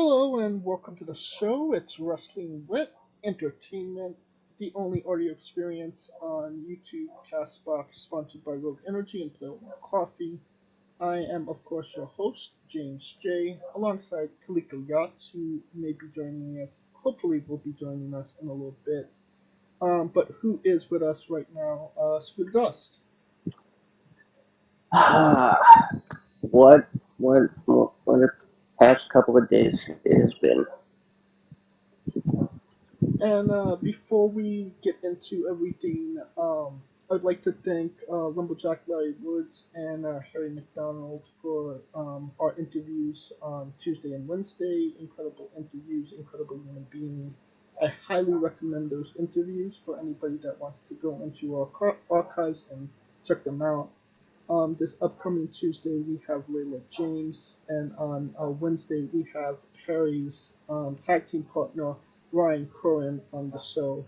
Hello and welcome to the show. It's Wrestling with Entertainment, the only audio experience on YouTube, Castbox, sponsored by Rogue Energy and Play One Coffee. I am, of course, your host, James J, alongside Kaliko Yachts, who may be joining us, hopefully will be joining us in a little bit. But who is with us right now? Scooter Dust. what what a past couple of days it has been. And before we get into everything, I'd like to thank Rumblejack Larry Woods and Harry McDonald for our interviews on Tuesday and Wednesday. Incredible interviews, incredible human beings. I highly recommend those interviews for anybody that wants to go into our archives and check them out. This upcoming Tuesday we have Layla James, and on Wednesday we have Harry's tag team partner Ryan Curran on the show.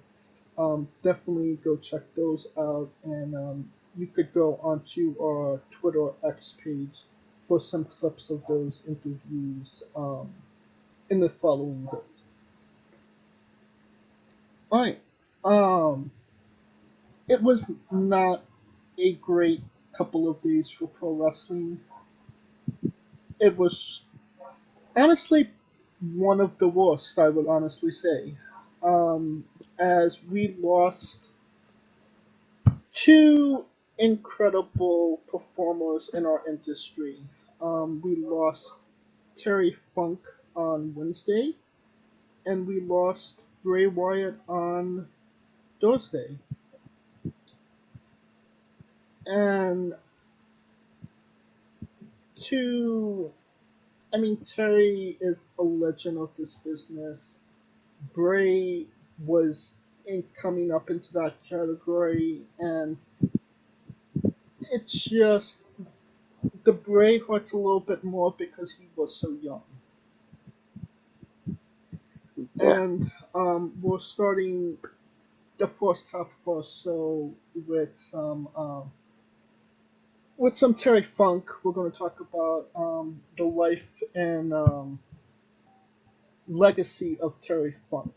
Definitely go check those out, and you could go onto our Twitter X page for some clips of those interviews in the following days. Alright, um, it was not a great couple of days for pro wrestling. It was honestly one of the worst, I would honestly say. Um, as we lost two incredible performers in our industry. We lost Terry Funk on Wednesday, and we lost Bray Wyatt on Thursday. And to, Terry is a legend of this business. Bray was coming up into that category, and it's just the Bray hurts a little bit more because he was so young. Yeah, And we're starting the first half of our show with some Terry Funk. We're going to talk about the life and legacy of Terry Funk.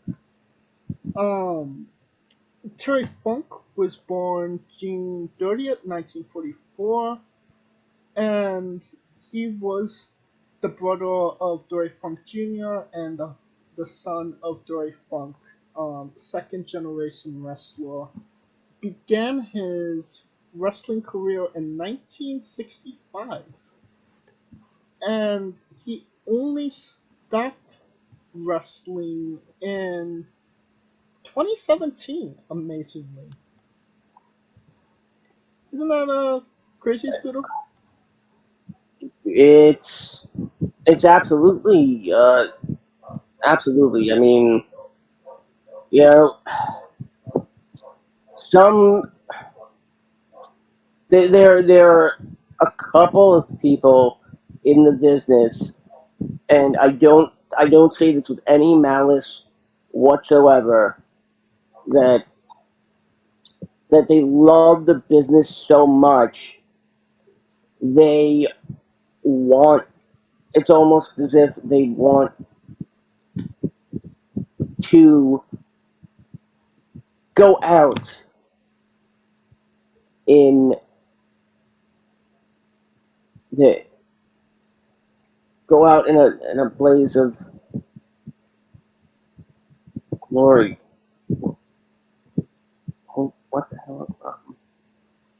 Um, Terry Funk was born June 30th, 1944, and he was the brother of Dory Funk Jr. and the son of Dory Funk, second generation wrestler. Began his wrestling career in 1965, and he only stopped wrestling in 2017, amazingly. Isn't that crazy, Scooter? it's it's absolutely. I mean, you know, some there are a couple of people in the business, and I don't say this with any malice whatsoever. That that they love the business so much they want. It's almost as if they want to go out in the go out in a blaze of glory. Oh, what the hell?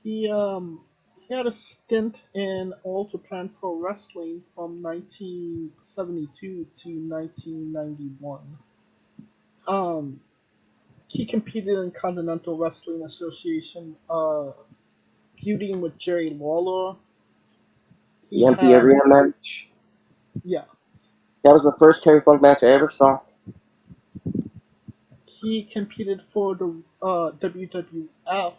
He had a stint in All Japan Pro Wrestling from 1972 to 1991. Um, he competed in Continental Wrestling Association, feuding with Jerry Lawler. He The empty had, arena match. yeah, That was the first Terry Funk match I ever saw. he competed for the WWF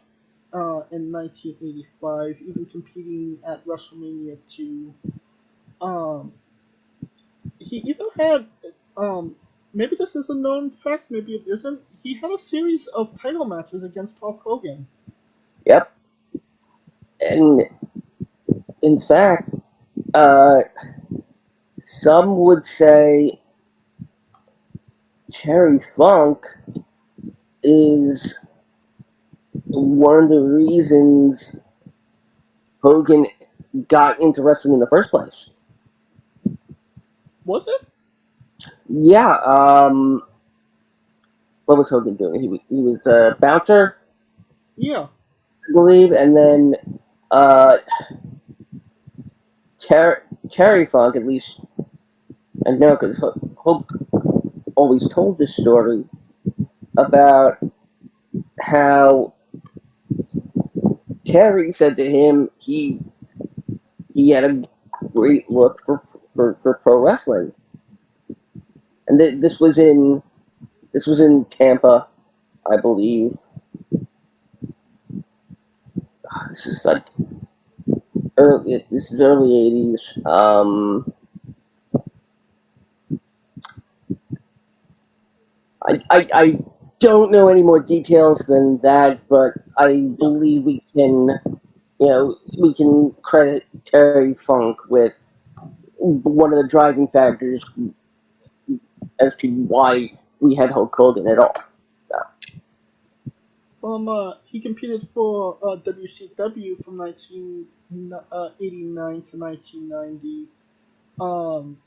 in 1985, even competing at WrestleMania 2. Um, he even had, um, maybe this is a known fact, maybe it isn't. He had a series of title matches against Hulk Hogan. Yep. And in fact, uh, some would say Terry Funk is one of the reasons Hogan got into wrestling in the first place. Was it? Yeah, what was Hogan doing? He was a bouncer, Yeah. I believe, and then uh, Terry Funk, at least I know because Hulk always told this story about how Terry said to him he had a great look for pro wrestling, and this was in Tampa, I believe. This is like this is early '80s. I don't know any more details than that, but I Yeah. believe we can credit Terry Funk with one of the driving factors as to why we had Hulk Hogan at all. He competed for WCW from 1989 to 1990. Um,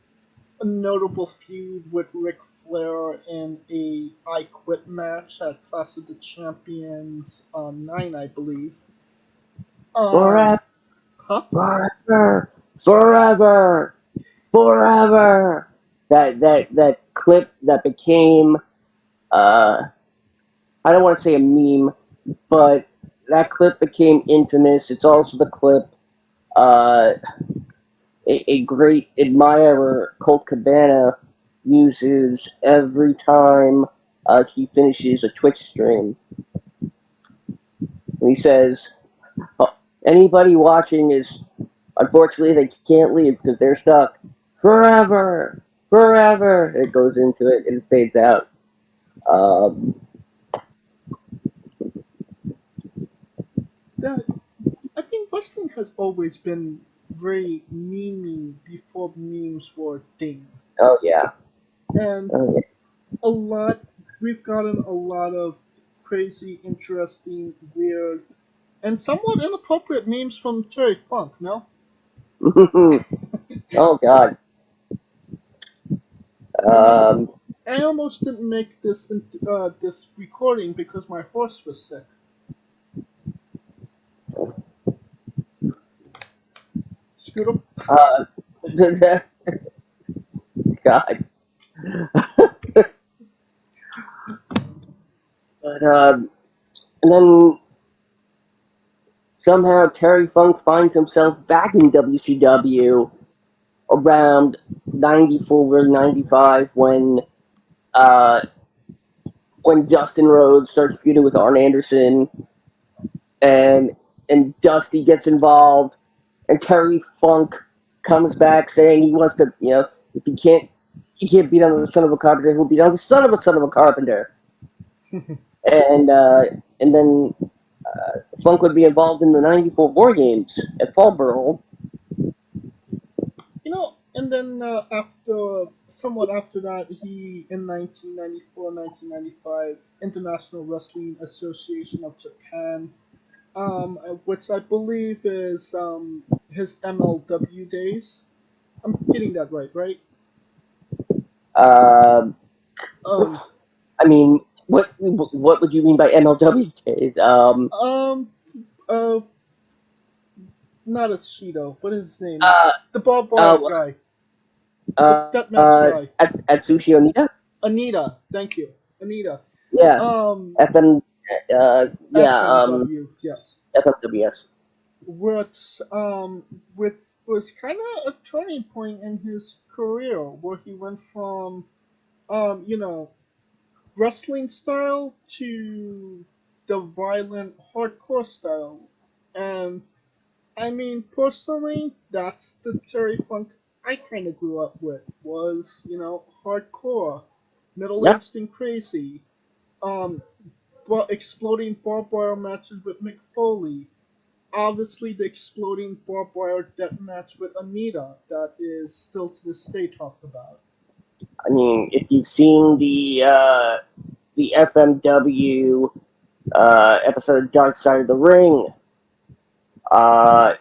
a notable feud with Ric Flair in a I Quit match at Clash of the Champions 9, I believe. Forever, Um, huh? forever, forever, forever. That clip that became I don't want to say a meme, but that clip became infamous. It's also the clip uh, a great admirer, Colt Cabana, uses every time he finishes a Twitch stream. And he says, oh, anybody watching is, unfortunately, they can't leave because they're stuck. Forever! Forever! It goes into it and it fades out. Um, That I think wrestling has always been very memey before memes were a thing, oh, yeah. and Oh, yeah. a lot we've gotten a lot of crazy, interesting, weird, and somewhat inappropriate memes from Terry Funk. No, Oh, God. you know, Um, I almost didn't make this recording because my horse was sick. Scooter. uh, God. But, and then somehow Terry Funk finds himself back in WCW around 94 or 95 uh, when Dustin Rhodes starts feuding with Arn Anderson and Dusty gets involved and Terry Funk comes back saying he wants to, if he can't beat on the son of a carpenter, he'll beat on the son of a carpenter. And and then Funk would be involved in the '94 War Games at Fallborough. And then somewhat after that, he in 1994, 1995, International Wrestling Association of Japan, which I believe is his MLW days. I'm getting that right, right? Um, Um, I mean, what would you mean by MLW days? um, uh, not a Shido. What is his name? Uh, The barbed wire uh, guy, the deathmatch guy. at Sushi Onita? Anita, thank you, Anita. Yeah, Um, FM, yeah, FMW, yes. FMWS. Which was kind of a turning point in his career, where he went from um, you know, wrestling style to the violent hardcore style. And I mean, personally, that's the Terry Funk I kind of grew up with. Was hardcore, middle Yep. aged and crazy. Um, but exploding barbed wire matches with Mick Foley, obviously the exploding barbed wire death match with Anita that is still to this day talked about. I mean, if you've seen the FMW episode of Dark Side of the Ring, uh,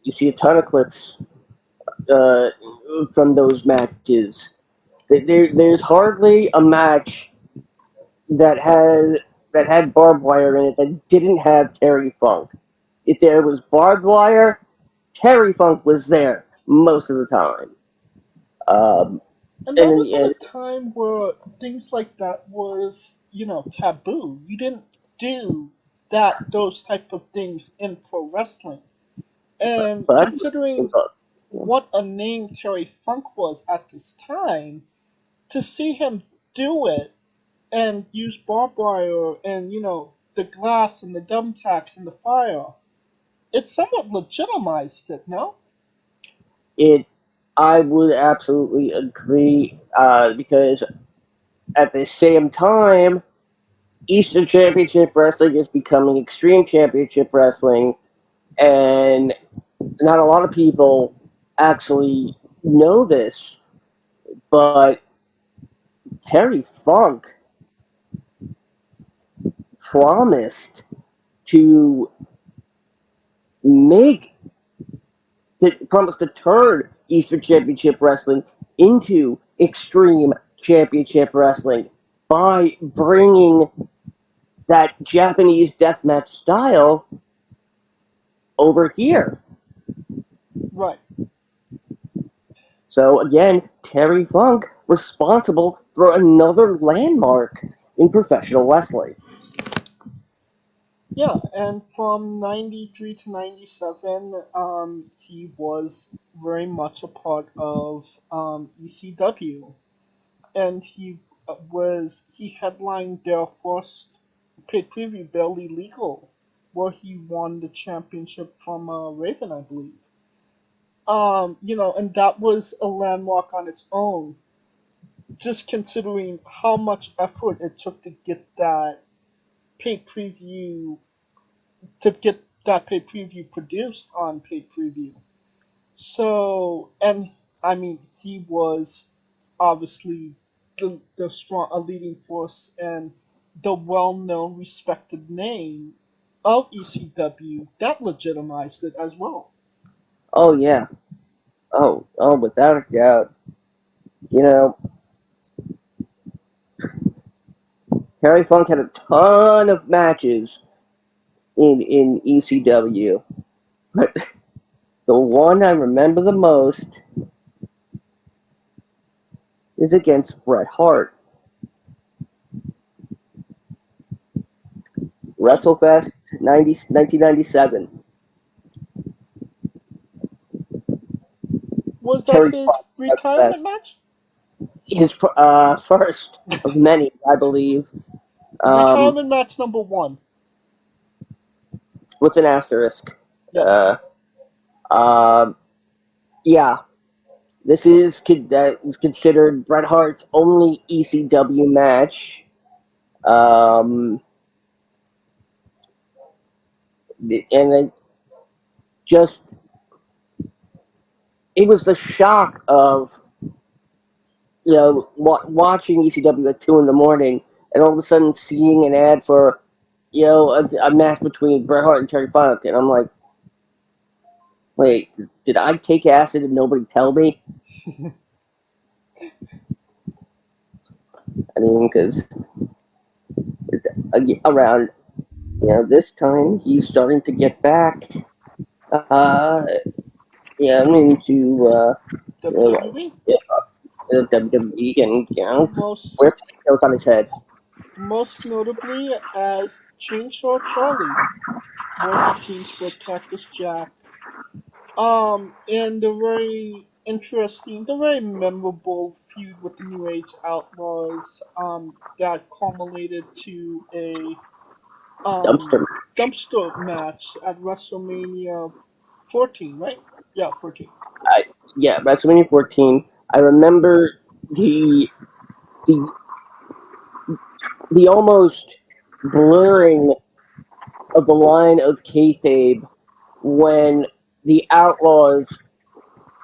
you see a ton of clips uh, from those matches. There's hardly a match that had barbed wire in it that didn't have Terry Funk. If there was barbed wire, Terry Funk was there most of the time. Um, And and that in was the at a end, time where things like that was, taboo. You didn't do those type of things in pro wrestling. And but considering what a name Terry Funk was at this time, to see him do it and use barbed wire and, the glass and the thumbtacks and the fire, it somewhat legitimized it, no? it, I would absolutely agree because at the same time, Eastern Championship Wrestling is becoming Extreme Championship Wrestling, and not a lot of people actually know this, but Terry Funk promised to make promised to turn Eastern Championship Wrestling into Extreme Championship Wrestling by bringing that Japanese deathmatch style over here. Right. So again, Terry Funk responsible for another landmark in professional wrestling. Yeah, and from 93 to 97, he was very much a part of ECW. And he headlined their first pay-per-view, Barely Legal, where he won the championship from Raven, I believe. And that was a landmark on its own, just considering how much effort it took pay-per-view to get that pay-per-view produced on pay-per-view. So, and I mean, he was obviously the strong, a leading force and the well-known, respected name of ECW that legitimized it as well. Oh yeah. Oh, without a doubt. You know, Terry Funk had a ton of matches in ECW, but the one I remember the most is against Bret Hart. WrestleFest 1997. Was that Terry his Funk retirement WrestleFest. match? His first of many, I believe, um, Retirement match number one. with an asterisk. Yep. Uh, um, yeah, that is considered Bret Hart's only ECW match. Um, and it just it was the shock of watching ECW at 2 in the morning, and all of a sudden seeing an ad for a match between Bret Hart and Terry Funk, and I'm like, wait, did I take acid and nobody tell me? I mean, because around this time he's starting to get back. Uh, yeah, I mean to WWE. yeah, WWE, and Most wear potatoes on his head. most notably as Chainsaw Charlie, where he teams with Cactus Jack. And the very memorable feud with the New Age Outlaws, that culminated to a Dumpster. um dumpster match at WrestleMania 14, right? Yeah, 14. I, yeah, WrestleMania 14. I remember the the the almost blurring of the line of kayfabe when the Outlaws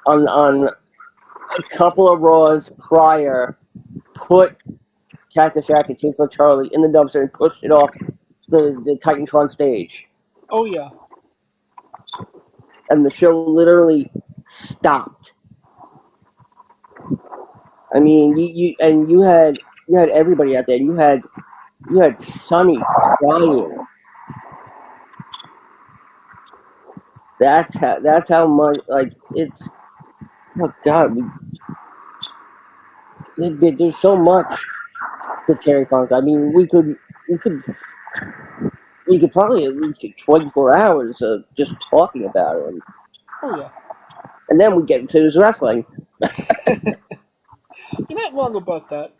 on a couple of Raws prior put Cactus Jack and Chainsaw Charlie in the dumpster and pushed it off the Titantron stage. Oh yeah. And the show literally stopped. I mean, you had everybody out there. You had Sonny crying. That's how much like it's. Oh God, there's so much to Terry Funk. I mean, we could we could probably at least take 24 hours of just talking about him, Oh yeah. and then we get into his wrestling. You're not wrong about that.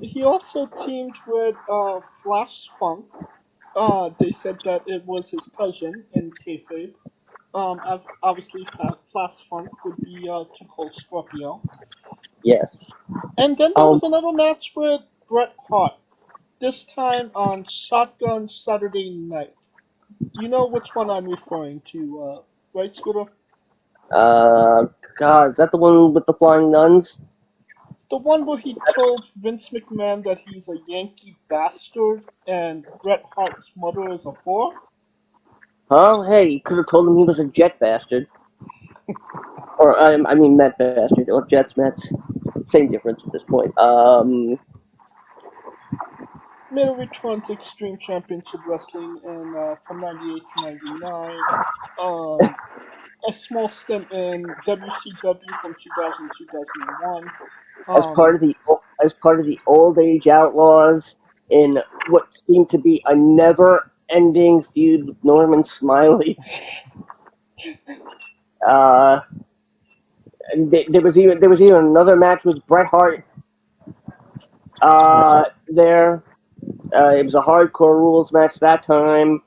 He also teamed with Flash Funk. They said that it was his cousin in kayfabe. Obviously, Flash Funk would be Too Cold Scorpio. Yes. And then there Um. was another match with Bret Hart. This time on Shotgun Saturday Night. You know which one I'm referring to, right, Scooter? Uh. God, is that the one with the flying nuns? The one where he told Vince McMahon that he's a Yankee bastard and Bret Hart's mother is a whore? Huh? Hey, you could have told him he was a jet bastard. Or, I mean, Met bastard. Or Jets, Mets. Same difference at this point. Made a return to Extreme Championship Wrestling from 98 to 99. Um, a small stint in WCW from 2000 to 2001. as part Um, of the as part of the old age outlaws in what seemed to be a never ending feud with Norman Smiley. Uh, there was even another match with Bret Hart. There, it was a hardcore rules match that time.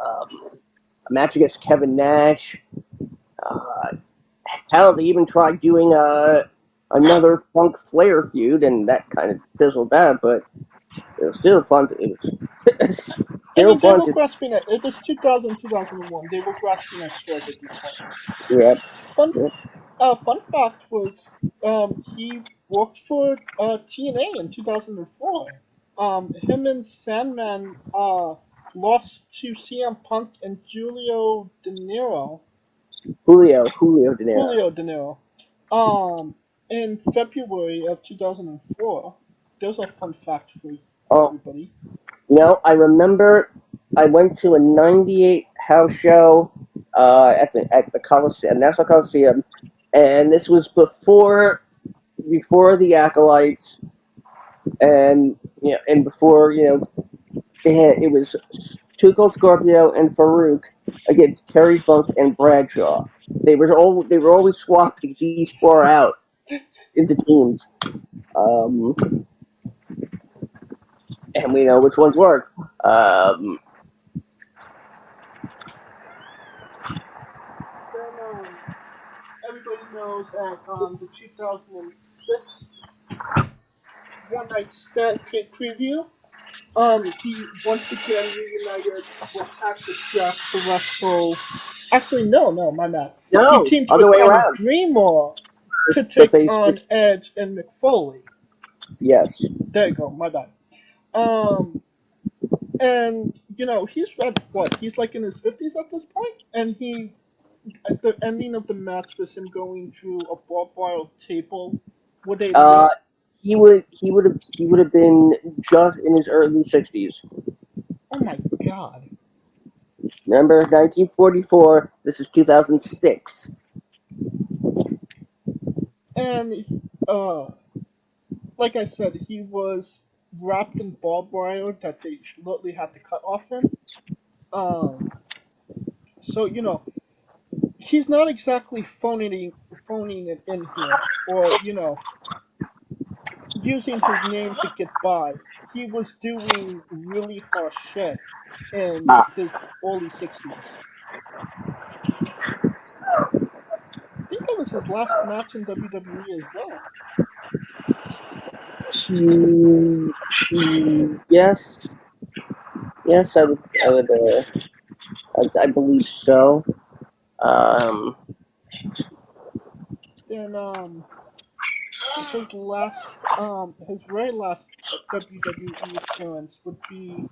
A match against Kevin Nash. Uh, Hell, they even tried doing another Funk Flair feud, and that kind of fizzled out. But it was still fun. It was I still mean, they fun were to. grasping at it was 2000, 2001. They were grasping at straws at this point. Yeah. Fun, fun fact was, he worked for TNA in 2004. Him and Sandman lost to CM Punk and Julio De Niro. Julio De Niro, um, in February of 2004. There's a fun fact for Oh, everybody. I remember I went to a '98 house show at the Coliseum, National Coliseum, and this was before the acolytes, and and before it was Two Cold Scorpio and Farouk against Terry Funk and Bradshaw. They were always swapping these four out into teams. Um, and we know which ones work. Then everybody knows at the 2006 One Night Stand preview. He once again reunited with Cactus Jack to wrestle. Actually, no, my bad. He No, teamed other with way Tommy around. Dreamer to The take face, on Edge and McFoley. yes. There you go, my bad. Um, and he's at what? He's like in his 50s at this point, and he at the ending of the match was him going through a barbed wire table with a Uh, lit. he would have been just in his early 60s. Oh my god! Remember, 1944. This is 2006. And uh, like I said, he was wrapped in barbed wire that they literally had to cut off him. Um, so he's not exactly phoning it in here, or using his name to get by. He was doing really harsh shit in Ah, his early 60s. I think that was his last match in WWE as well. yes, yes, I believe so. Um, Then his very last WWE appearance would be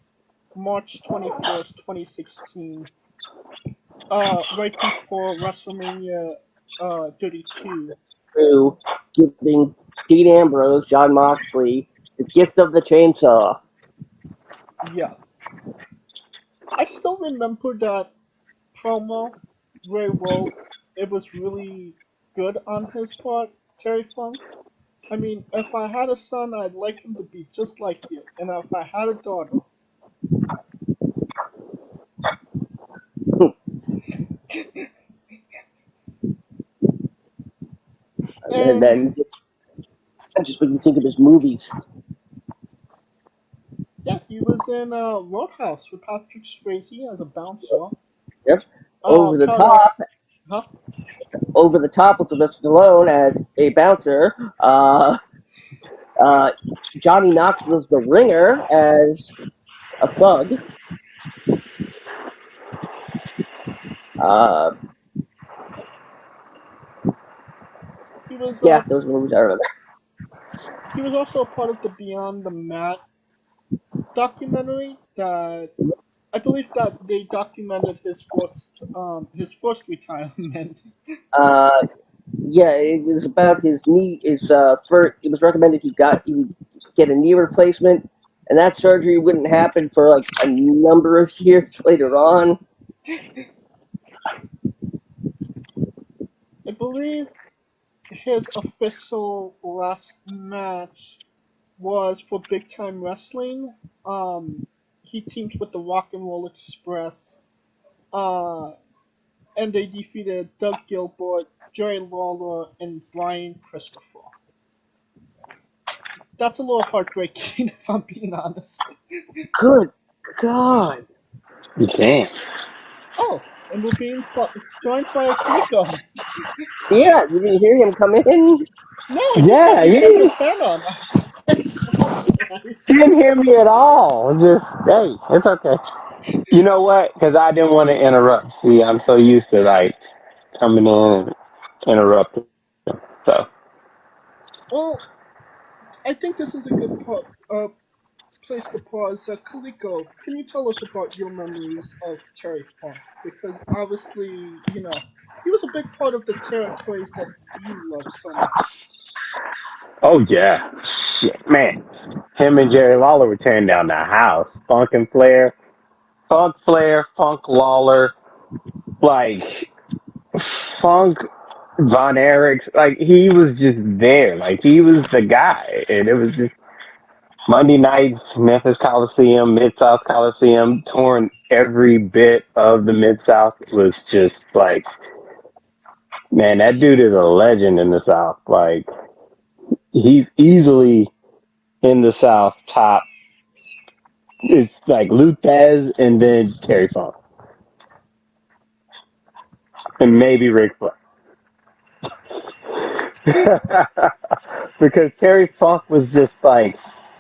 March 21st, 2016, right before WrestleMania 32. Through giving Dean Ambrose, John Moxley, the gift of the chainsaw. Yeah, I still remember that promo very well. It was really good on his part, Terry Funk. I mean, if I had a son, I'd like him to be just like you, and if I had a daughter, And and then just when you think of his movies. yeah, he was in Roadhouse with Patrick Swayze as a bouncer. Yep. Over the top, Paradise, huh? over the top with Sylvester Stallone as a bouncer. Uh, Johnny Knox was the ringer as a thug. Uh, He was yeah, those movies I remember. he was also a part of the Beyond the Mat documentary that I believe that they documented his first retirement. Uh, yeah, it was about his knee. It was recommended he would get a knee replacement, and that surgery wouldn't happen for like a number of years later on. I believe his official last match was for Big Time Wrestling. Um, he teamed with the Rock and Roll Express, uh, and they defeated Doug Gilbert, Jerry Lawler, and Brian Christopher. That's a little heartbreaking, if I'm being honest. Good God! You can't. Oh, and we're being joined by Kaliko. Yeah, you didn't hear him come in. No, I just thought Yeah, he turned the you fan on. I apologize. didn't hear me at all. Just, hey, it's okay. You know what? Because I didn't want to interrupt. See, I'm so used to, like, coming in and interrupting. So, Well, I think this is a good place to pause. Kaliko, can you tell us about your memories of Terry Funk? Because obviously, he was a big part of the territories that you love so much. oh, yeah. Shit, man. Him and Jerry Lawler were tearing down the house. Funk Flair, Funk Lawler, like, Funk Von Erichs. Like, he was just there. Like, he was the guy. And it was just Monday nights, Memphis Coliseum, Mid South Coliseum, touring every bit of the Mid South was just like, man, that dude is a legend in the South. Like, he's easily in the South top. It's like Luthez and then Terry Funk and maybe Ric Flair. Because Terry Funk was just like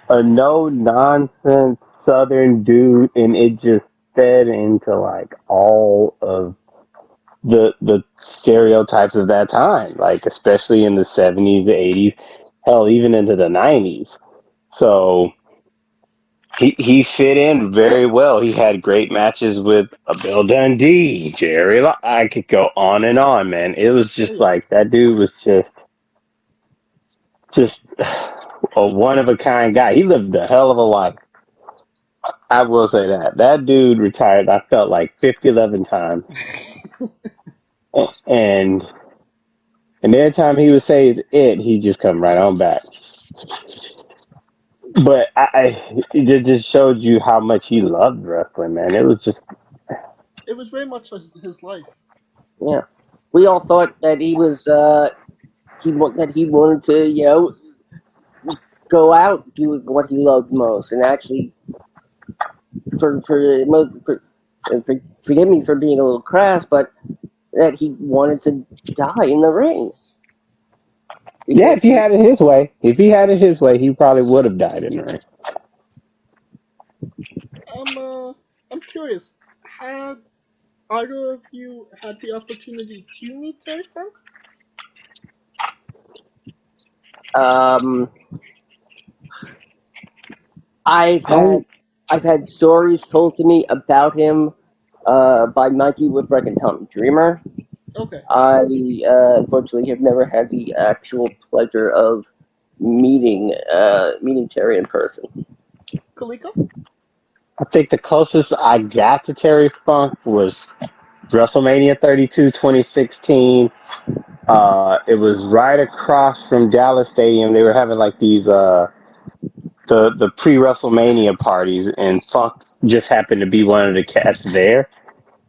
a no nonsense Southern dude, and it just fed into like all of the stereotypes of that time, like especially in the 70s, the 80s, hell, even into the 90s. So he fit in very well. He had great matches with Bill Dundee, I could go on and on, man. It was Oh just yeah. like that dude was just a one of a kind guy. He lived a hell of a life. I will say that. That dude retired, I felt like 50, 11 times. And every time he would say it's it, he just come right on back. But it just showed you how much he loved wrestling, man. It was just, It was very much his life. Yeah, we all thought that that he wanted to go out do what he loved most, and actually forgive me for being a little crass, but that he wanted to die in the ring yeah. If because he had it his way, he probably would have died in the ring. I'm curious. Had either of you had the opportunity to meet Terry Funk? Um, I've I had I've had stories told to me about him by Mikey Whipwreck and Tom Dreamer. Okay. I unfortunately have never had the actual pleasure of meeting Terry in person. Kaliko? I think the closest I got to Terry Funk was WrestleMania 32 2016. It was right across from Dallas Stadium. They were having like these the pre WrestleMania parties, and Funk just happened to be one of the cats there.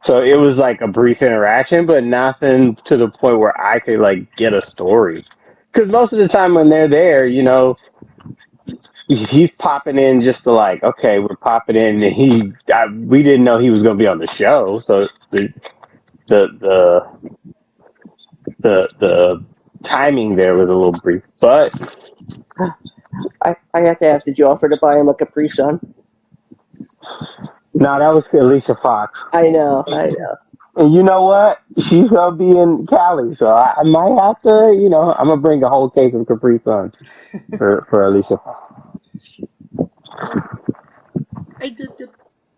So it was like a brief interaction, but nothing to the point where I could like get a story. Because most of the time when they're there, he's popping in just to like, okay, we're popping in, and we didn't know he was going to be on the show, so the the the timing there was a little brief. But I have to ask, did you offer to buy him a Capri Sun? no, that was Alicia Fox. I know. And you know what? She's gonna be in Cali, so I might have to. I'm gonna bring a whole case of Capri Sun for Alicia. Um, I did get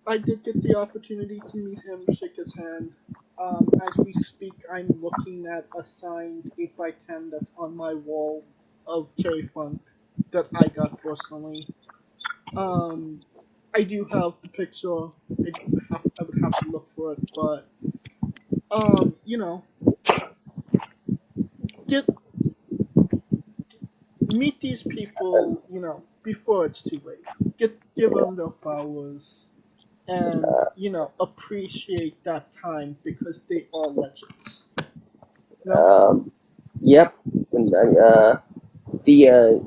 I did get the opportunity to meet him, shake his hand. As we speak, I'm looking at a signed 8x10 that's on my wall of Cherry Funk that I got personally. Um, I do have the picture. I would have to look for it, but you know, get meet these people. Before it's too late. Give them their flowers and appreciate that time because they are legends. No, Um, yep. And, the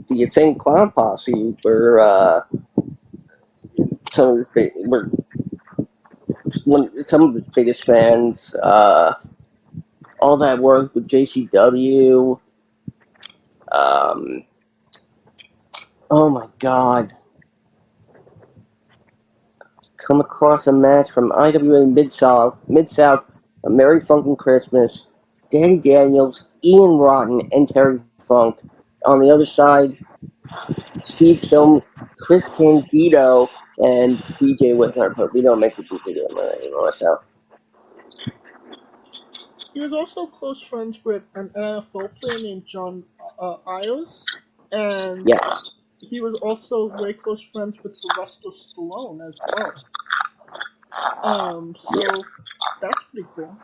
the Insane Clown Posse were some of his biggest fans. All that work with JCW. Um, oh my God! Come across a match from IWA Mid South, A Merry Funkin' Christmas, Danny Daniels, Ian Rotten, and Terry Funk. On the other side, Steve Stone, Chris Candido, and DJ Whitmer, but we don't make the DJ anymore, so he was also close friends with an NFL player named John Ios, and yes. he was also very close friends with Sylvester Stallone as well. Yeah. So that's pretty cool.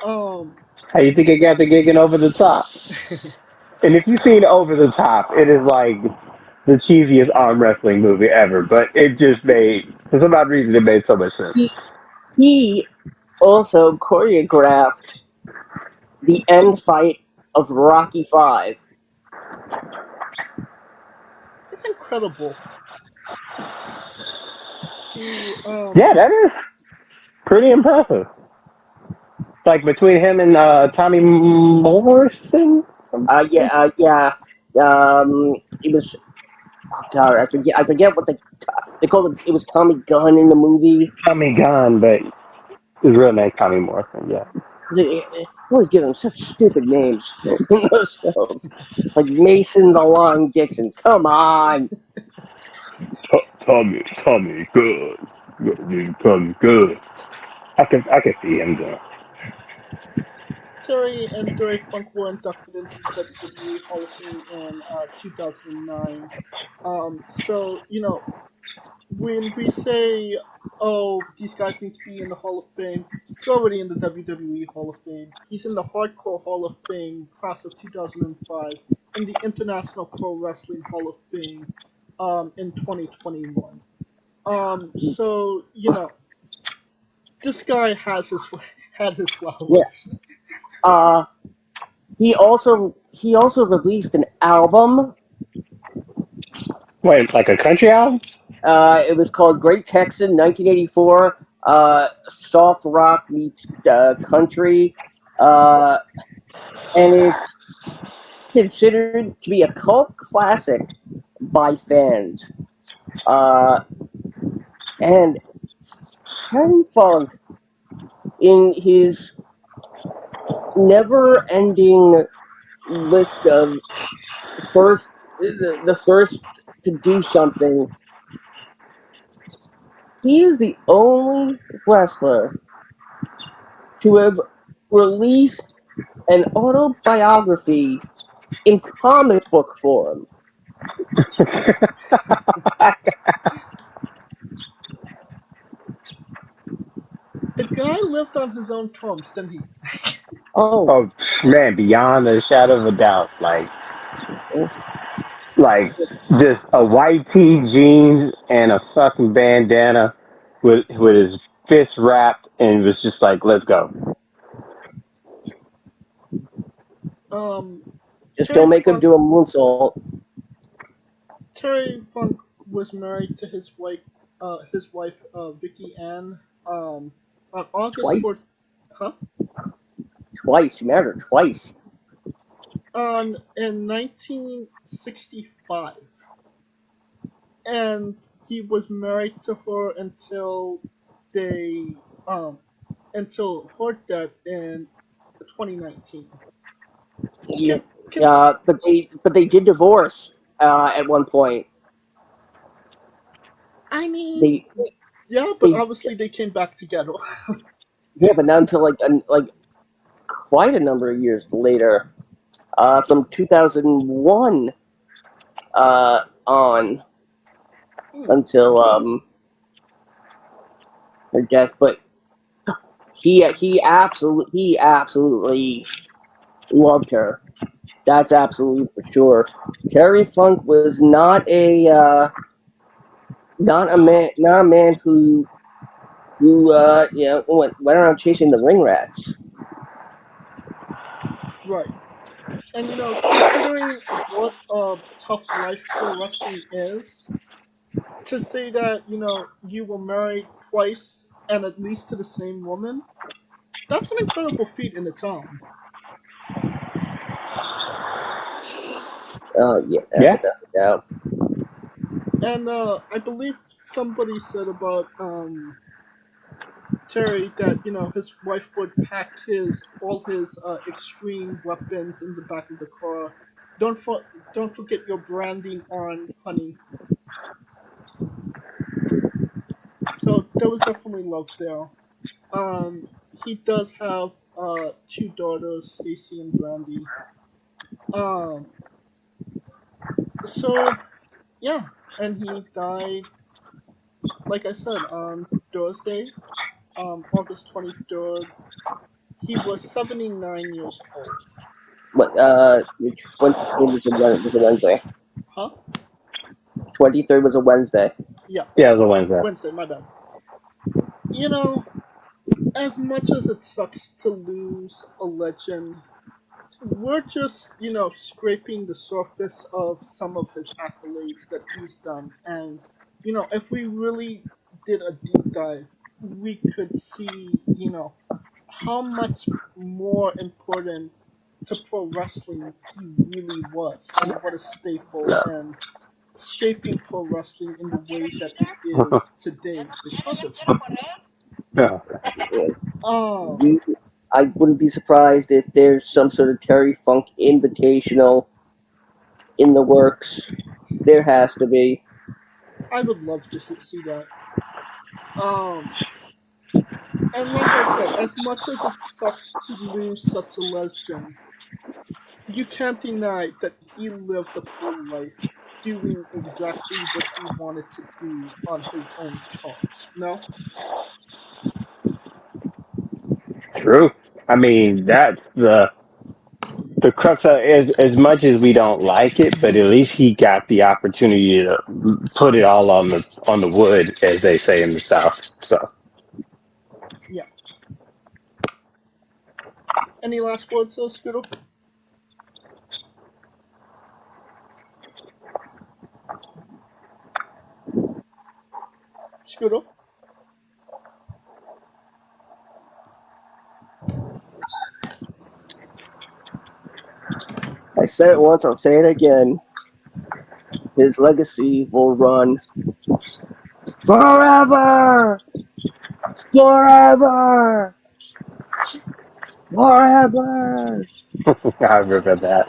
Um, How you think it got the gig in Over the Top? And if you've seen Over the Top, it is like the cheesiest arm wrestling movie ever. But it just made, for some odd reason, it made so much sense. He also choreographed the end fight of Rocky Five. it's incredible. He Yeah, that is pretty impressive. Like between him and Tommy Morrison. Yeah. It was. Oh God, I forget what they called it. It was Tommy Gunn in the movie. Tommy Gunn, but his real name Tommy Morrison. Yeah. They always give them such stupid names in those films, like Mason the Long Dixon. Come on. Tommy, good, Tommy, good. I can see him doing. Terry and Dory Funk were inducted into the WWE Hall of Fame in 2009. So when we say, "Oh, these guys need to be in the Hall of Fame," he's already in the WWE Hall of Fame. He's in the Hardcore Hall of Fame class of 2005, in the International Pro Wrestling Hall of Fame in 2021. So this guy has his had his Yeah. flowers. Uh, he also released an album. Wait, like a country album? It was called Great Texan 1984. Soft rock meets country. Uh, and it's considered to be a cult classic by fans. Uh, and Terry Funk, in his never-ending list of first the first to do something. He is the only wrestler to have released an autobiography in comic book form. The guy lived on his own terms, didn't he? Oh, Oh man, beyond a shadow of a doubt, like just a white tee, jeans, and a fucking bandana with his fist wrapped, and was just like, "Let's go." Um, just Terry don't make him Funk. do a moonsault Terry Funk was married to his wife Vicky Ann. On August 4th, twice. huh? Twice. You married her twice. On in 1965, and he was married to her they um until her death in 2019. Yeah, Can can but they did divorce at one point. I mean, They yeah, but they obviously they came back together. yeah, but not until like quite a number of years later, from 2001 on Hmm. until her death. But he absolutely loved her. That's absolutely for sure. Terry Funk was not a man who went around chasing the ring rats. Right. And considering what a tough life pro wrestling is, to say that you were married twice and at least to the same woman, that's an incredible feat in its own. Oh yeah, Yeah, without a doubt. And I believe somebody said about Terry that his wife would pack his all his extreme weapons in the back of the car. Don't forget your branding on, honey. So there was definitely love there. He does have two daughters, Stacy and Brandy. Um, so yeah, and he died, like I said, on Thursday, August 23rd. He was 79 years old. But 23rd was a Wednesday. Huh? 23rd was a Wednesday. Yeah, yeah, it was a Wednesday. Wednesday. My bad. You know, as much as it sucks to lose a legend, we're just scraping the surface of some of his accolades that he's done, and if we really did a deep dive, we could see how much more important to pro wrestling he really was, and what a staple Yeah. and shaping pro wrestling in the way that it is today because of him. Yeah. Yeah. um You, I wouldn't be surprised if there's some sort of Terry Funk Invitational in the works. There has to be. I would love to see that. um And like I said, as much as it sucks to lose such a legend, you can't deny that he lived a full life doing exactly what he wanted to do on his own terms. No? True. I mean, that's the crux of as much as we don't like it, but at least he got the opportunity to put it all on the wood, as they say in the South. So Yeah. Any last words, Scooter? Scooter? I said it once, I'll say it again. His legacy will run forever, forever, forever. I remember that.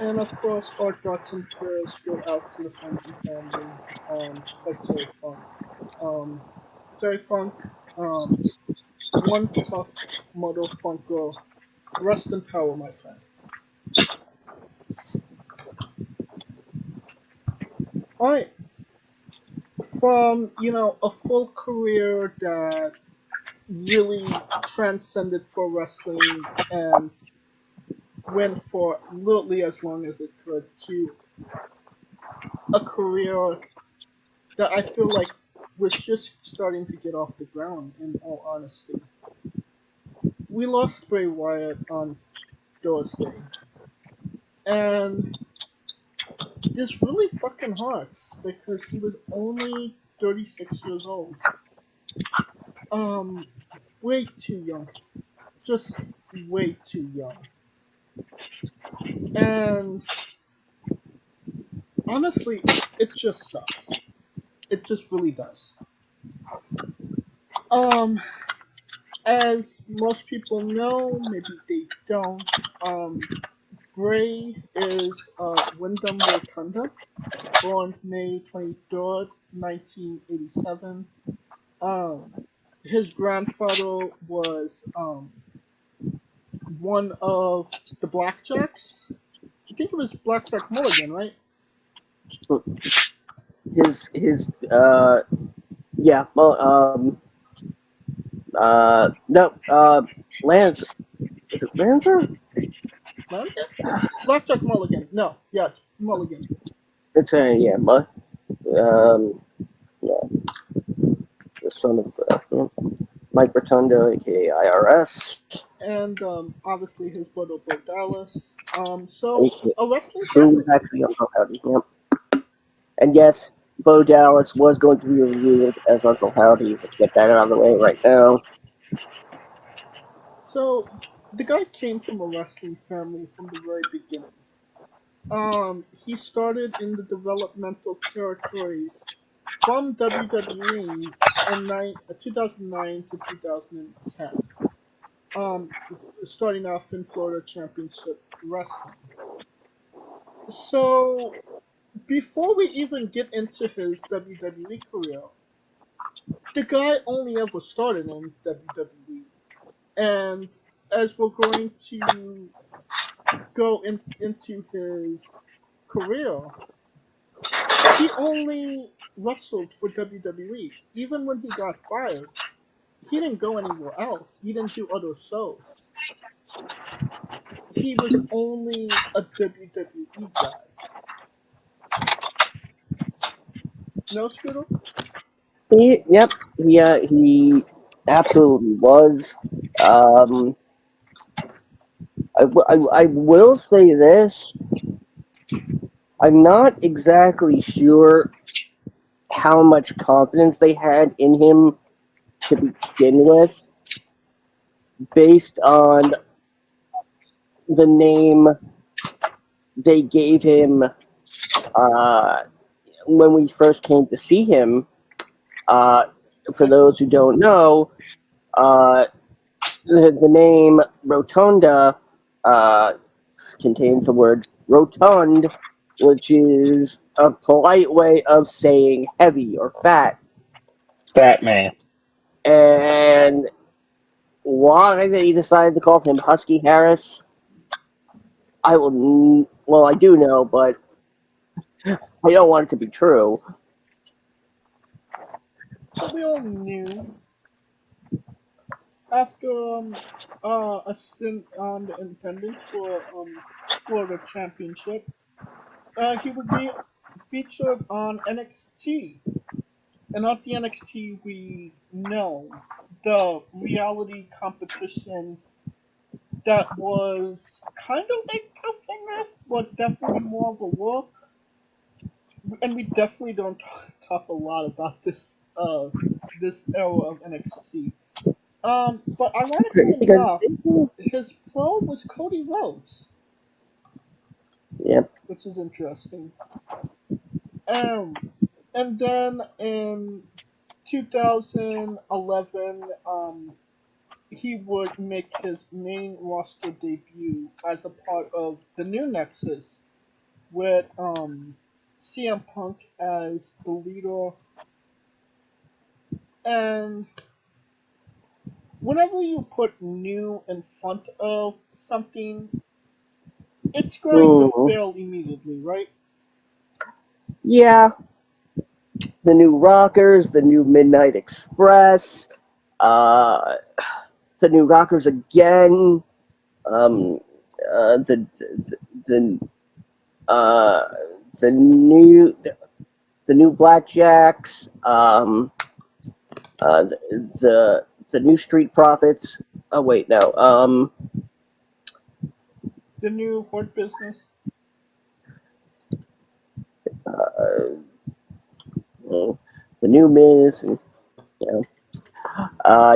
And of course, our thoughts and prayers go out to the friends and family of Terry Funk. Um, Terry Funk, um, one tough mother funker. Rest in power, my friend. All right, from a full career that really transcended pro wrestling and went for literally as long as it could to a career that I feel like was just starting to get off the ground. In all honesty, we lost Bray Wyatt on Thursday, and this really fucking hurts because he was only 36 years old. Um, way too young, just way too young. And honestly, it just sucks. It just really does. Um, as most people know, maybe they don't. Bray is Wyndham Rotunda, born May 23rd, 1987. Um, his grandfather was one of the Blackjacks. I think it was Blackjack Mulligan, right? His yeah, well, no, Lance, is it Lanza? Lanza? Blackjack Mulligan. No, yeah, it's Mulligan. It's yeah, um, yeah, the son of Mike Rotunda, aka IRS, And obviously his brother Bo Dallas. So aka, a wrestling who was family. actually Uncle Howdy. Yep. And yes, Bo Dallas was going to be revealed as Uncle Howdy. Let's get that out of the way right now. So the guy came from a wrestling family from the very beginning. He started in the developmental territories from WWE in 2009 to 2010. Um, Starting off in Florida Championship Wrestling. So before we even get into his WWE career, the guy only ever started in WWE. And as we're going to go into his career, he only wrestled for WWE. Even when he got fired, he didn't go anywhere else. He didn't do other shows. He was only a WWE guy. No, Scooter? Yep, he absolutely was. Um, I will say this. I'm not exactly sure how much confidence they had in him to begin with, based on the name they gave him uh, when we first came to see him. Uh, for those who don't know, uh, the name Rotunda uh, contains the word rotund, which is a polite way of saying heavy or fat. Batman. And why they decided to call him Husky Harris, I will. Well, I do know, but I don't want it to be true. So we all knew after a stint on the Independents for Florida Championship, he would be featured on NXT, and not the NXT we know, the reality competition that was kind of like Tough Enough, but definitely more of a look. And we definitely don't talk a lot about this era of NXT. But ironically Because, enough, his pro was Cody Rhodes, yeah, which is interesting. Um, and then in 2011, he would make his main roster debut as a part of the new Nexus with CM Punk as the leader. And whenever you put new in front of something, it's going to Hmm. fail immediately, right? Yeah, the new Rockers, the new Midnight Express, uh, the new Rockers again, um, the the uh, the new the new Blackjacks, uh, the the new Street Profits. Oh wait, no. The new Horde Business. Uh, the new Miz. And, you know,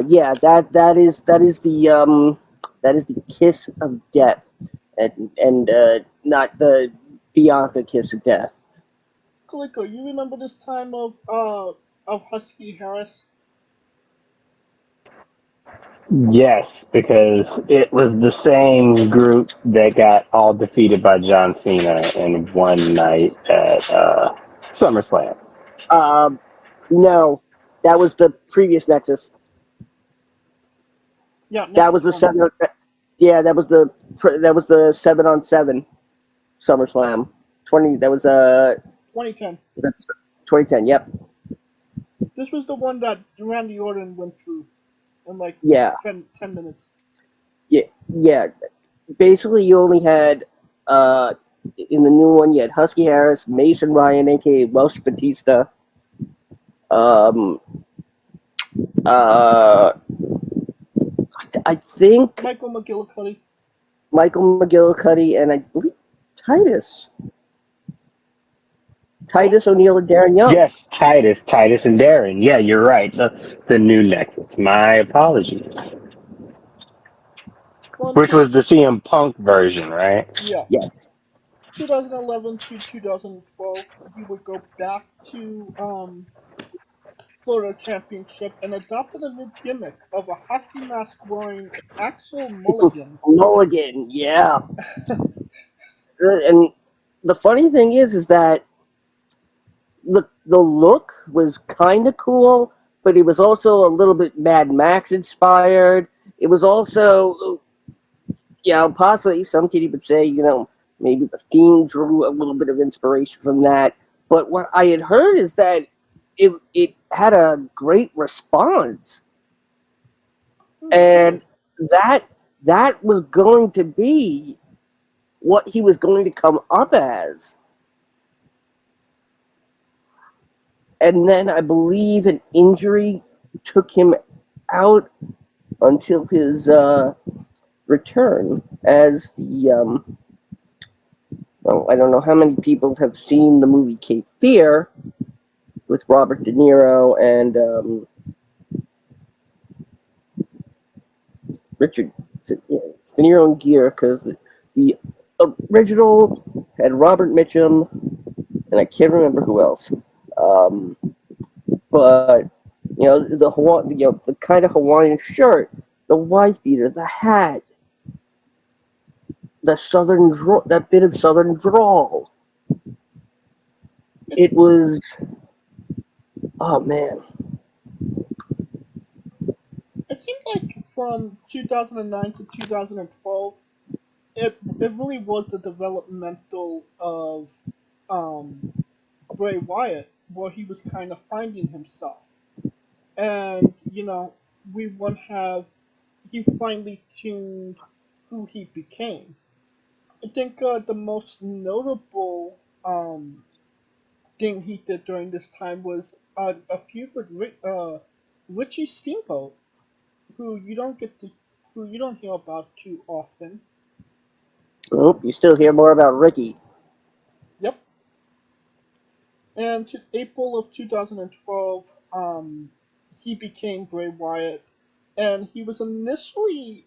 yeah, that is the kiss of death, and not the Bianca kiss of death. Coleco, you remember this time of Husky Harris? Yes, because it was the same group that got all defeated by John Cena in one night at SummerSlam. Um, no, that was the previous Nexus. Yeah, That was Nexus the One, seven. Yeah, that was the 7-on-7 SummerSlam 20. That was 2010. that's 2010. Yep. This was the one that Randy Orton went through in like Yeah. 10 minutes. Yeah. Yeah. Basically, you only had uh in the new one you had Husky Harris, Mason Ryan, aka Welsh Batista, um, uh, I think Michael McGillicuddy. Michael McGillicuddy, and I believe Titus, What? Titus O'Neil, and Darren Young. Yes, Titus, and Darren. Yeah, you're right. The new Nexus. My apologies. Well, Which was the CM Punk version, right? yeah. Yes. 2011 to 2012, he would go back to Florida Championship and adopted a new gimmick of a hockey mask wearing Axel Mulligan. Mulligan, yeah. And the funny thing is that the look was kind of cool, but it was also a little bit Mad Max inspired. It was also, possibly some kid would say, maybe the theme drew a little bit of inspiration from that. But what I had heard is that it had a great response, Good. and that that was going to be what he was going to come up as. And then I believe an injury took him out until his return as the. Well, I don't know how many people have seen the movie Cape Fear with Robert De Niro and Richard. It's De Niro and Gere because the original had Robert Mitchum and I can't remember who else. Um, but the kind of Hawaiian shirt, the wife beater, the hat, that bit of southern drawl. It's It was, oh man. it seemed like from 2009 to 2012, it really was the developmental of um, Bray Wyatt, where he was kind of finding himself, and we would have he finally tuned who he became. I think the most notable thing he did during this time was a feud with Richie Steamboat, who you don't get to, who you don't hear about too often. Oh, you still hear more about Ricky. Yep. And to April of 2012, he became Bray Wyatt, and he was initially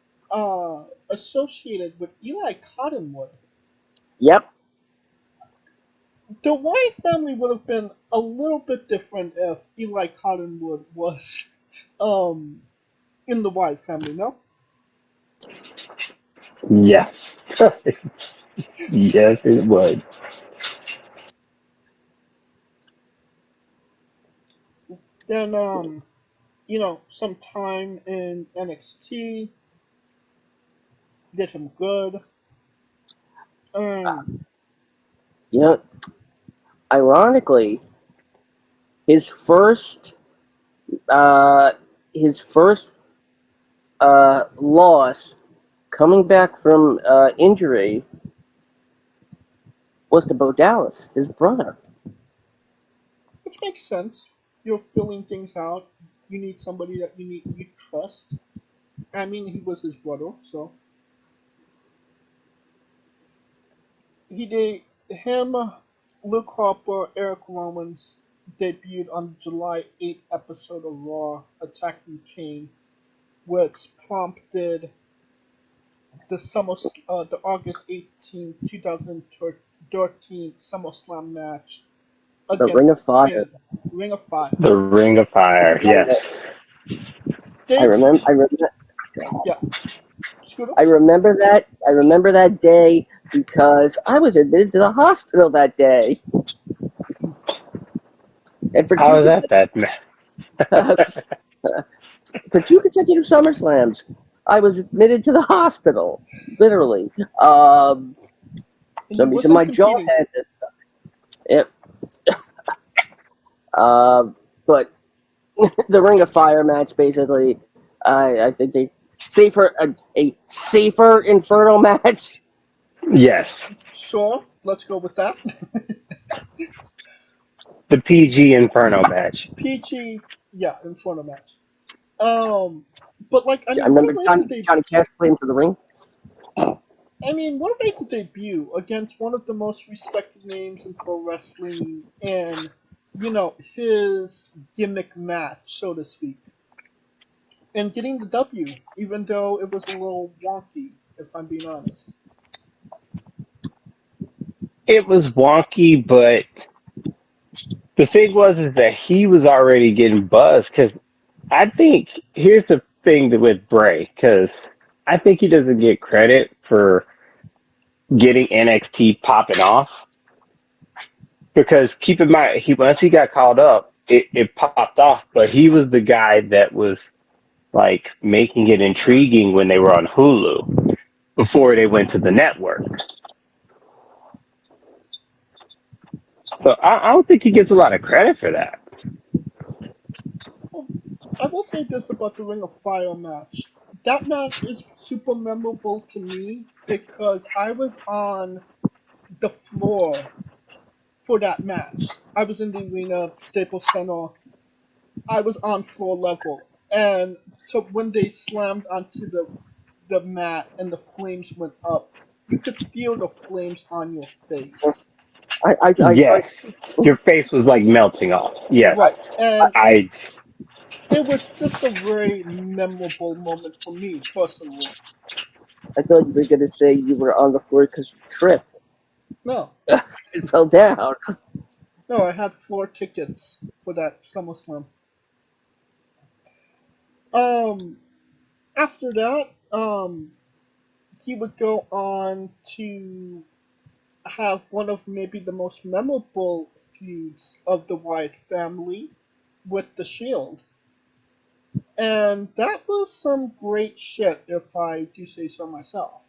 associated with Eli Cottonwood. Yep. The Wyatt family would have been a little bit different if Eli Cottonwood was um, in the Wyatt family. No. Yes. Yes, it would. Then some time in NXT did him good. Um, You know, ironically, his first uh, his first loss coming back from injury was to Bo Dallas, his brother. which makes sense. You're filling things out. You need somebody that you trust. I mean, he was his brother, so he did him. Luke Harper, Eric Rowan's debuted on the July 8th episode of Raw, attacking Kane, which prompted the August 18th, 2013 SummerSlam match The Ring against of Fire. Kane. Ring of Fire. The Ring of Fire. Yes. I They, remember. I remember. yeah, Scooter. I remember that day because I was admitted to the hospital that day. And for How two is that consecutive, bad? for two consecutive SummerSlams, I was admitted to the hospital. Literally. And you Some reason wasn't my jaw competing. had this. Yep. Uh, but the Ring of Fire match, basically, I think they a safer Inferno match. Yes. Sure, let's go with that. The PG Inferno match. Peachy, yeah, Inferno match. Um, but like, I I mean, what a remember way to Johnny Cash came to the ring. what a way to debut against one of the most respected names in pro wrestling, and his gimmick match, so to speak, and getting the W, even though it was a little wonky, if I'm being honest. It was wonky, but the thing was is that he was already getting buzzed because I think here's the thing with Bray because I think he doesn't get credit for getting NXT popping off because keep in mind he once he got called up it popped off, but he was the guy that was like making it intriguing when they were on Hulu before they went to the network. So I don't think he gets a lot of credit for that. Well, I will say this about the Ring of Fire match. That match is super memorable to me because I was on the floor for that match. I was in the arena, Staples Center. I was on floor level, and so when they slammed onto the mat and the flames went up, you could feel the flames on your face. I Yes, your face was like melting off. Yes, Right, and I it was just a very memorable moment for me personally. I thought you were going to say you were on the floor because you tripped No, and fell down. no, I had floor tickets for that SummerSlam. Um, After that, he would go on to have one of maybe the most memorable feuds of the Wyatt family with the Shield. And that was some great shit, if I do say so myself.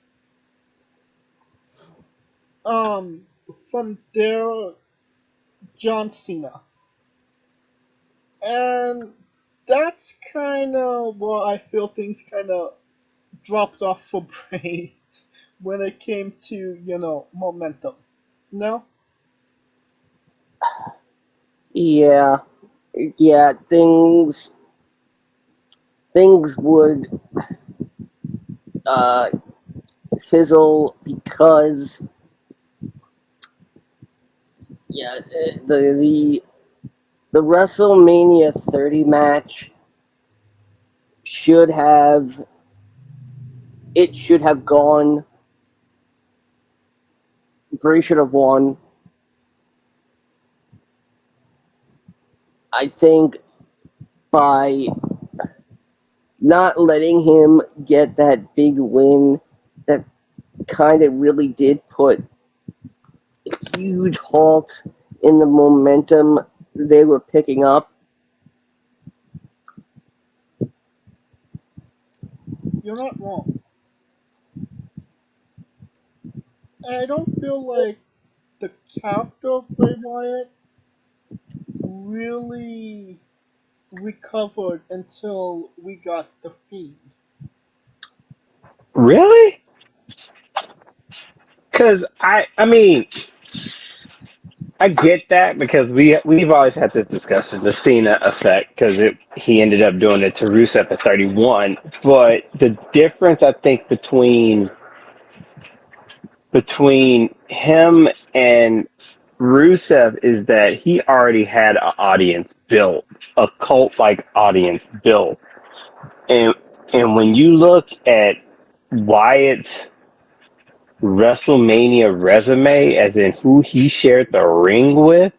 Um, from there, John Cena. And that's kind of where I feel things kind of dropped off for Bray when it came to, momentum. No? Yeah, yeah. Things would uh, fizzle because yeah, the WrestleMania 30 match should have should have gone. Bray should have won. I think by not letting him get that big win that kind of really did put a huge halt in the momentum they were picking up. You're not wrong. And I don't feel like the character of Bray Wyatt really recovered until we got the Fiend. Really? Because I mean, I get that because we've always had this discussion, the Cena effect, because he ended up doing it to Rusev at 31. But the difference I think between him and Rusev is that he already had an audience built, a cult like audience built, and when you look at Wyatt's WrestleMania resume, as in who he shared the ring with,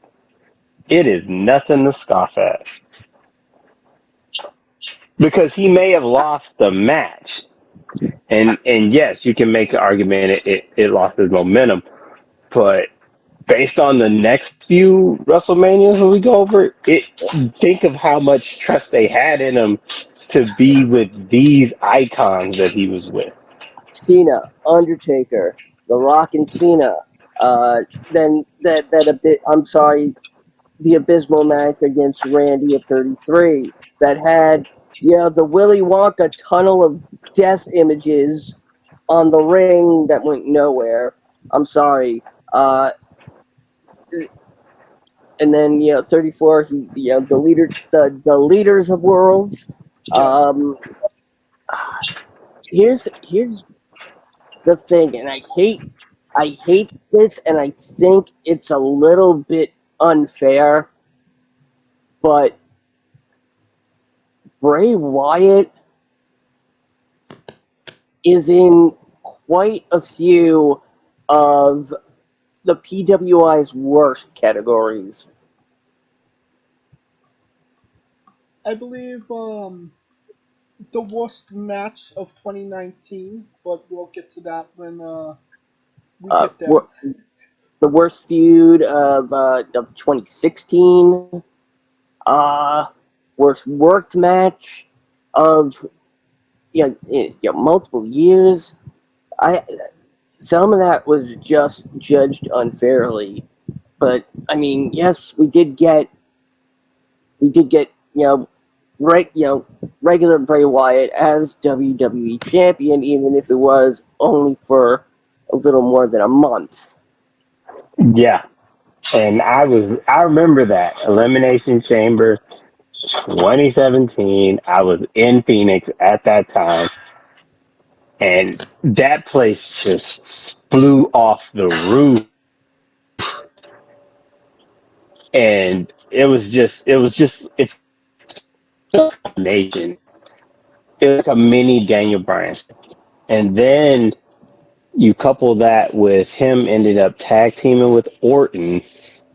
it is nothing to scoff at. Because he may have lost the match, and yes, you can make the argument it lost its momentum, but based on the next few WrestleManias when we go over it, think of how much trust they had in him to be with these icons that he was with. Cena, Undertaker, The Rock and Cena. Then that a bit. I'm sorry, the abysmal match against Randy at 33 that had the Willy Wonka tunnel of death images on the ring that went nowhere. I'm sorry. Uh, and then 34 he the leaders of worlds. Yeah. Um, here's the thing, and I hate this, and I think it's a little bit unfair, but Bray Wyatt is in quite a few of the PWI's worst categories. I believe the worst match of 2019, but we'll get to that when we Uh, get there. the worst feud of 2016. Uh, Worst worked match of multiple years. I Some of that was just judged unfairly, but I mean, yes, we did get right regular Bray Wyatt as WWE champion, even if it was only for a little more than a month. Yeah, and I remember that Elimination Chamber 2017. I was in Phoenix at that time, and that place just flew off the roof, and it's nation. It was like a mini Daniel Bryan, and then you couple that with him ended up tag teaming with Orton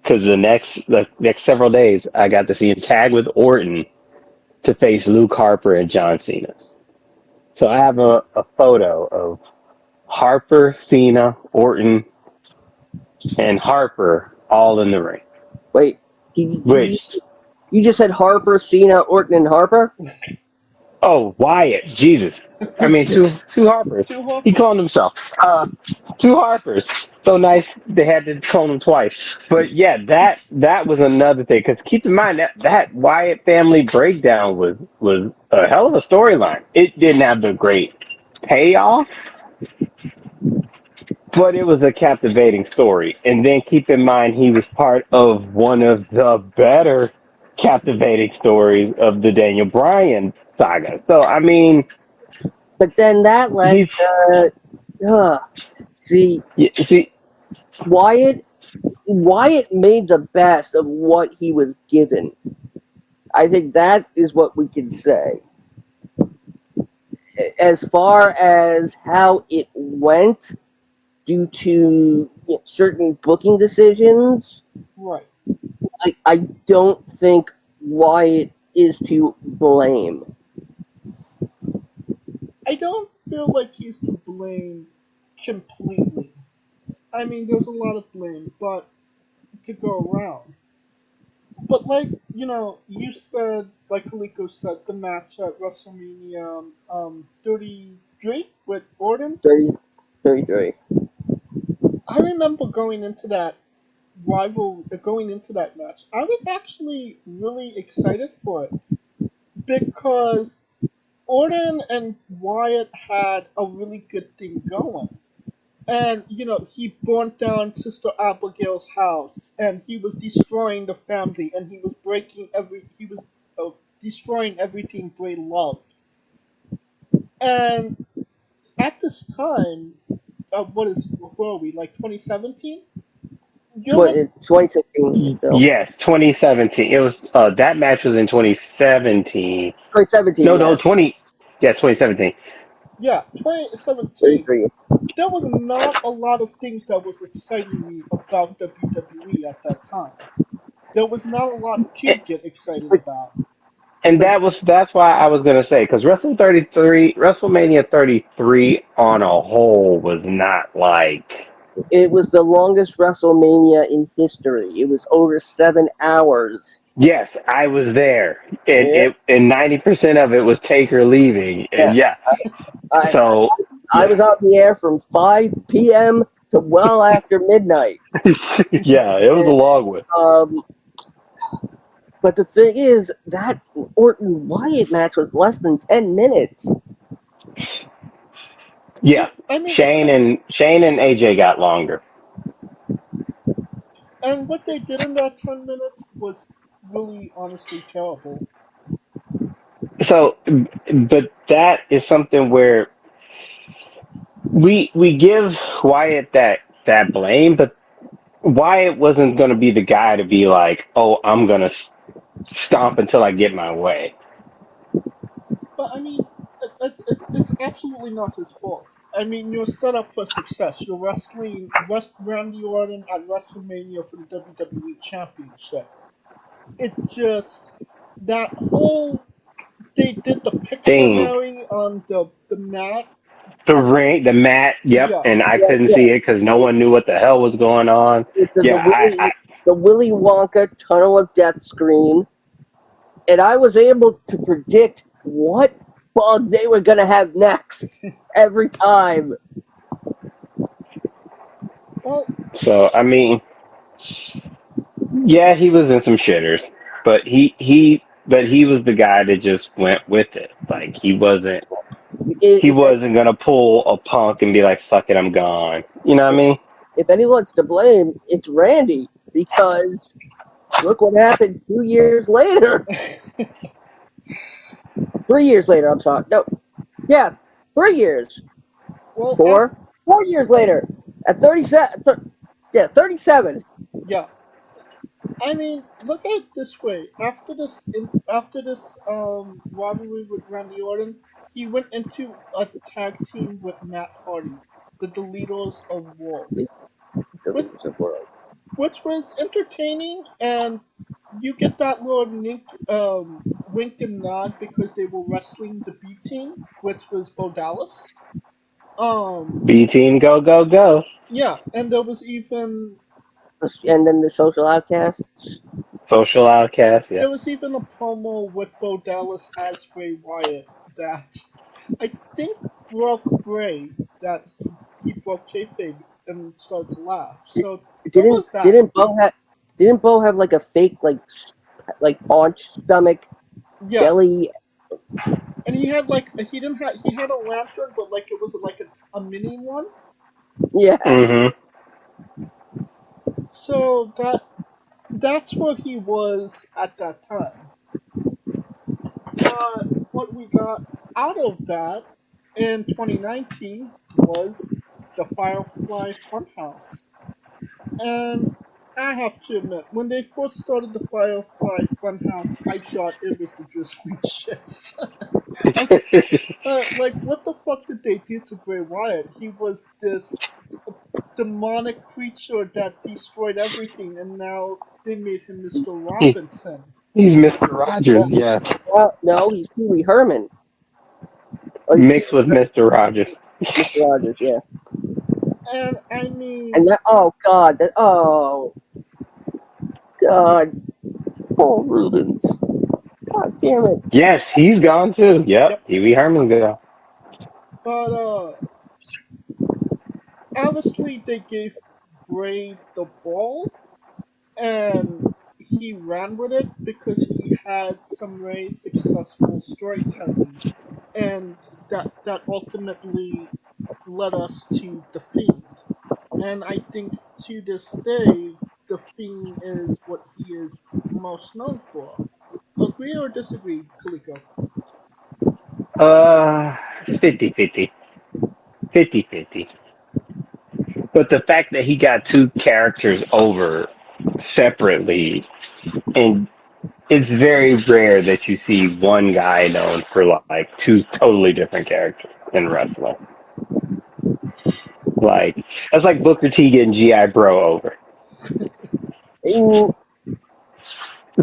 because the next several days I got to see him tag with Orton to face Luke Harper and John Cena. So I have a photo of Harper, Cena, Orton, and Harper all in the ring. Wait, you Which, you just said Harper, Cena, Orton, and Harper? oh, Wyatt, Jesus. I mean, two Harpers. Two He Harper. cloned himself. Two Harpers. So nice they had to clone him twice. But yeah, that was another thing. Because keep in mind that Wyatt family breakdown was a hell of a storyline. It didn't have the great payoff, but it was a captivating story. And then keep in mind he was part of one of the better captivating stories of the Daniel Bryan saga. So I mean, But then that led he's to see see Wyatt. Wyatt made the best of what he was given. I think that is what we can say. As far as how it went, due to certain booking decisions, Right. I don't think Wyatt is to blame. I don't feel like he's to blame completely. I mean, there's a lot of blame, but to go around. But like you said, like Kaliko said, the match at WrestleMania 33 with Orton. 30, 33. I remember going into that match. I was actually really excited for it because Orton and Wyatt had a really good thing going. And he burnt down Sister Abigail's house, and he was destroying the family, and he was destroying everything Bray loved. And at this time, where are we, like 2017? You're look 2016, Phil. Yes, 2017. It was that match was in 2017. 2017, No, no, yes. 20. Yes, 2017. Yeah, 2017. 33. There was not a lot of things that was exciting me about WWE at that time. There was not a lot to And, get excited But, about. and but that's why I was gonna say because WrestleMania 33 on a whole was not like. it was the longest WrestleMania in history. It was over 7 hours. Yes, I was there, Yeah, and 90% of it was Taker leaving, yeah. and yeah, I, I, so I yeah, was on the air from 5 p.m. to well after midnight. yeah, it was a And, long one. um, but the thing is, that Orton Wyatt match was less than 10 minutes. Yeah, I mean, it was, Shane and AJ got longer. and what they did in that 10 minutes was really, honestly terrible. So, but that is something where we give Wyatt that blame, but Wyatt wasn't going to be the guy to be like, oh, I'm going to stomp until I get my way. But I mean, it's absolutely not his fault. I mean, you're set up for success. You're wrestling Randy Orton at WrestleMania for the WWE Championship. It just that whole they did the Thing, Pictionary on the mat. the ring, the mat, yep, Yeah, and I Yeah, couldn't yeah. see it because no one knew what the hell was going on. With Yeah, the Willy Wonka tunnel of death screen, and I was able to predict what bug they were going to have next every time. well, so I mean, yeah, he was in some shitters, but he was the guy that just went with it. Like he If, wasn't gonna pull a punk and be like, "Fuck it, I'm gone." You know what I if, mean? if anyone's to blame, it's Randy because look what happened 2 years later. 3 years later, I'm sorry. No, yeah, 3 years. well, 4 years later, at 37, yeah, 37. yeah. I mean, look at it this way. After this rivalry with Randy Orton, he went into a tag team with Matt Hardy, the Deletos of War, The which leaders of the world. which was entertaining, and you get that little wink and nod because they were wrestling the B team, which was Bo Dallas. Um, B team, go go go! yeah, and there was even And then the social outcasts. Social outcast, yeah. a promo with Bo Dallas as Bray Wyatt that I think broke Bray, that he broke kayfabe and started to laugh. Di- So there Didn't was that. Bo have like a fake like paunch stomach Yeah, belly? and he had like he had a lantern, but like it was like a mini one. Yeah, Mm-hmm. So that's where he was at that time. But what we got out of that in 2019 was the Firefly Funhouse. And I have to admit, when they first started the Firefly Funhouse, I thought it was the Drizzling Shits. Okay, like what the fuck did they do to Bray Wyatt? He was this demonic creature that destroyed everything, and now they made him Mr. he, Robinson. he's Mr. Rogers, yeah. no, he's Pee Wee Herman. Oh, he's Mixed with Mr. Rogers. Mr. Rogers, yeah. And I And mean, that, oh god, god, Paul Rubens. God damn it. Yes, he's gone too. Yep, yep. Pee Wee Herman's gone. But obviously they gave Bray the ball, and he ran with it because he had some very successful storytelling, and that ultimately led us to the Fiend. And I think to this day, the Fiend is what he is most known for. Agree or disagree, Kaliko? It's 50-50. 50-50. But the fact that he got two characters over separately, and it's very rare that you see one guy known for like two totally different characters in wrestling. Like that's like Booker T getting GI Bro over. And,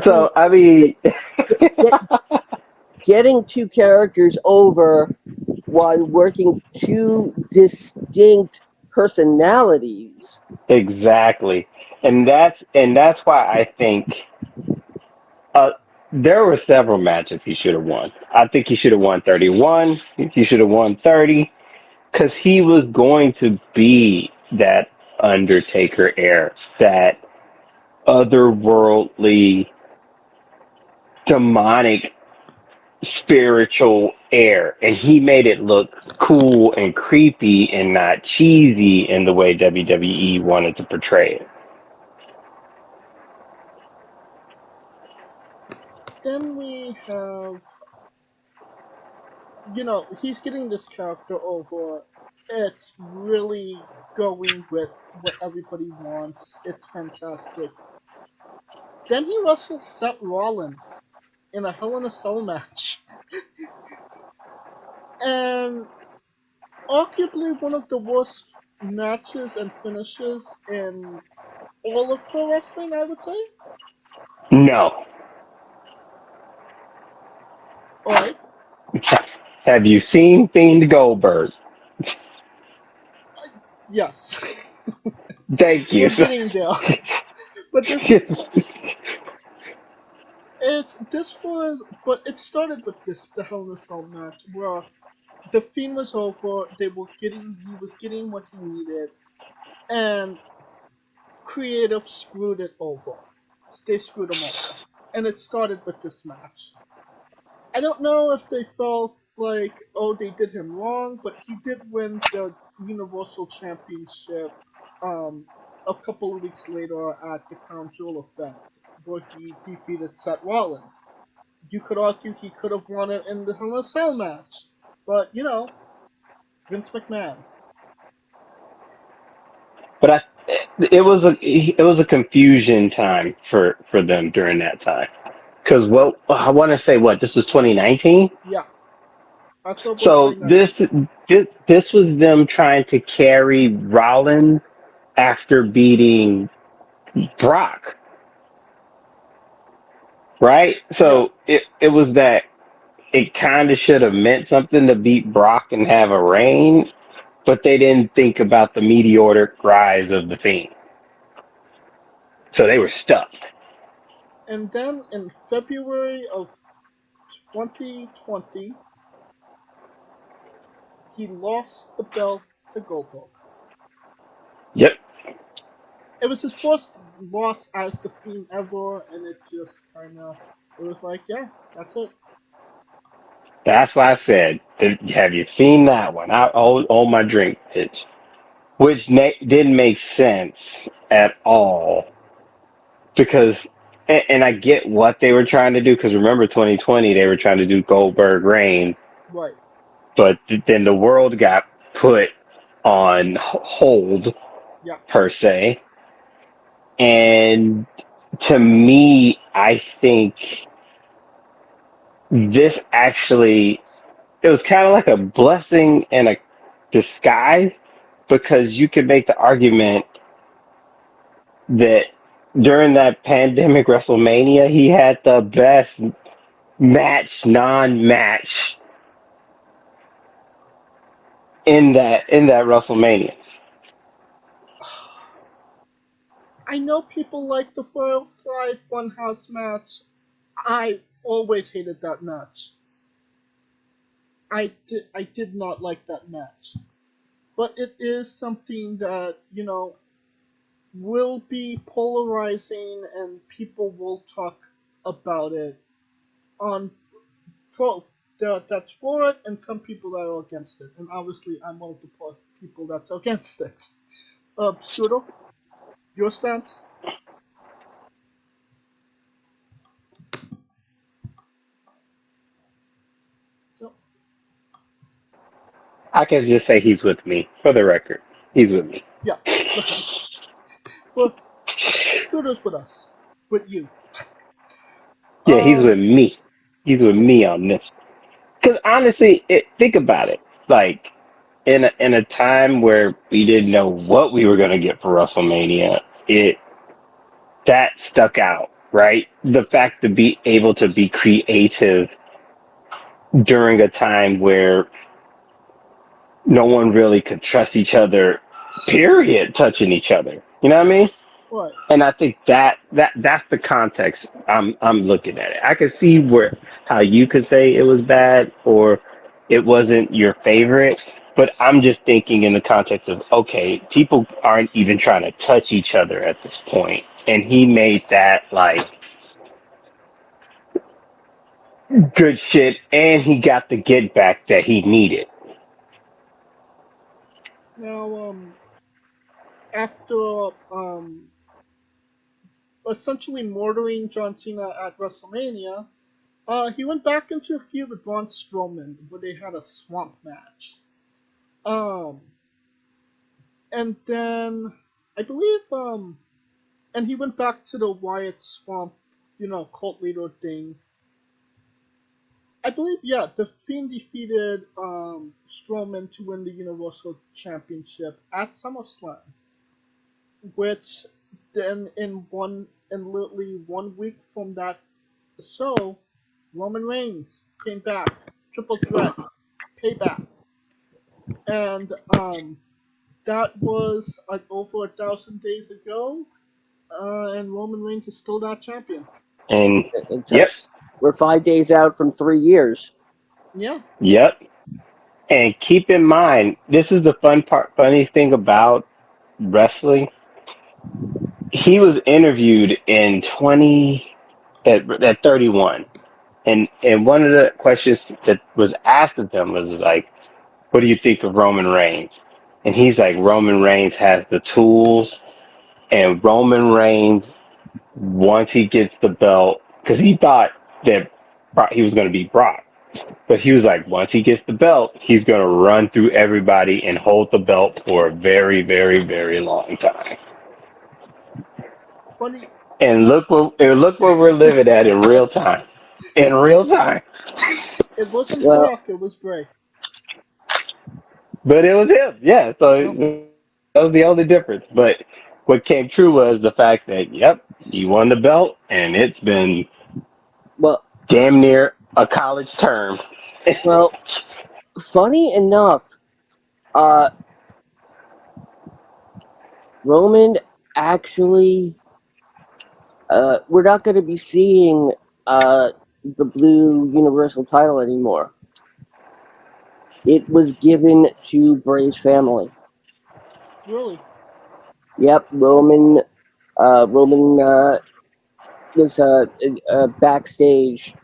I mean, So I mean, get, getting two characters over while working two distinct personalities. exactly, and that's why I think uh, there were several matches he should have won. I think he should have won 31. He should have won 30 because he was going to be that Undertaker heir, that otherworldly, demonic, spiritual heir, and he made it look cool and creepy and not cheesy in the way WWE wanted to portray it. Then we have, he's getting this character over. It's really going with what everybody wants. It's fantastic. Then he wrestled Seth Rollins in a Hell in a Cell match. And arguably one of the worst matches and finishes in all of pro wrestling, I would say. No. Alright, Have you seen Fiend Goldberg? yes. Thank you. We're getting there. But it started with the Hell in a Cell match where the Fiend was over. He was getting what he needed, and creative screwed it over. They screwed him over, and it started with this match. I don't know if they felt like, oh, they did him wrong, but he did win the Universal Championship um, a couple of weeks later at the Crown Jewel event, where he defeated Seth Rollins. You could argue he could have won it in the Hell in a Cell match, but Vince McMahon. But it was a confusion time for them during that time. Because what I want to say, what this was 2019. Yeah, October So 2019. this was them trying to carry Rollins after beating Brock, right? Yeah, So it was that it kind of should have meant something to beat Brock and have a reign, but they didn't think about the meteoric rise of the Fiend, so they were stuck. and then in February of 2020, he lost the belt to Goldberg. Yep, It was his first loss as the Fiend ever, and it was like, yeah, that's it. that's why I said, have you seen that one? I on my drink pitch, which didn't make sense at all because, and I get what they were trying to do because remember 2020 they were trying to do Goldberg Reigns, Right. but then the world got put on hold Yeah. per se, and to me, I think this actually it was kind of like a blessing and a disguise because you could make the argument that during that pandemic WrestleMania, he had the best match, non-match in that WrestleMania. I know people like the Firefly Funhouse match. I always hated that match. I did not like that match. But it is something that, will be polarizing and people will talk about it on for that's for it and some people that are against it. And obviously I'm one of the people that's against it. Scooter, your stance? So, I can just say he's with me for the record. He's with me. yeah. Okay. Well, Scooter's with us. With you. Yeah, he's Um with me. He's with me on this. Because honestly, think about it. Like in a time where we didn't know what we were gonna get for WrestleMania, it that stuck out, right? The fact to be able to be creative during a time where no one really could trust each other, period, touching each other. You know what I mean? right. And I think that's the context I'm looking at it. I could see where how you could say it was bad or it wasn't your favorite, but I'm just thinking in the context of okay, people aren't even trying to touch each other at this point, and he made that like good shit, and he got the get back that he needed. Now after essentially murdering John Cena at WrestleMania, he went back into a feud with Braun Strowman where they had a swamp match. Um, and then I believe and he went back to the Wyatt swamp, cult leader thing. I believe, yeah, the Fiend defeated Strowman to win the Universal Championship at SummerSlam, which then in literally 1 week from that show, Roman Reigns came back, triple threat, Payback, and that was like over 1,000 days ago, and Roman Reigns is still that champion. And It's yep, we're 5 days out from 3 years. Yeah, yep. And keep in mind, this is the funny thing about wrestling. He was interviewed in 20 at 31, and one of the questions that was asked of him was like, "What do you think of Roman Reigns?" And he's like, "Roman Reigns has the tools, and Roman Reigns once he gets the belt, because he thought that he was going to be Brock." But he was like, once he gets the belt, he's going to run through everybody and hold the belt for a very, very, very long time. funny. And look what we're living at in real time. In real time. It wasn't Well, Brock, it was Bray. But it was him. Yeah. So Yep. that was the only difference. But what came true was the fact that, yep, he won the belt, and it's been well, damn near a college term. well. Funny enough, uh, Roman actually, we're not going to be seeing uh, the blue Universal title anymore. It was given to Bray's family. Really. Yep, Roman was backstage.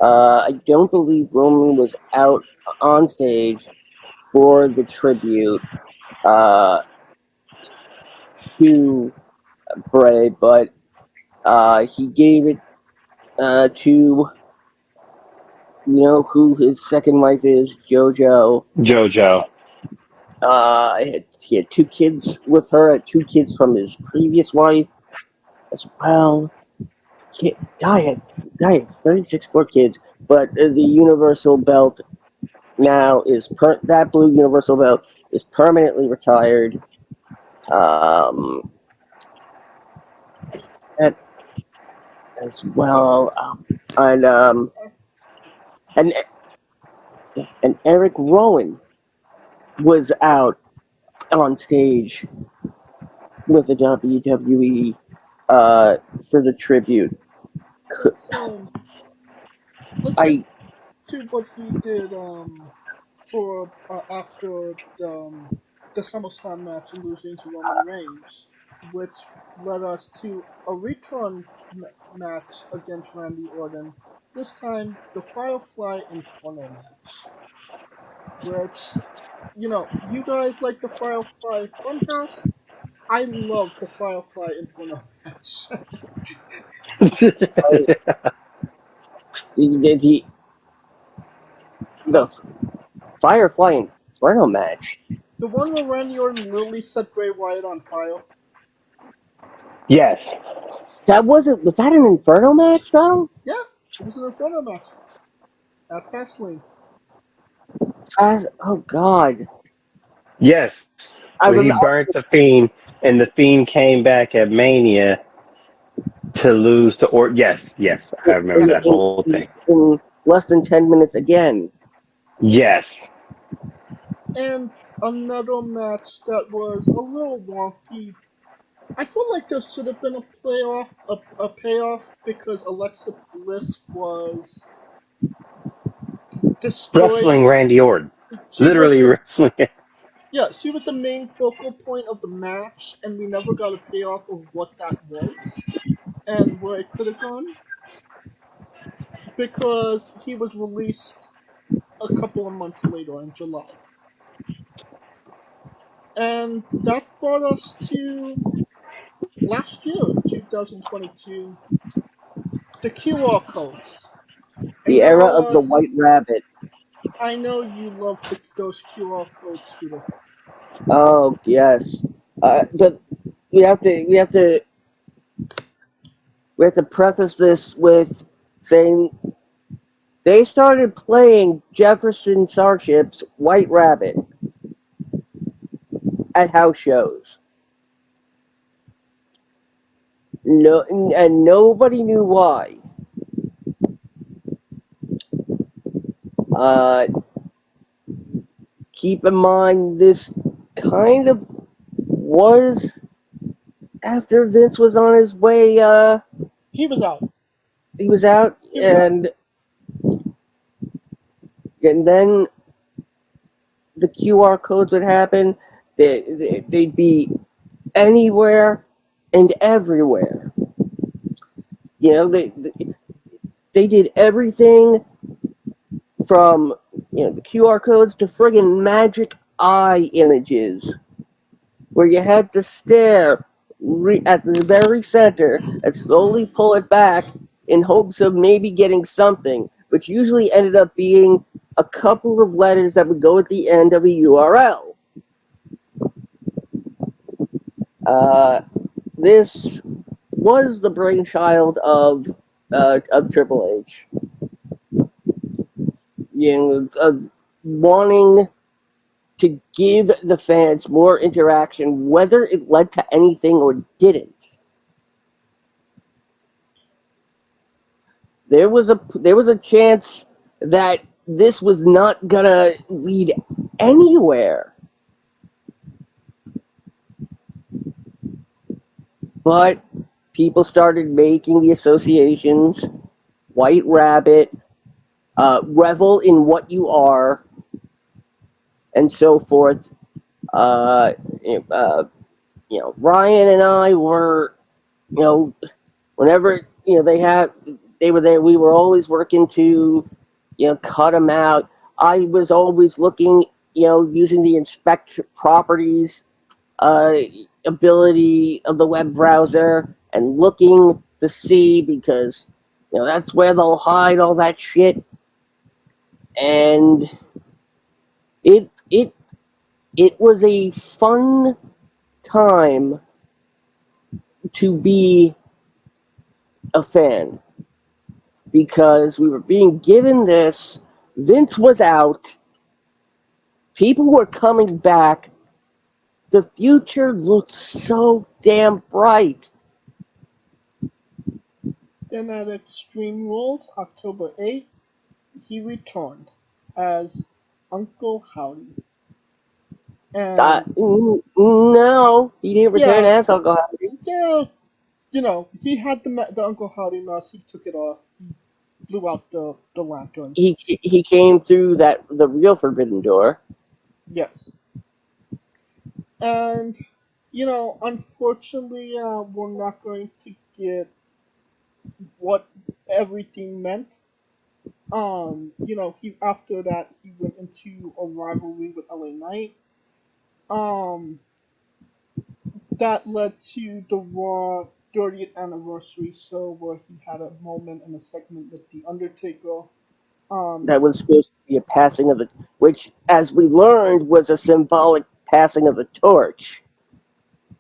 I don't believe Roman was out on stage for the tribute uh, to Bray, but he gave it to who his second wife is, JoJo. JoJo. He had 2 kids with her. Had 2 kids from his previous wife as well. Guy had 36 more kids, but the Universal belt now that blue Universal belt is permanently retired. Um, that as well, and and and Eric Rowan. was out on stage with the WWE for the tribute. Let's get I to what he did for after the SummerSlam match and losing to Roman Reigns, which led us to a return match against Randy Orton. This time, the Firefly Inferno match, which you guys like the Firefly Funhouse. I love the Firefly Inferno match. the uh, the Firefly Inferno match. the one where Randy Orton literally set Bray Wyatt on fire. Yes. That wasn't. Was that an Inferno match though? Yeah, it was an Inferno match at Fastlane. Oh God. Yes. I When he remember burnt the Fiend and the Fiend came back at Mania to lose to Orton. Yes, yes. I remember Yeah, that whole thing. in less than 10 minutes again. Yes. and another match that was a little wonky. I feel like there should have been a payoff because Alexa Bliss was destroyed. Wrestling Randy Orton. She was Literally the wrestling. Yeah, she was the main focal point of the match, and we never got a payoff of what that was and where it could have gone because he was released a couple of months later in July. And that brought us to last year, 2022, the QR codes. And The era of the now, White Rabbit. I know you love those QR codes, Scooter. Oh yes. But we have to preface this with saying they started playing Jefferson Starship's White Rabbit at house shows. No, and nobody knew why. Uh, Keep in mind, this kind of was after Vince was on his way. He was out. He was out, He was out. and then the QR codes would happen. They'd be anywhere and everywhere. You know, they did everything from the QR codes to friggin' magic eye images where you had to stare at the very center and slowly pull it back in hopes of maybe getting something, which usually ended up being a couple of letters that would go at the end of a URL. Uh, this was the brainchild of Triple H. Of wanting to give the fans more interaction, whether it led to anything or didn't. There was a chance that this was not gonna lead anywhere, but people started making the associations. White Rabbit, revel in what you are, and so forth. Uh, uh, Ryan and I were, whenever they were there, we were always working to, cut them out. I was always looking, using the inspect properties uh, ability of the web browser and looking to see because that's where they'll hide all that shit. And it it it was a fun time to be a fan because we were being given this. Vince was out. People were coming back. The future looked so damn bright. Then at Extreme Rules, October 8th, he returned as Uncle Howdy. And No, he didn't return yeah, as Uncle Howdy. yeah, he had the Uncle Howdy mask. He took it off. He blew out the lantern. He came through the real forbidden door. Yes, and unfortunately, we're not going to get what everything meant. He after that he went into a rivalry with LA Knight. Um, that led to the Raw 30th anniversary, so where he had a moment in a segment with the Undertaker. Um, That was supposed to be a passing of the, which, as we learned, was a symbolic passing of the torch.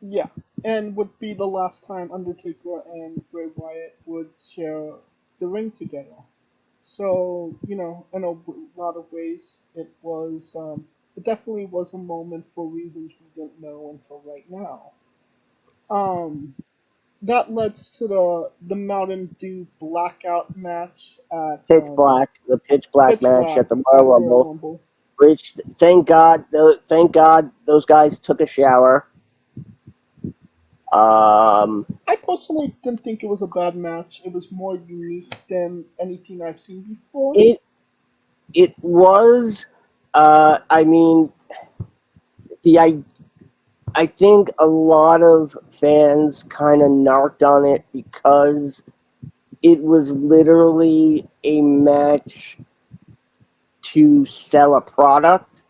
yeah, and would be the last time Undertaker and Bray Wyatt would share the ring together. So, in a lot of ways, it definitely was a moment for reasons we didn't know until right now. Um, that led to the Mountain Dew blackout match at The pitch black Pitch match Black at the at Royal Royal Rumble, Rumble. which thank God those guys took a shower. Um, I personally didn't think it was a bad match. It was more unique than anything I've seen before. it it was, I mean, the I think a lot of fans kind of narked on it because it was literally a match to sell a product.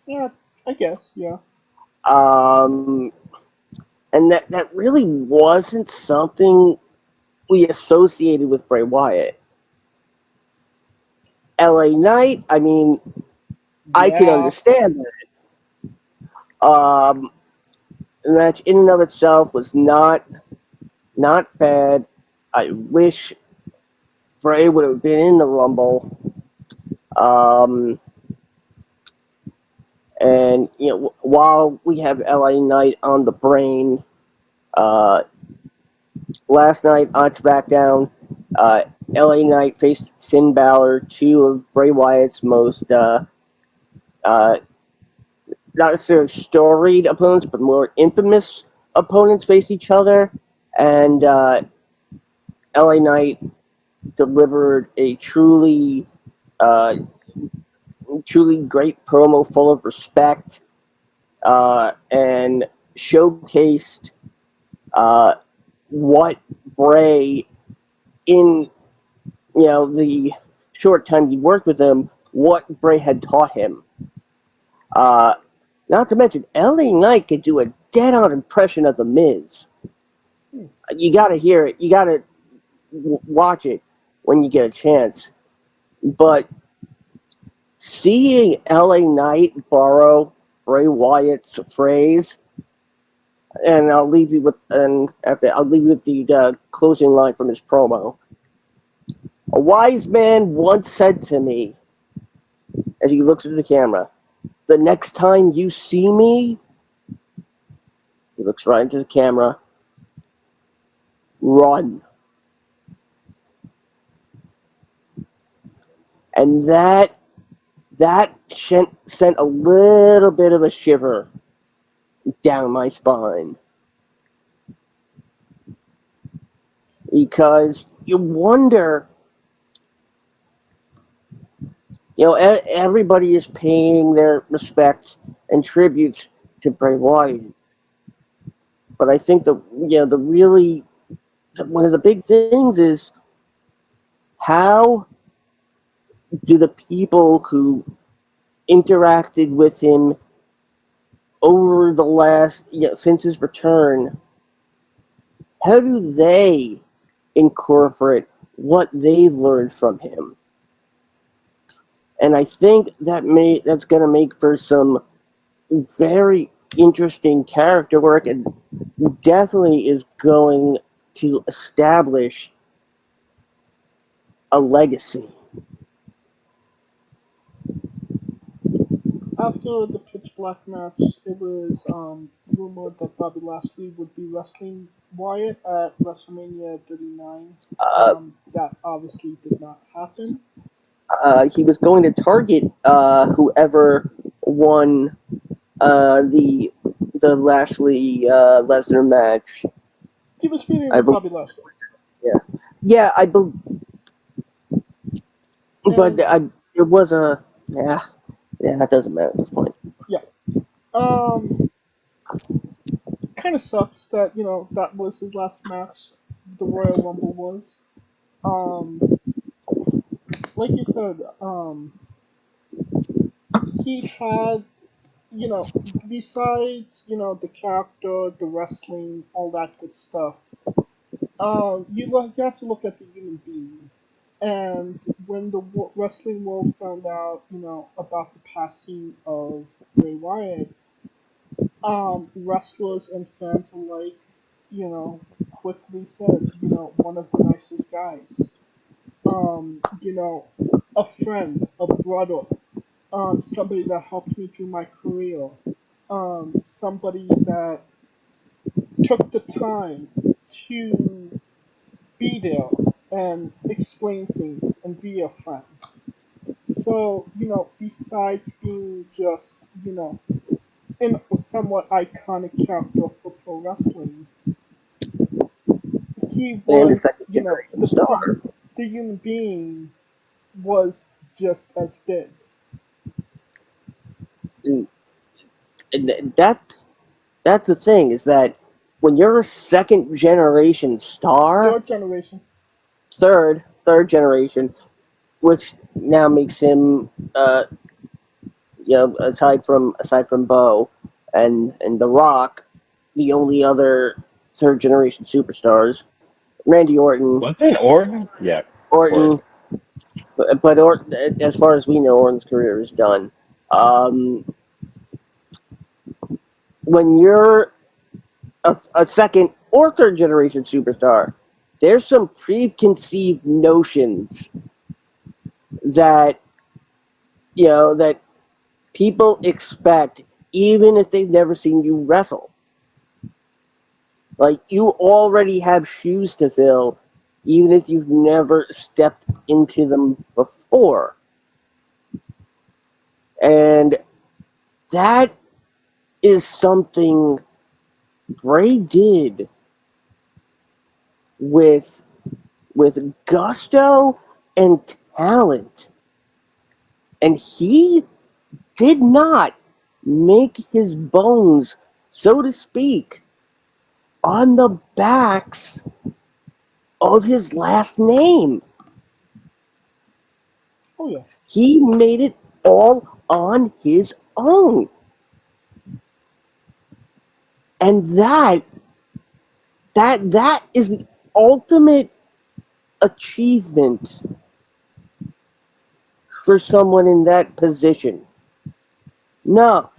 Yeah, I guess. Yeah. Um, and that really wasn't something we associated with Bray Wyatt. LA Knight, I mean, I can Yeah. understand that. The match in and of itself was not bad. I wish Bray would have been in the Rumble. Um, and while we have LA Knight on the brain, uh, last night on SmackDown, uh, LA Knight faced Finn Balor, two of Bray Wyatt's most uh, not necessarily storied opponents, but more infamous opponents faced each other, and LA Knight delivered a uh, truly great promo full of respect, and showcased uh, what Bray, in the short time he worked with him, what Bray had taught him. Uh, Not to mention, LA Knight could do a dead-on impression of the Miz. Hmm. You got to hear it. You got to watch it when you get a chance. But seeing LA Knight borrow Bray Wyatt's phrase, and I'll leave you with the closing line from his promo. A wise man once said to me, as he looks at the camera, "The next time you see me," he looks right into the camera, "run." And that sent a little bit of a shiver down my spine, because you wonder, everybody is paying their respects and tributes to Bray Wyatt, but I think the really one of the big things is, how do the people who interacted with him over the last, since his return, how do they incorporate what they've learned from him? And I think that's going to make for some very interesting character work, and definitely is going to establish a legacy. After the Pitch Black match, it was rumored that Bobby Lashley would be wrestling Wyatt at WrestleMania 39. Uh, That obviously did not happen. he was going to target whoever won the Lashley Lesnar match. He was feuding I with believe. Bobby Lashley, Yeah, yeah. I believe, but and it was a yeah. Yeah, that doesn't matter at this point. yeah, um, kind of sucks that that was his last match. The Royal Rumble was. Um, like you said, he had besides the character, the wrestling, all that good stuff. You have to look at the human being. And when the wrestling world found out, about the passing of Bray Wyatt, wrestlers and fans alike, quickly said, one of the nicest guys. A friend, a brother, somebody that helped me through my career, somebody that took the time to be there and explain things and be a friend. So, besides being just, in a somewhat iconic character for pro wrestling, he And a was, second generation star. the human being was just as big. And, that's the thing is that when you're a second generation star, Third generation. third generation, which now makes him aside from Bo and The Rock, the only other third generation superstars. Randy Orton, Was it Orton? Yeah, Orton, Orton. but as far as we know, Orton's career is done. Um, when you're a second or third generation superstar, there's some preconceived notions that that people expect, even if they've never seen you wrestle. Like you already have shoes to fill, even if you've never stepped into them before, and that is something Bray did with gusto and talent, and he did not make his bones, so to speak, on the backs of his last name. Oh, yeah. He made it all on his own. And that is the ultimate achievement for someone in that position. No,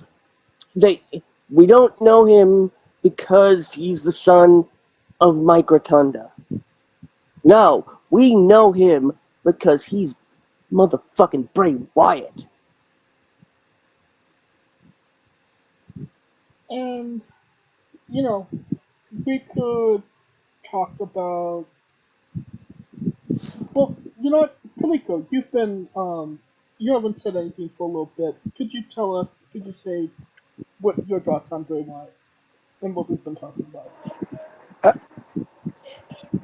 they we don't know him because he's the son of Mike Rotunda. No, we know him because he's motherfucking Bray Wyatt. And, you know, we could talk about. Well, you know what, Kaliko, you haven't said anything for a little bit. Could you say what your thoughts on Bray Wyatt and what we've been talking about?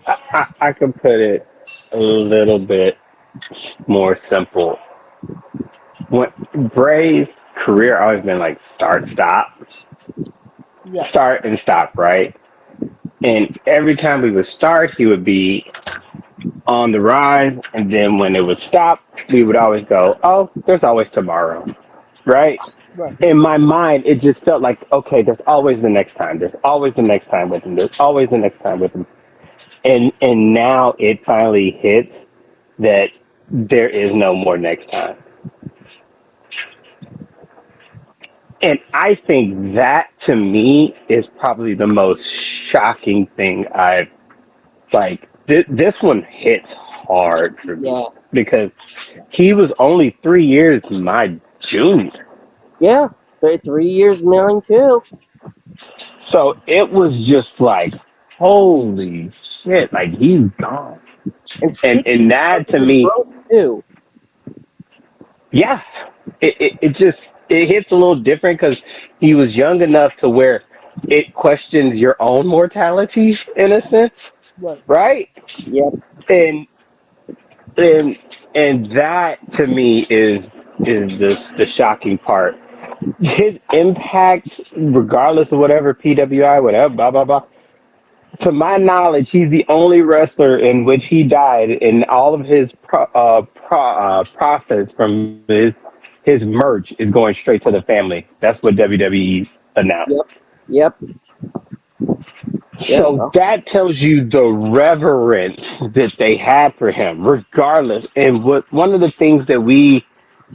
I, I could put it a little bit more simple. When Bray's career always been like Yeah, start and stop, right? And every time we would start, he would be on the rise, and then when it would stop, we would always go, "Oh, there's always tomorrow," right? right. In my mind, it just felt like, okay, there's always the next time. There's always the next time with him. There's always the next time with him. And now it finally hits that there is no more next time. And I think that to me is probably the most shocking thing I've like. This one hits hard for me Yeah, because he was only 3 years my junior. yeah. 3 years mine too. So it was just like, holy shit, like he's gone. And And 6 years that to under his me, belt too. yeah. it just it hits a little different because he was young enough to where it questions your own mortality in a sense, Right. right? Yep. And and and that to me is the shocking part. His impact, regardless of whatever PWI, whatever, blah blah blah. To my knowledge, he's the only wrestler in which he died, and all of his profits from his merch is going straight to the family. That's what WWE announced. Yep. Yep. Yep. So Oh, that tells you the reverence that they had for him, regardless. And what one of the things that we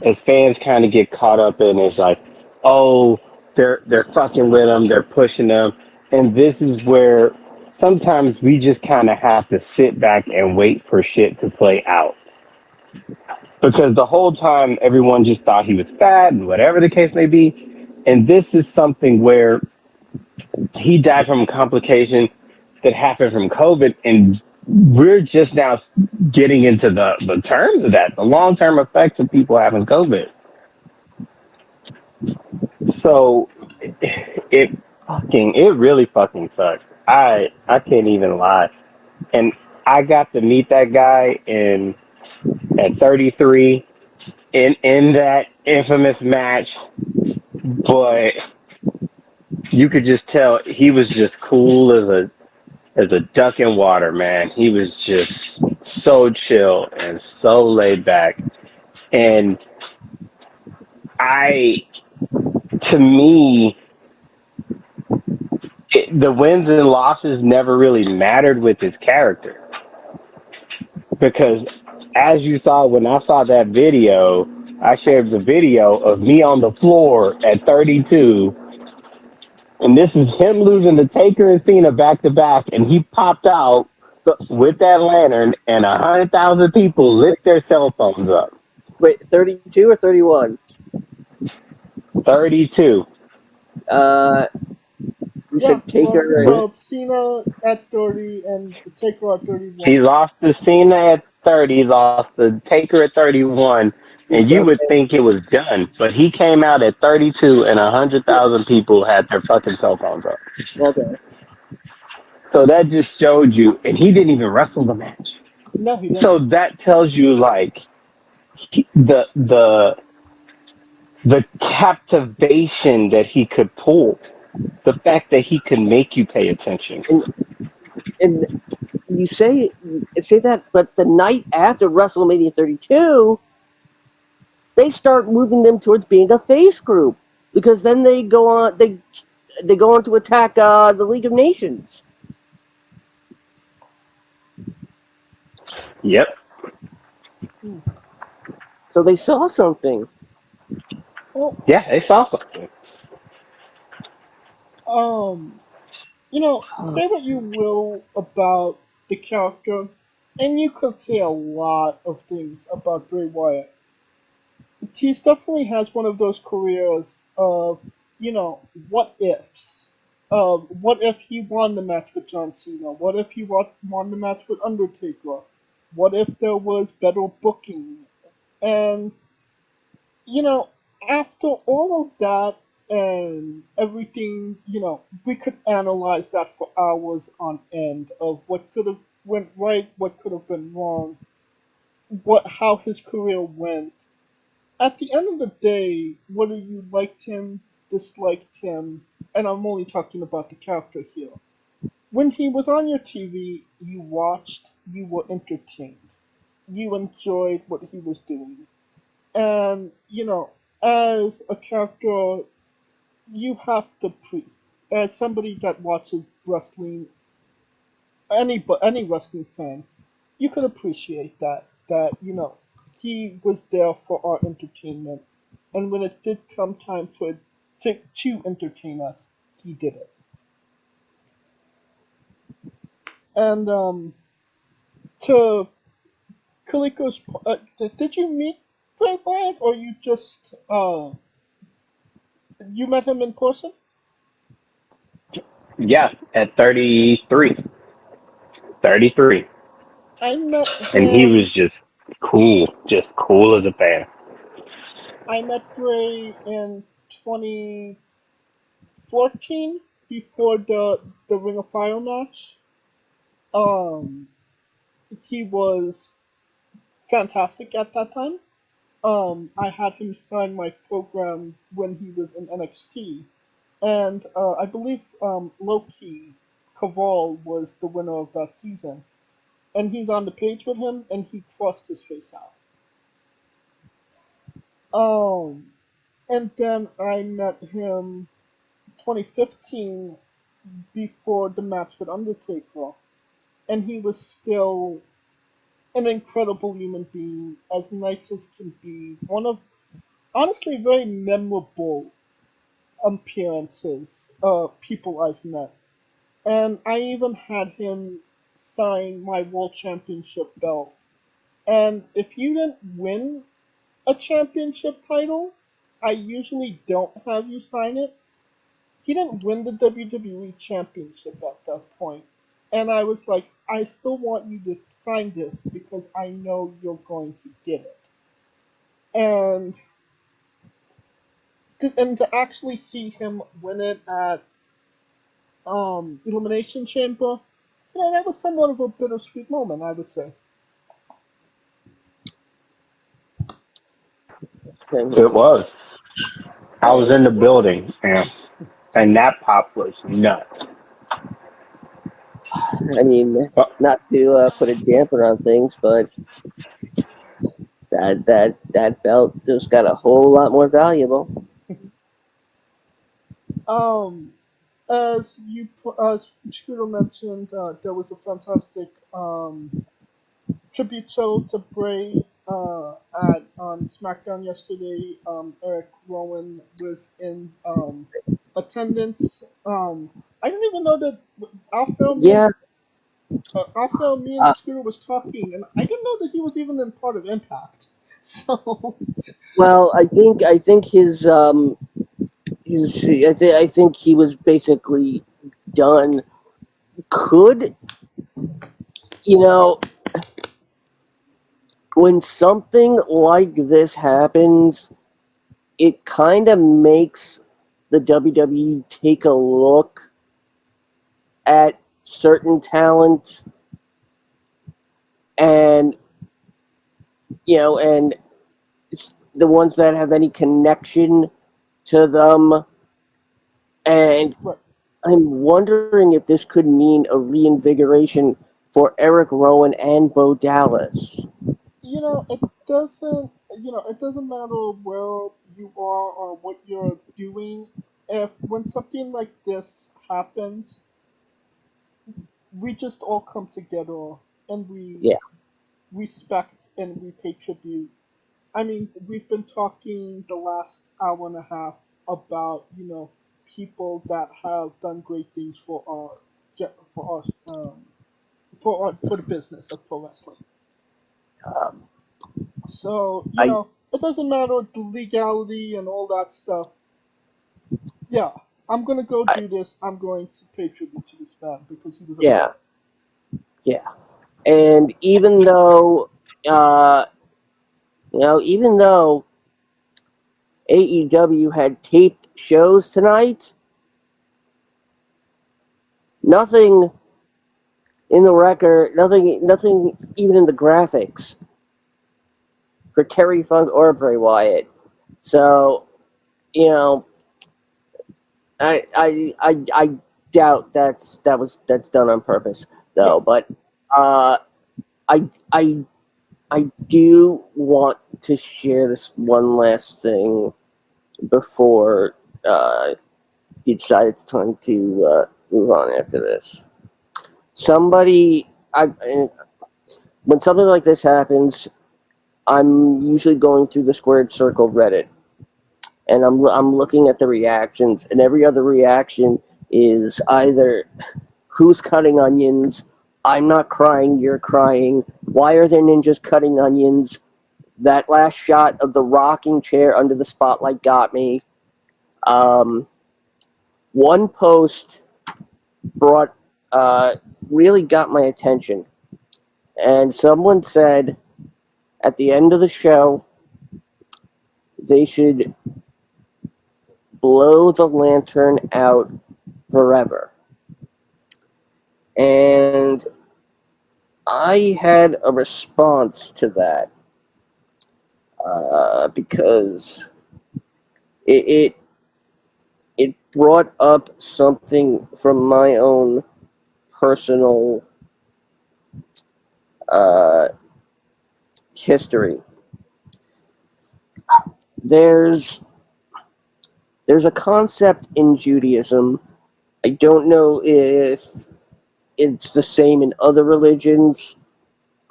as fans kind of get caught up in is like, oh, they're fucking with him, they're pushing him, and this is where sometimes we just kind of have to sit back and wait for shit to play out. Because the whole time everyone just thought he was fat and whatever the case may be. And this is something where he died from a complication that happened from COVID, and we're just now getting into the terms of that, the long term effects of people having COVID. So it it really fucking sucks. I can't even lie. And I got to meet that guy in at 33 in that infamous match, but you could just tell he was just cool as a duck in water, man. He was just so chill and so laid back. And I, to me, the wins and losses never really mattered with his character because, as you saw when I saw that video, I shared the video of me on the floor at 32, and this is him losing to Taker and Cena back to back, and he popped out so with that lantern, and 100,000 people lit wait, their cell phones up. wait, 32 or 31? 32. Uh, you Yeah. said Taker. With, Cena at 30 and Taker at he 31. lost to Cena at 30, lost to Taker at 31, and you would Okay. think it was done, but he came out at 32, and 100,000 people had their fucking cell phones up. Okay. So that just showed you, and he didn't even wrestle the match. No, he didn't. So that tells you like the captivation that he could pull, the fact that he could make you pay attention. And and you say that, but the night after WrestleMania 32, they start moving them towards being a face group because then they go on to attack the League of Nations. Yep. Hmm. So they saw something. Well, Yeah, they saw something. um, say what you will about the character, and you could say a lot of things about Bray Wyatt. He's definitely has one of those careers of, what ifs. What if he won the match with John Cena? What if he won the match with Undertaker? What if there was better booking? And, you know, after all of that and everything, we could analyze that for hours on end of what could have went right, what could have been wrong, how his career went. At the end of the day, whether you liked him, disliked him, and I'm only talking about the character here. When he was on your TV, you watched, you were entertained, you enjoyed what he was doing. And, as a character, you have to as somebody that watches wrestling, any wrestling fan, you could appreciate that he was there for our entertainment, and when it did come time to entertain us, he did it. And to Kaliko's, did you meet Bray Wyatt, or you just you met him in person? Yeah, at 33. 33. I met And he was him. just cool as a fan. I met Bray in 2014 before the Ring of Fire match. Um, he was fantastic at that time. I had him sign my program when he was in NXT, and I believe Loki Caval was the winner of that season. And he's on the page with him, and he crossed his face out. Um, and then I met him 2015 before the match with Undertaker, and he was still an incredible human being, as nice as can be. One of honestly very memorable appearances people I've met. And I even had him sign my world championship belt. And if you didn't win a championship title, I usually don't have you sign it. He didn't win the WWE championship at that point. And I was like, I still want you to sign this because I know you're going to get it. And to actually see him win it at Elimination Chamber, that was somewhat of a bittersweet moment, I would say. Same It here. was. I was And in the building, and that pop was nuts. I mean, But not to put a damper on things, but that belt just got a whole lot more valuable. Um, as Scooter mentioned, there was a fantastic tribute show to Bray at on SmackDown yesterday. Eric Rowan was in attendance. I didn't even know that Yeah. Alpha, me and Uh, Scooter was talking, and I didn't know that he was even in part of Impact. So, well, I think I think he was basically done. Could you know when something like this happens, it kind of makes the WWE take a look at certain talent and and the ones that have any connection to them. And right. I'm wondering if this could mean a reinvigoration for Eric Rowan and Bo Dallas. It doesn't. It doesn't matter where you are or what you're doing. If when something like this happens, we just all come together and we Yeah, respect and we pay tribute. I mean, we've been talking the last hour and a half about people that have done great things for for us for the business of pro wrestling. um, So I it doesn't matter the legality and all that stuff. Yeah, I'm gonna go I do this. I'm going to pay tribute to this man because he was yeah, amazing. yeah. And uh, even though AEW had taped shows tonight, nothing in the record, nothing even in the graphics for Terry Funk or Bray Wyatt. So you know, I doubt that's done on purpose Yeah, though. But uh, I I I do want to share this one last thing before you decided to move on after this. Somebody, when something like this happens, I'm usually going through the Squared Circle Reddit, and I'm looking at the reactions, and every other reaction is either who's cutting onions, I'm not crying, you're crying, why are there ninjas cutting onions, that last shot of the rocking chair under the spotlight got me. Um, One post brought really got my attention, and someone said at the end of the show, they should blow the lantern out forever. And I had a response to that because it, it it brought up something from my own personal uh, history. There's there's a concept in Judaism. I don't know if it's the same in other religions.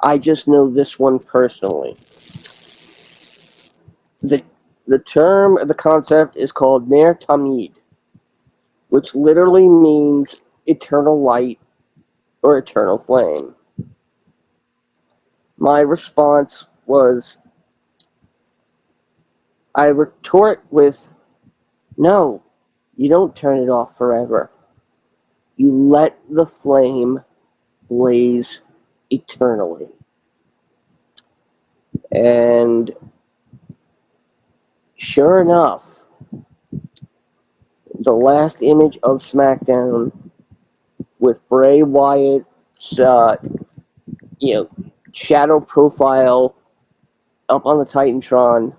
I just know this one personally. The the term, the concept is called Ner Tamid, which literally means eternal light or eternal flame. My response was, I retort with, no, you don't turn it off forever. You let the flame blaze eternally. And sure enough, the last image of SmackDown with Bray Wyatt's, you know, shadow profile up on the Titantron,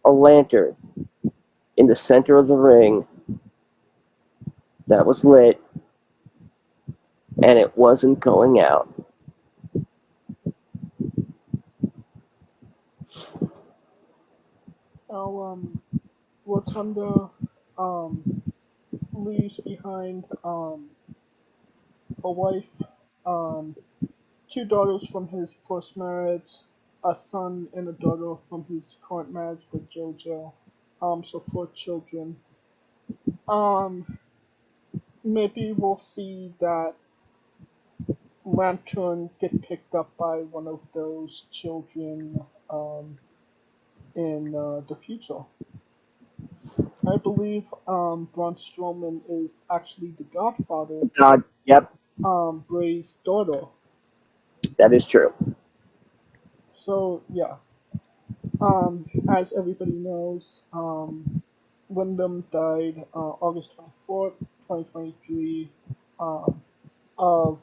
a lantern in the center of the ring that was lit, and it wasn't going out. Now, Wakanda leaves behind a wife, um, two daughters from his first marriage, a son and a daughter from his current marriage with JoJo. So four children. Um, Maybe we'll see that Lantern get picked up by one of those children in the future. I believe Braun Strowman is actually the godfather God, to yep, Bray's daughter. that is true. So yeah, as everybody knows, Wyndham died August 24th, 2023, um, of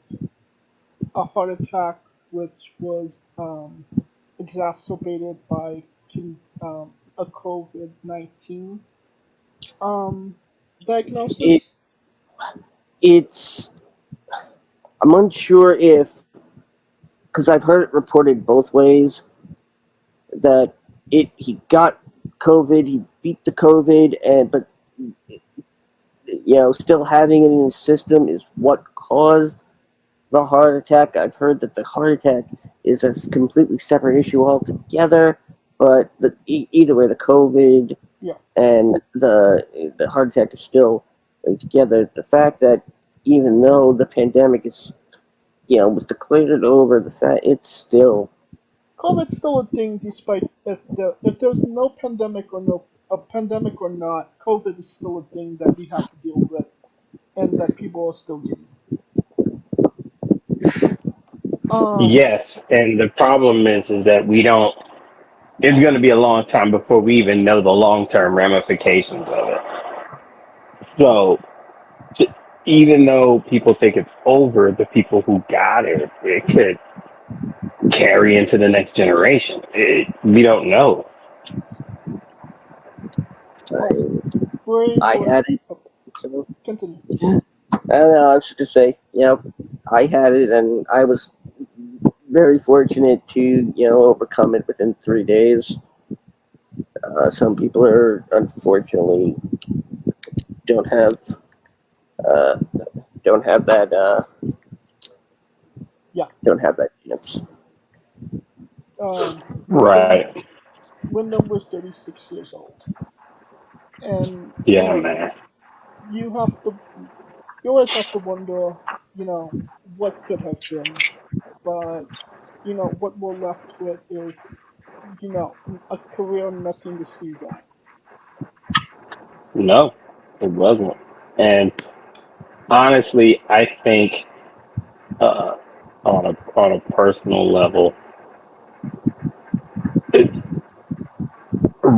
a heart attack, which was exacerbated by a COVID 19 um, It diagnosis. it's I'm unsure if, because I've heard it reported both ways, that he got COVID, he beat the COVID, and but still having it in his system is what caused the heart attack. I've heard that the heart attack is a completely separate issue altogether, but either way, the COVID Yeah, and the heart attack is still together. The fact that even though the pandemic is was declared over, the fact it's still COVID's still a thing, despite if there's no pandemic or no a pandemic or not, COVID is still a thing that we have to deal with, and that people are still getting. Um, Yes, and the problem is that we don't. It's going to be a long time before we even know the long-term ramifications of it. So, t- even though people think it's over, the people who got it could carry into the next generation. We don't know. well, I, Bray I was had it. oh, So continue. I don't know. I was just to say, I had it, and I was very fortunate to overcome it within 3 days. Some people are unfortunately don't have uh, don't have that Yeah. don't have that chance. Wyndham Right. Wyndham was 36 years old, and Yeah, man. you have to you always have to wonder, what could have been, but what we're left with is a career nothing to sneeze at. No, it wasn't. And honestly, I think uh, on a personal level,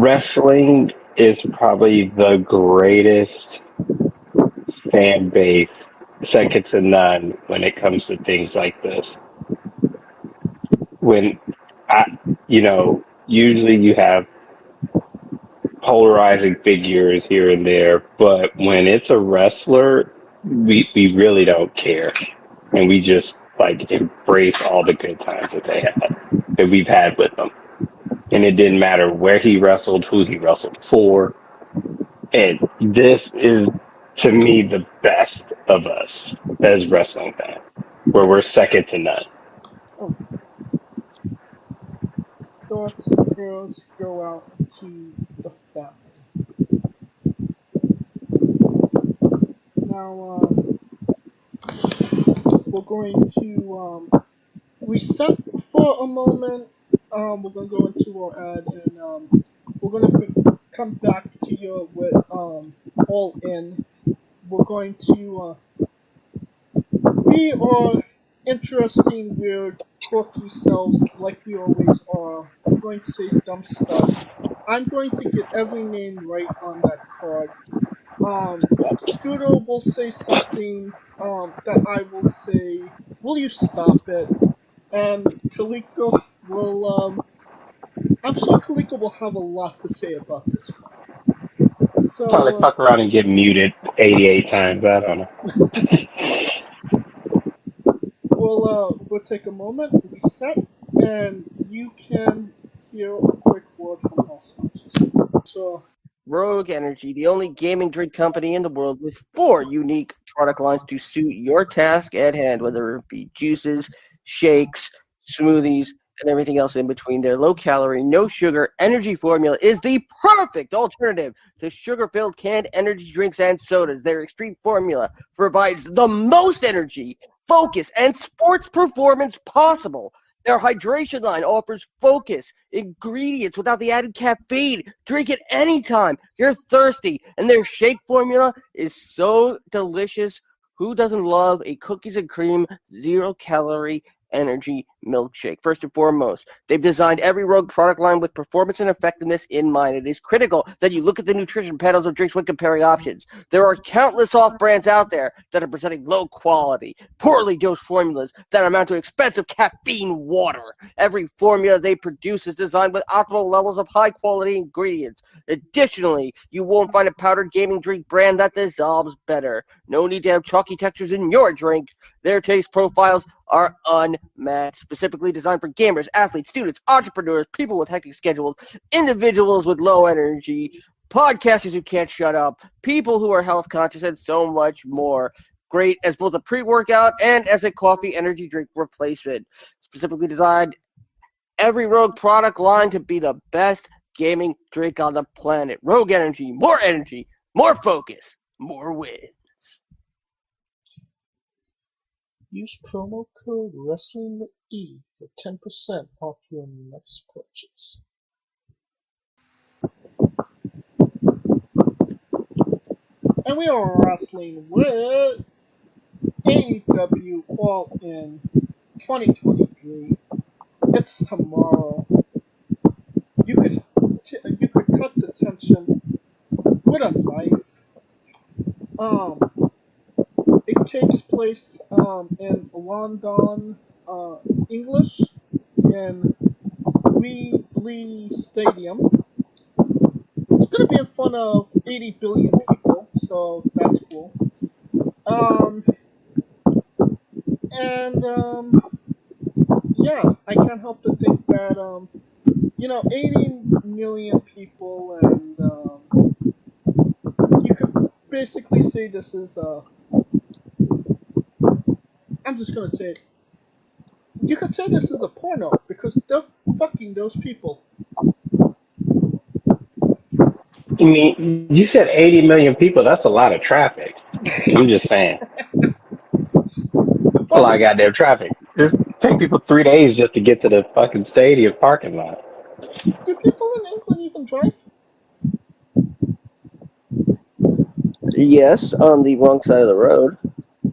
wrestling is probably the greatest fan base, second to none, when it comes to things like this. When I, usually you have polarizing figures here and there, but when it's a wrestler, we really don't care, and we just like embrace all the good times that we've had with them. And it didn't matter where he wrestled, who he wrestled for, and this is to me the best of us as wrestling fans, where we're second to none. Oh, thoughts and prayers go out to the family. Now, we're going to reset for a moment. We're going to go into our ad, and we're going to come back to you with All In. We're going to be our interesting, weird, quirky selves like we always are. We're going to say dumb stuff. I'm going to get every name right on that card. Scooter will say something that I will say, will you stop it? And Kaliko will, I'm sure Kaliko will have a lot to say about this one. Probably So, fuck around and get muted 88 times. I don't know. we'll take a moment, reset, and you can hear a quick word from our sponsors. So, Rogue Energy, the only gaming drink company in the world with 4 unique product lines to suit your task at hand, whether it be juices, shakes, smoothies, and everything else in between. Their low calorie, no sugar energy formula is the perfect alternative to sugar filled canned energy drinks and sodas. Their extreme formula provides the most energy, focus, and sports performance possible. Their hydration line offers focus, ingredients without the added caffeine. Drink it anytime you're thirsty. And their shake formula is so delicious. Who doesn't love a cookies and cream, 0 calorie energy milkshake? First and foremost, they've designed every Rogue product line with performance and effectiveness in mind. It is critical that you look at the nutrition panels of drinks when comparing options. There are countless off brands out there that are presenting low quality, poorly dosed formulas that amount to expensive caffeine water. Every formula they produce is designed with optimal levels of high quality ingredients. Additionally, you won't find a powdered gaming drink brand that dissolves better. No need to have chalky textures in your drink. Their taste profiles are unmatched, specifically designed for gamers, athletes, students, entrepreneurs, people with hectic schedules, individuals with low energy, podcasters who can't shut up, people who are health conscious, and so much more. Great as both a pre-workout and as a coffee energy drink replacement. Specifically designed every Rogue product line to be the best gaming drink on the planet. Rogue Energy, more focus, more win. use promo code WRESTLINGWITHE for 10% off your next purchase. And we are wrestling with AEW All In 2023. It's tomorrow. You could cut the tension with a knife. Um, it takes place in London, English, in Wembley Stadium. It's gonna be in front of 80 billion people, so that's cool. Um, and yeah, I can't help to think that 80 million people, and you could basically say this is I'm just gonna say it. You could say this is a porno because they're fucking those people. I mean, you said 80 million people. That's a lot of traffic. I'm just saying. That's a But lot of goddamn traffic. It take people 3 days just to get to the fucking stadium parking lot. do people in England even drive? Yes, on the wrong side of the road.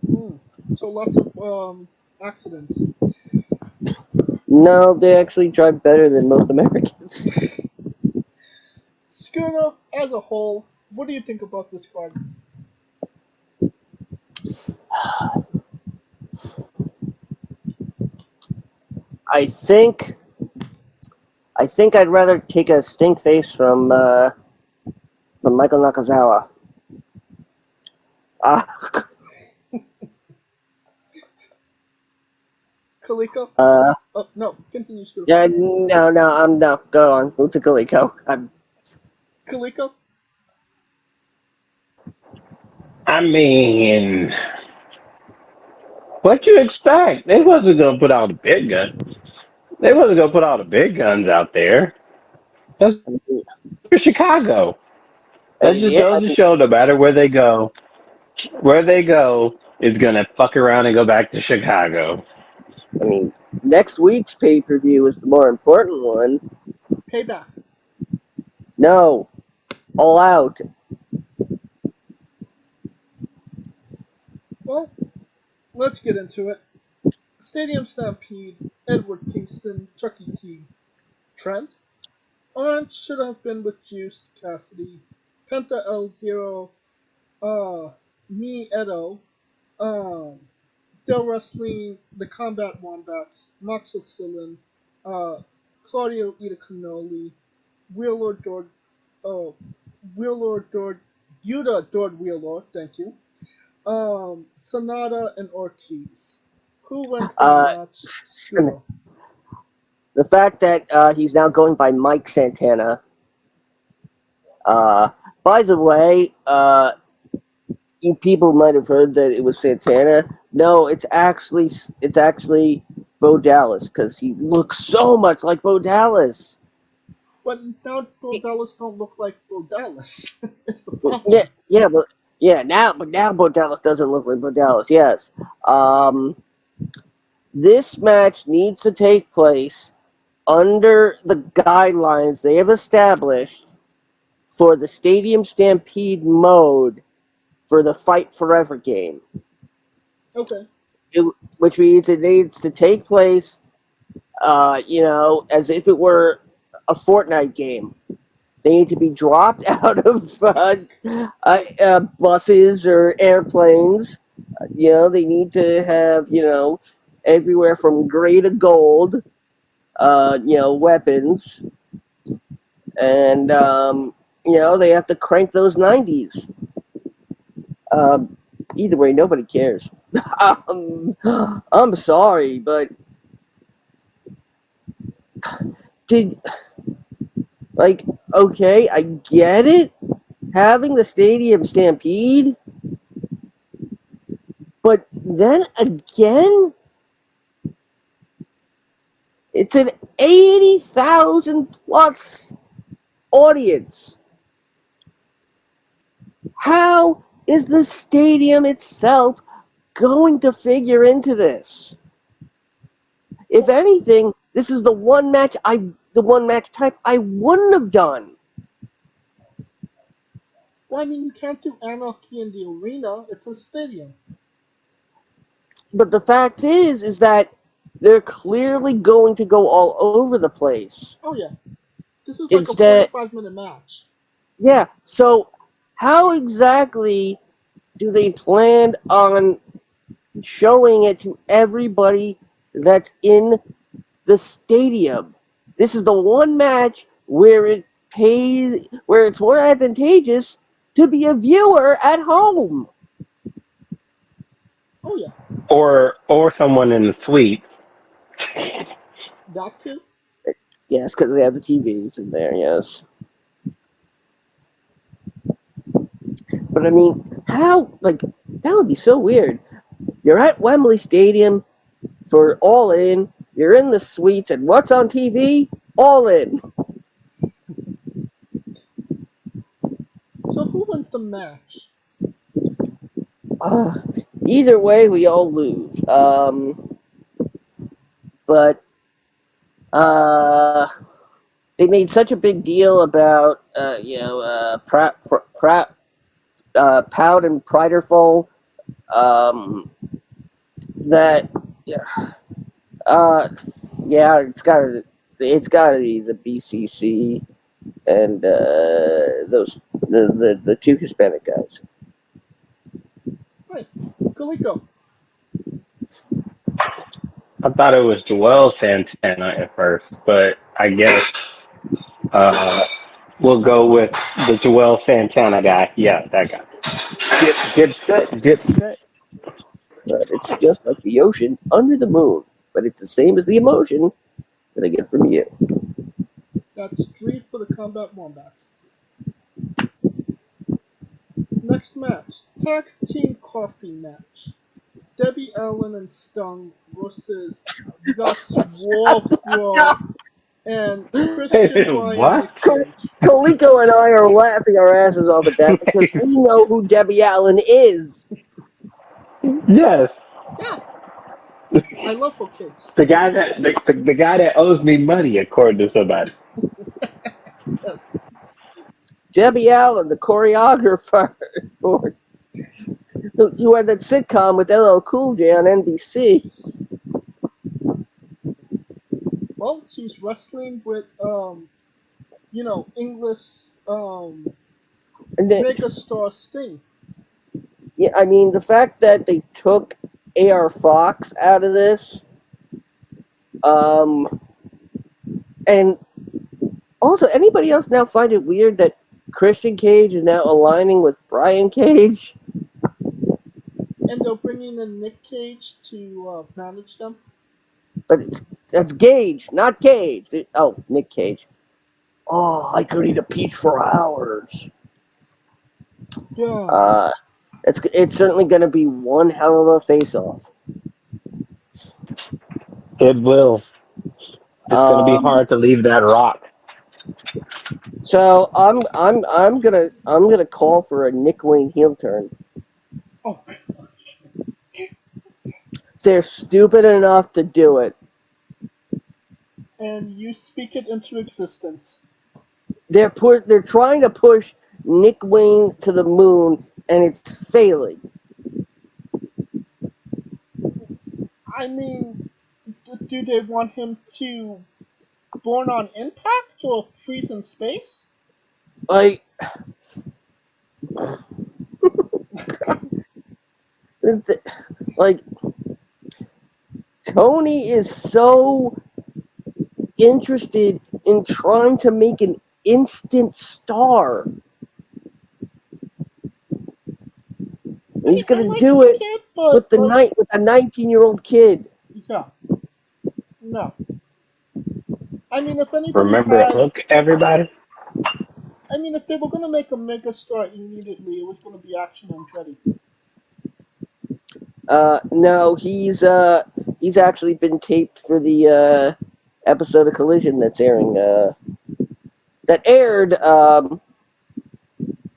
Hmm. So lots of accidents. No, they actually drive better than most Americans. Schooner, as a whole, what do you think about this card? I think I'd rather take a stink face from Michael Nakazawa. Uh, Kaliko? uh, Oh, no, continue, Schooner. yeah, no, no. Go on, move to Kaliko. Kaliko? I mean, what you expect? They wasn't gonna put all the big guns. They wasn't gonna put all the big guns out there. That's for Chicago. That just Yeah, goes to show, no matter where they go is gonna fuck around and go back to Chicago. I mean, next week's pay per view is the more important one. Payback. No, All Out. Well, let's get into it. Stadium Stampede, Edward Kingston, Chucky T. Trent. Orange should have been with Juice Cassidy. Penta L0, Me Edo, um, Del Wrestling, The Combat Wombats, Max Cillin, uh, Claudio Ida Canoli, Wheeler Dord, uh, Wheeler Dord, Yuta Dord Wheeler, thank you. Sonata and Ortiz. Who wins the Uh, match? Schooner. the fact that he's now going by Mike Santana. Uh, by the way, you people might have heard that it was Santana. No, it's actually Bo Dallas because he looks so much like Bo Dallas. But now Bo Dallas don't look like Bo Dallas. It's the Yeah, problem. yeah, but now Bo Dallas doesn't look like Bo Dallas. Yes, um, this match needs to take place under the guidelines they have established for the Stadium Stampede mode for the Fight Forever game. Okay. It, which means it needs to take place, as if it were a Fortnite game. They need to be dropped out of buses or airplanes. They need to have, everywhere from gray to gold, weapons. And, they have to crank those 90s. Um, Either way, nobody cares. I'm sorry, but did like okay, I get it, having the stadium stampede, but then again, it's an 80,000 plus audience. How is the stadium itself going to figure into this? If anything, this is the one match type I wouldn't have done. Well, I mean, you can't do Anarchy in the arena. It's a stadium. But the fact is that they're clearly going to go all over the place. Oh yeah, this is like a Instead, 45-minute match. yeah. So, how exactly do they plan on showing it to everybody that's in the stadium? This is the one match where it's more advantageous to be a viewer at home. Oh yeah, Or someone in the suites. that too. Yes, because they have the TVs in there. Yes, but I mean, how? Like, that would be so weird. You're at Wembley Stadium for All In. You're in the suites, and what's on TV? All In. So who wins the match? Uh, Either way, we all lose. But uh, they made such a big deal about Proud and Priderful, that uh, yeah, it's gotta be the BCC. and the two Hispanic guys. Right. Kaliko. I thought it was Joel Santana at first, but I guess uh, we'll go with the Joel Santana guy. Yeah, that guy. Dipset. But it's just like the ocean under the moon, but it's the same as the emotion that I get from you. That's 3 for the Combat Wombats. Next match. Tag Team Coffee match. Debbie Allen and Stung versus The Swole and Christian Bryan What? Nick Cage. Coleco and I are laughing our asses off at that because we know who Debbie Allen is. Yes, Yeah, I love her kids. the guy that owes me money, according to somebody. Debbie Allen, the choreographer for who had that sitcom with LL Cool J on NBC. Well, she's wrestling with English And then, megastar Sting. yeah, I mean, the fact that they took AR Fox out of this, and also, anybody else now find it weird that Christian Cage is now aligning with Brian Cage? And they're bringing in Nick Cage to manage them. But that's Gage, not Cage. Oh, Nick Cage. Oh, I could eat a peach for hours. Yeah. It's certainly going to be one hell of a face-off. It will. It's gonna be hard to leave that rock. So I'm gonna call for a Nick Wayne heel turn. Oh, They're stupid enough to do it. and you speak it into existence. They're trying to push Nick Wayne to the moon, and it's failing. I mean, do they want him to born on impact or freeze in space? Like, like Tony is so interested in trying to make an instant star. He's I gonna like do the it kid, but with with a 19-year-old kid. yeah, no. I mean, if anybody Remember had, Hook, everybody? I mean, if they were gonna make a megastar immediately, it was gonna be Action Andretti. No, he's actually been taped for the episode of Collision that's airing. That aired.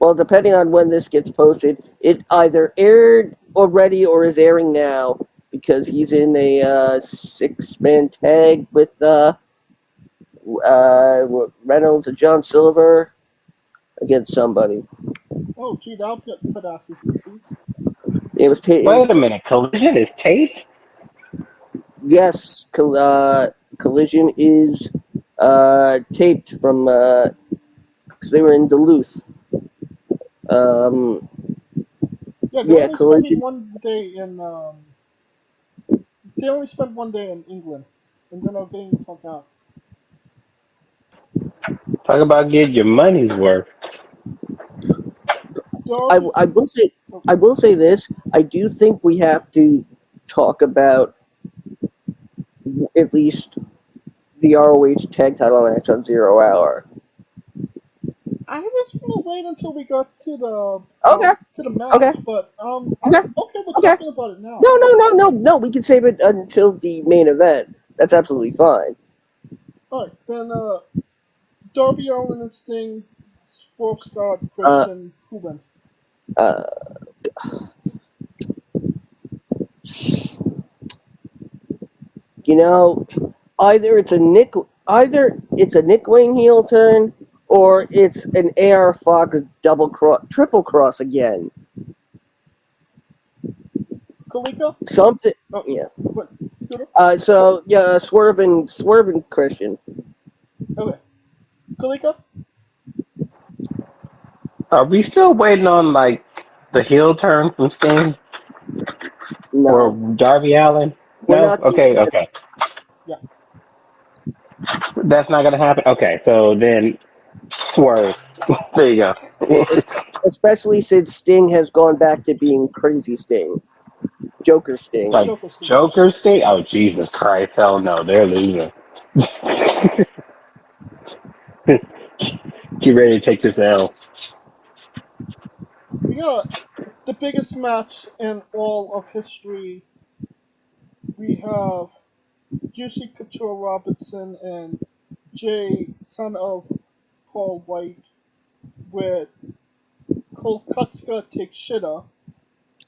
Well, depending on when this gets posted, it either aired already or is airing now because he's in a 6-man tag with Reynolds and John Silver against somebody. Oh, gee, that'll put asses in seats. It was Wait a minute, Collision is taped? yes, Collision is taped from because they were in Duluth. Yeah, they Yeah, only spent Collision. one day in. They only spent one day in England, and then are getting the fuck out. Talk about getting your money's worth. Darby, I will say oh, I will say this. I do think we have to talk about at least the ROH tag title match on Zero Hour. I was gonna wait until we got Okay, to the match, okay, but okay, okay, we're okay. talking about it now. No. We can save it until the main event. That's absolutely fine. All right, then Darby Allin and Sting, Wolf Scott, Uh, Christian, who wins? uh, you know, either it's a Nick Wayne heel turn or it's an AR Fox triple cross again. Kaliko? Something, Oh, yeah. what? Scooter? So yeah, swerving Christian. Okay. Kaliko? Are we still waiting on like the heel turn from Sting or No, Darby Allin? we're No. not there Okay. yet. Okay. Yeah. That's not gonna happen. Okay. So then swerve. There you go. Especially since Sting has gone back to being Crazy Sting, Joker Sting. Like Joker Sting, yeah. Joker Sting. Oh Jesus Christ! Hell no, they're losing. Get ready to take this L. We got the biggest match in all of history. We have Juicy Couture Robinson and Jay, son of Paul White, with Kolkutska Takeshita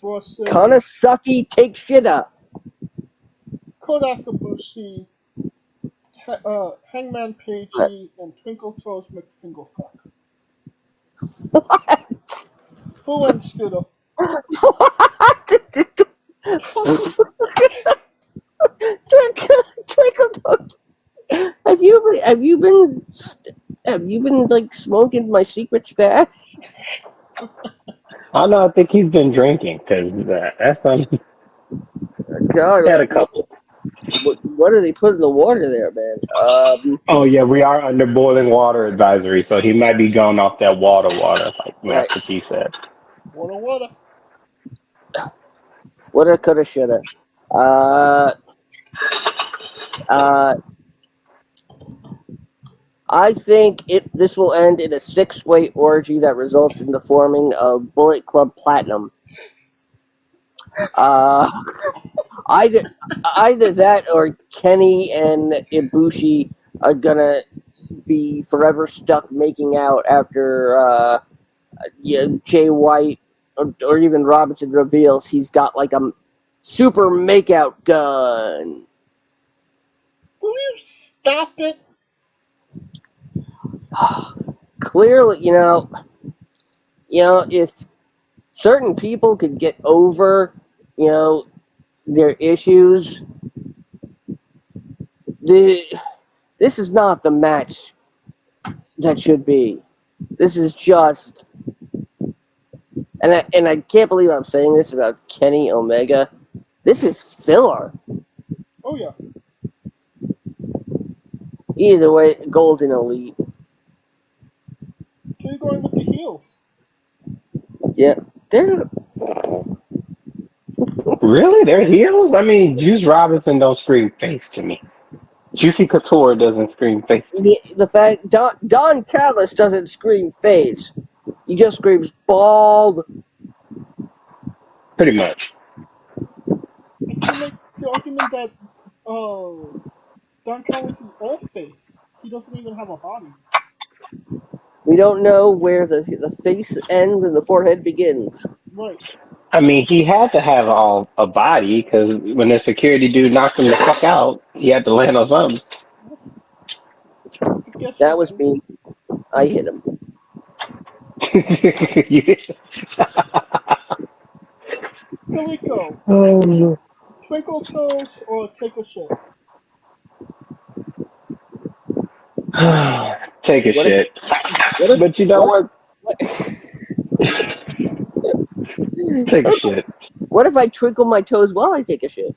versus Kanasuki take shit up. Kodak Ibushi, Hangman Pagey, and Twinkle Toes McFinglefuck. Who wins, Scooter? Twinkle, have you been like smoking my secret stash? I know. I think he's been drinking because that's God, had a couple. what do they put in the water there, man? Oh yeah, we are under boiling water advisory, so he might be going off that water, like Right. Master P said. Water, water. Woulda, coulda, shoulda. Uh, uh, I think this will end in a six-way orgy that results in the forming of Bullet Club Platinum. Uh, either either that or Kenny and Ibushi are gonna be forever stuck making out after Jay White or even Robinson reveals he's got like a super makeout gun. Will you stop it? Clearly, if certain people could get over, you know, their issues, the this is not the match that should be. This is just, and I can't believe I'm saying this about Kenny Omega. This is filler. Oh yeah. Either way, Golden Elite. So you're going with the heels. Yeah, they're Really, they're heels? I mean, Juice Robinson don't scream face to me. Juicy Couture doesn't scream face to me. the fact Don Callis doesn't scream face. He just screams bald. Pretty much. I can make the argument that Don Callis is all face. He doesn't even have a body. We don't know where the face ends and the forehead begins. Right. I mean, he had to have all a body because when the security dude knocked him the fuck out, he had to land on something. But guess That what? was me. I hit him. Filico, Oh, Twinkle Toes or take a shit? take a What if shit. what if But you know what what? what, Take a okay. shit. What if I twinkle my toes while I take a shit?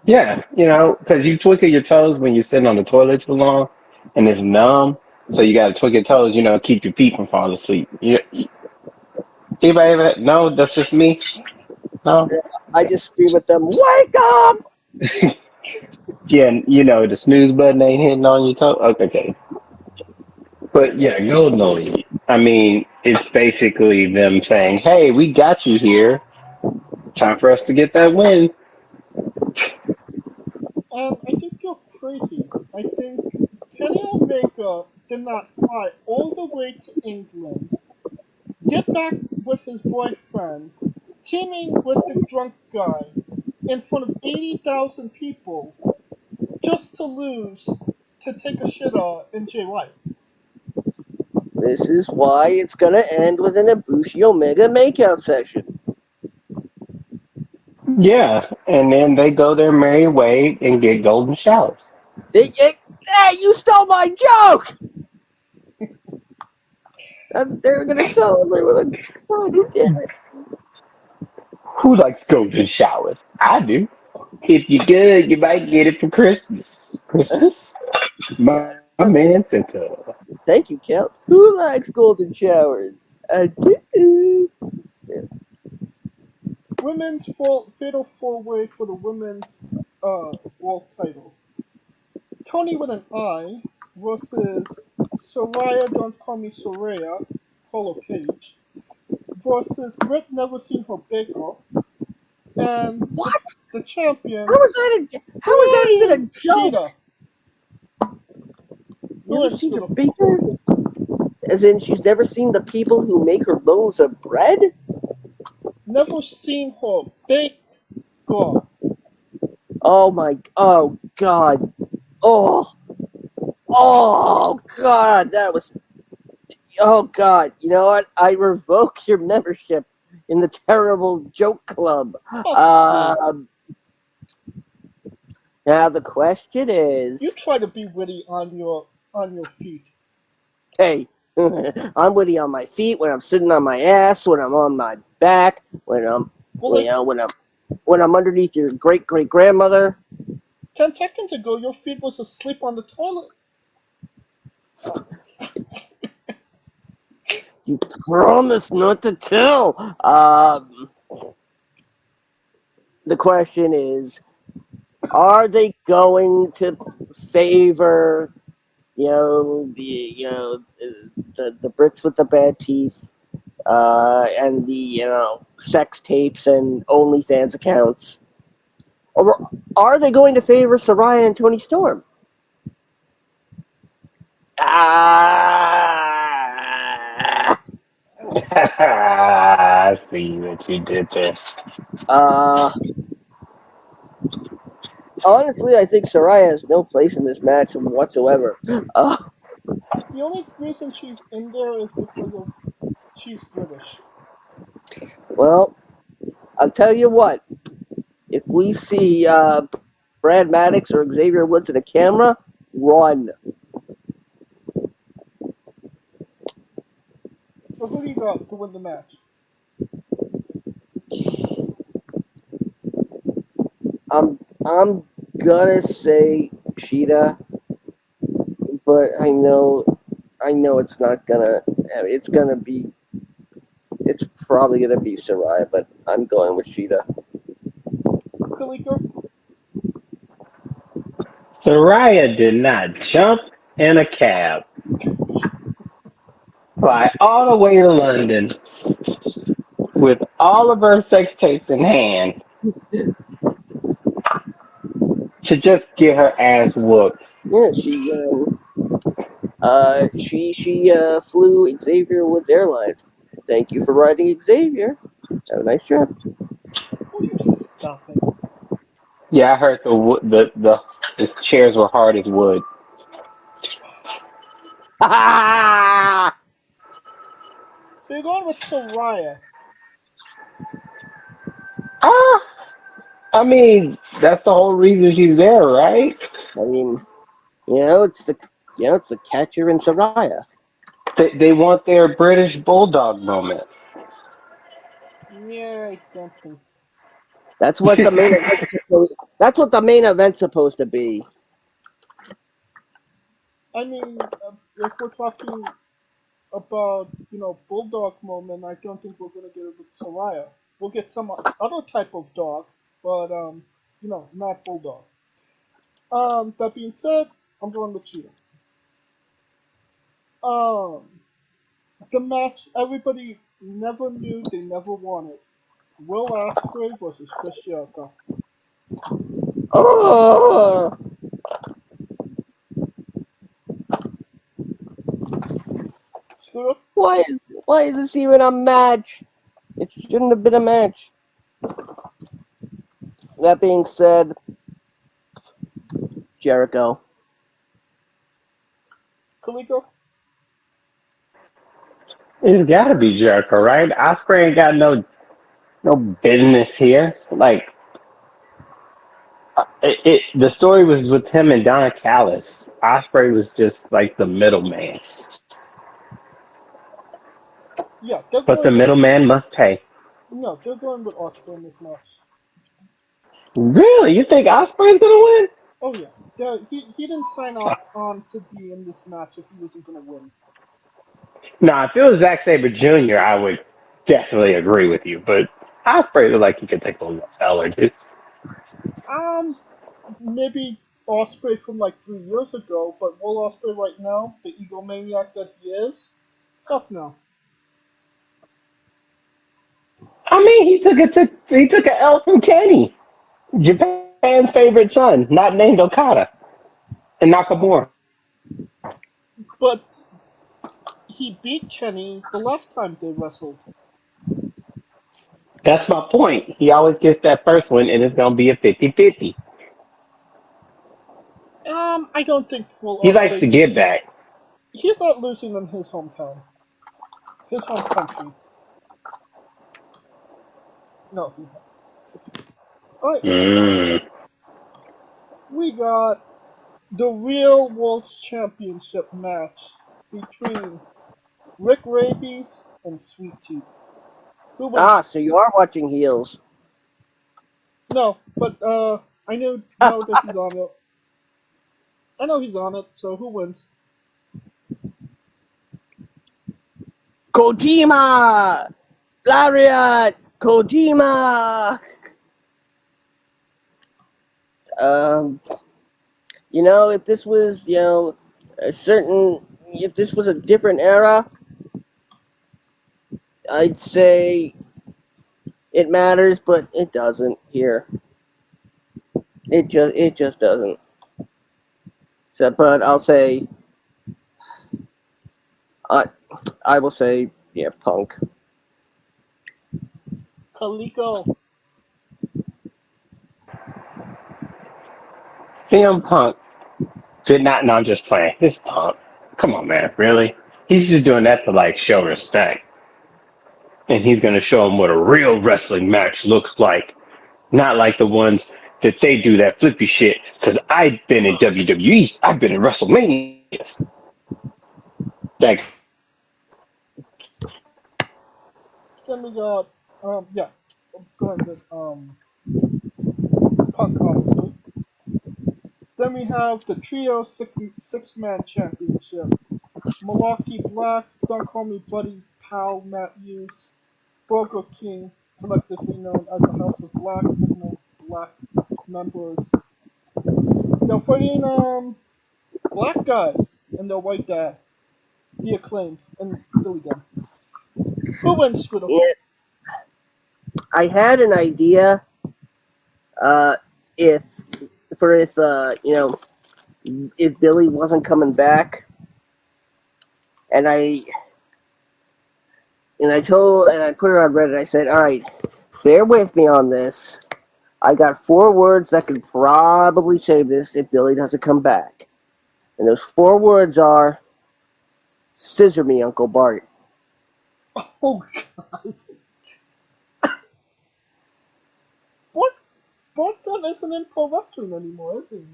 Yeah, because you twinkle your toes when you're sitting on the toilet too long, and it's numb. So you got to twinkle your toes, keep your feet from falling asleep. Anybody ever? No, that's just me. No. I just scream at them, "Wake up!" Yeah, the snooze button ain't hitting on your toe. Okay. But yeah, Golden Elite. I mean, it's basically them saying, "Hey, we got you here. Time for us to get that win." And I think you're crazy. I think Kenny Omega did not fly all the way to England, get back with his boyfriend, teaming with the drunk guy in front of 80,000 people just to lose to take a shit in Jay White. This is why it's gonna end with an Ibushi Omega makeout session. Yeah, and then they go their merry way and get golden showers. Hey, you stole my joke! And they're gonna celebrate with a god damn it. Who likes golden showers? I do. If you're good, you might get it for Christmas. Christmas? My man Santa. Thank you, Kel. Who likes golden showers? I do. Women's fatal four way for the women's world title. Tony with an I versus Soraya Don't Call Me Soraya, Carlo Page, versus Britt Never Seen Her Bake Off, and What? the champion, How is that even a joke? Sheeta. You Who ever ends seen for her the baker? As in, she's never seen the people who make her loaves of bread? Never Seen Her Bake Off. Oh god. Oh, oh god, that was, oh god. You know what? I revoke your membership in the terrible joke club. Fuck you. Um, Now the question You is, try to be witty on your feet. hey, I'm witty on my feet when I'm sitting on my ass, when I'm on my back, when I'm, Well, you know, when I'm underneath your great great grandmother. 10 seconds ago, your feet was asleep on the toilet. You promised not to tell. The question is, are they going to favor, the Brits with the bad teeth, and the sex tapes and OnlyFans accounts, or are they going to favor Soraya and Tony Storm? Ah, I see what you did there. uh, honestly, I think Soraya has no place in this match whatsoever. Uh, The only reason she's in there is because of she's British. well, I'll tell you what. If we see Brad Maddox or Xavier Woods in a camera, run. So who do you got to win the match? I'm gonna say Sheeta, but I know it's not gonna. It's gonna be. It's probably gonna be Saraya, but I'm going with Sheeta. Kaliko? Soraya did not jump in a cab, fly all the way to London with all of her sex tapes in hand to just get her ass whooped. Yeah, she flew Xavier Woods Airlines. Thank you for riding Xavier. Have a nice trip. Will you stop it? Yeah, I heard the chairs were hard as wood. So you're going with Soraya. Ah, I mean that's the whole reason she's there, right? I mean, it's the catcher in Soraya. They want their British bulldog moment. Yeah, I don't think. That's what the main event's supposed. That's what the main event's supposed to be. I mean, if we're talking about bulldog moment, I don't think we're gonna get it with Soraya. We'll get some other type of dog, but not bulldog. That being said, I'm going with Cheetah. Um, the match everybody never knew they never wanted. Will Ospreay versus Chris Jericho. Oh, Scooter, why is this even a match? It shouldn't have been a match. That being said, Jericho. Kaliko, It's got to be Jericho, right? Osprey ain't got no business here. Like the story was with him and Donna Callis. Osprey was just like the middleman. Yeah, they're But the going with middleman must pay. no, they're going with Osprey in this match. Really? You think Osprey's gonna win? Oh yeah, yeah. He didn't sign on to be in this match if he wasn't gonna win. Nah, if it was Zack Sabre Jr., I would definitely agree with you. But Osprey looked like he could take a L or two. Um, maybe Osprey from like 3 years ago, but Will Osprey right now, the egomaniac that he is, fuck no. I mean, he took an L from Kenny, Japan's favorite son, not named Okada, and Nakamura. But he beat Kenny the last time they wrestled. That's my point. He always gets that first one, and it's gonna be a 50-50. I don't think Will He likes to Osprey. get back. He's not losing in his hometown, his home country. No, he's not. All right, Mm. we got the Real World Championship match between Rick Rabies and Sweet Tooth. Who wins? Ah, so you are watching heels. No, but I know that he's on it. I know he's on it. So who wins? Kojima! Lariat! Kojima! Um, if this was, if this was a different era, I'd say it matters, but it doesn't here. It just doesn't. So, but I, I will say, yeah, Punk. Kaliko. CM Punk did not. No, I'm just playing. This Punk. Come on, man. Really? He's just doing that to like show respect, and he's gonna show him what a real wrestling match looks like, not like the ones that they do that flippy shit. Because I've been in WWE. I've been in WrestleManias. That Then we got yeah, I'm going with Punk obviously. Then we have the trio six man championship. Milwaukee Black, Don't Call Me Buddy, Pal Matthews, Burger King, collectively known as the House of Black, with no black members. They're fighting black guys and their white dad, the Acclaimed, and Billy Gunn. Who wins, Squidle? Yeah, I had an idea. Uh, if if Billy wasn't coming back, and I put it on Reddit. I said, all right, bear with me on this. I got 4 words that could probably save this if Billy doesn't come back. And those 4 words are scissor me, Uncle Bart. Oh God, what? Gunn isn't in pro wrestling anymore, is he?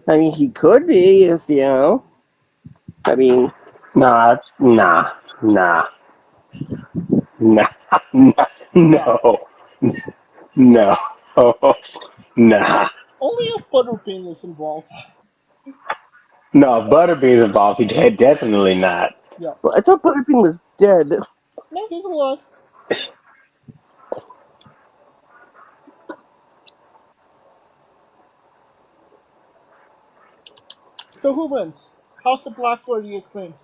I mean, he could be if, I mean, nah, nah, nah, nah, nah, Nah, no, no, nah. only if Butterbean is involved. No, Butterbean's involved. He definitely not. Yeah, well, I thought Butterbean was dead. no, he's alive. So who wins? House of Black or the Acclaimed?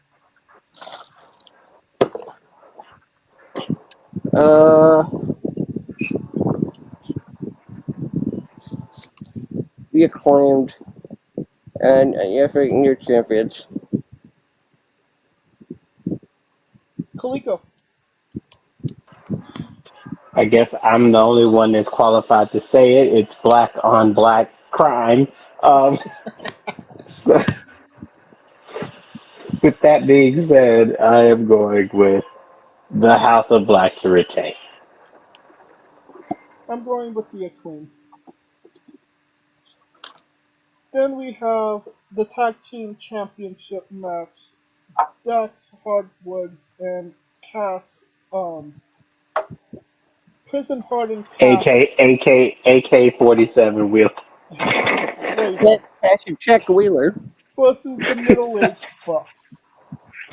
Uh, the Acclaimed. And, yeah, freaking your champions. Kaliko. I guess I'm the only one that's qualified to say it. It's black on black crime. Um, so, with that being said, I am going with the House of Black to retain. I'm going with the Acclaimed. Then we have the Tag Team Championship match Dax Hardwood and Cass, prison hardened Cass. AK 47 wheel. Later Cash your check, Wheeler. versus the middle-aged Bucks.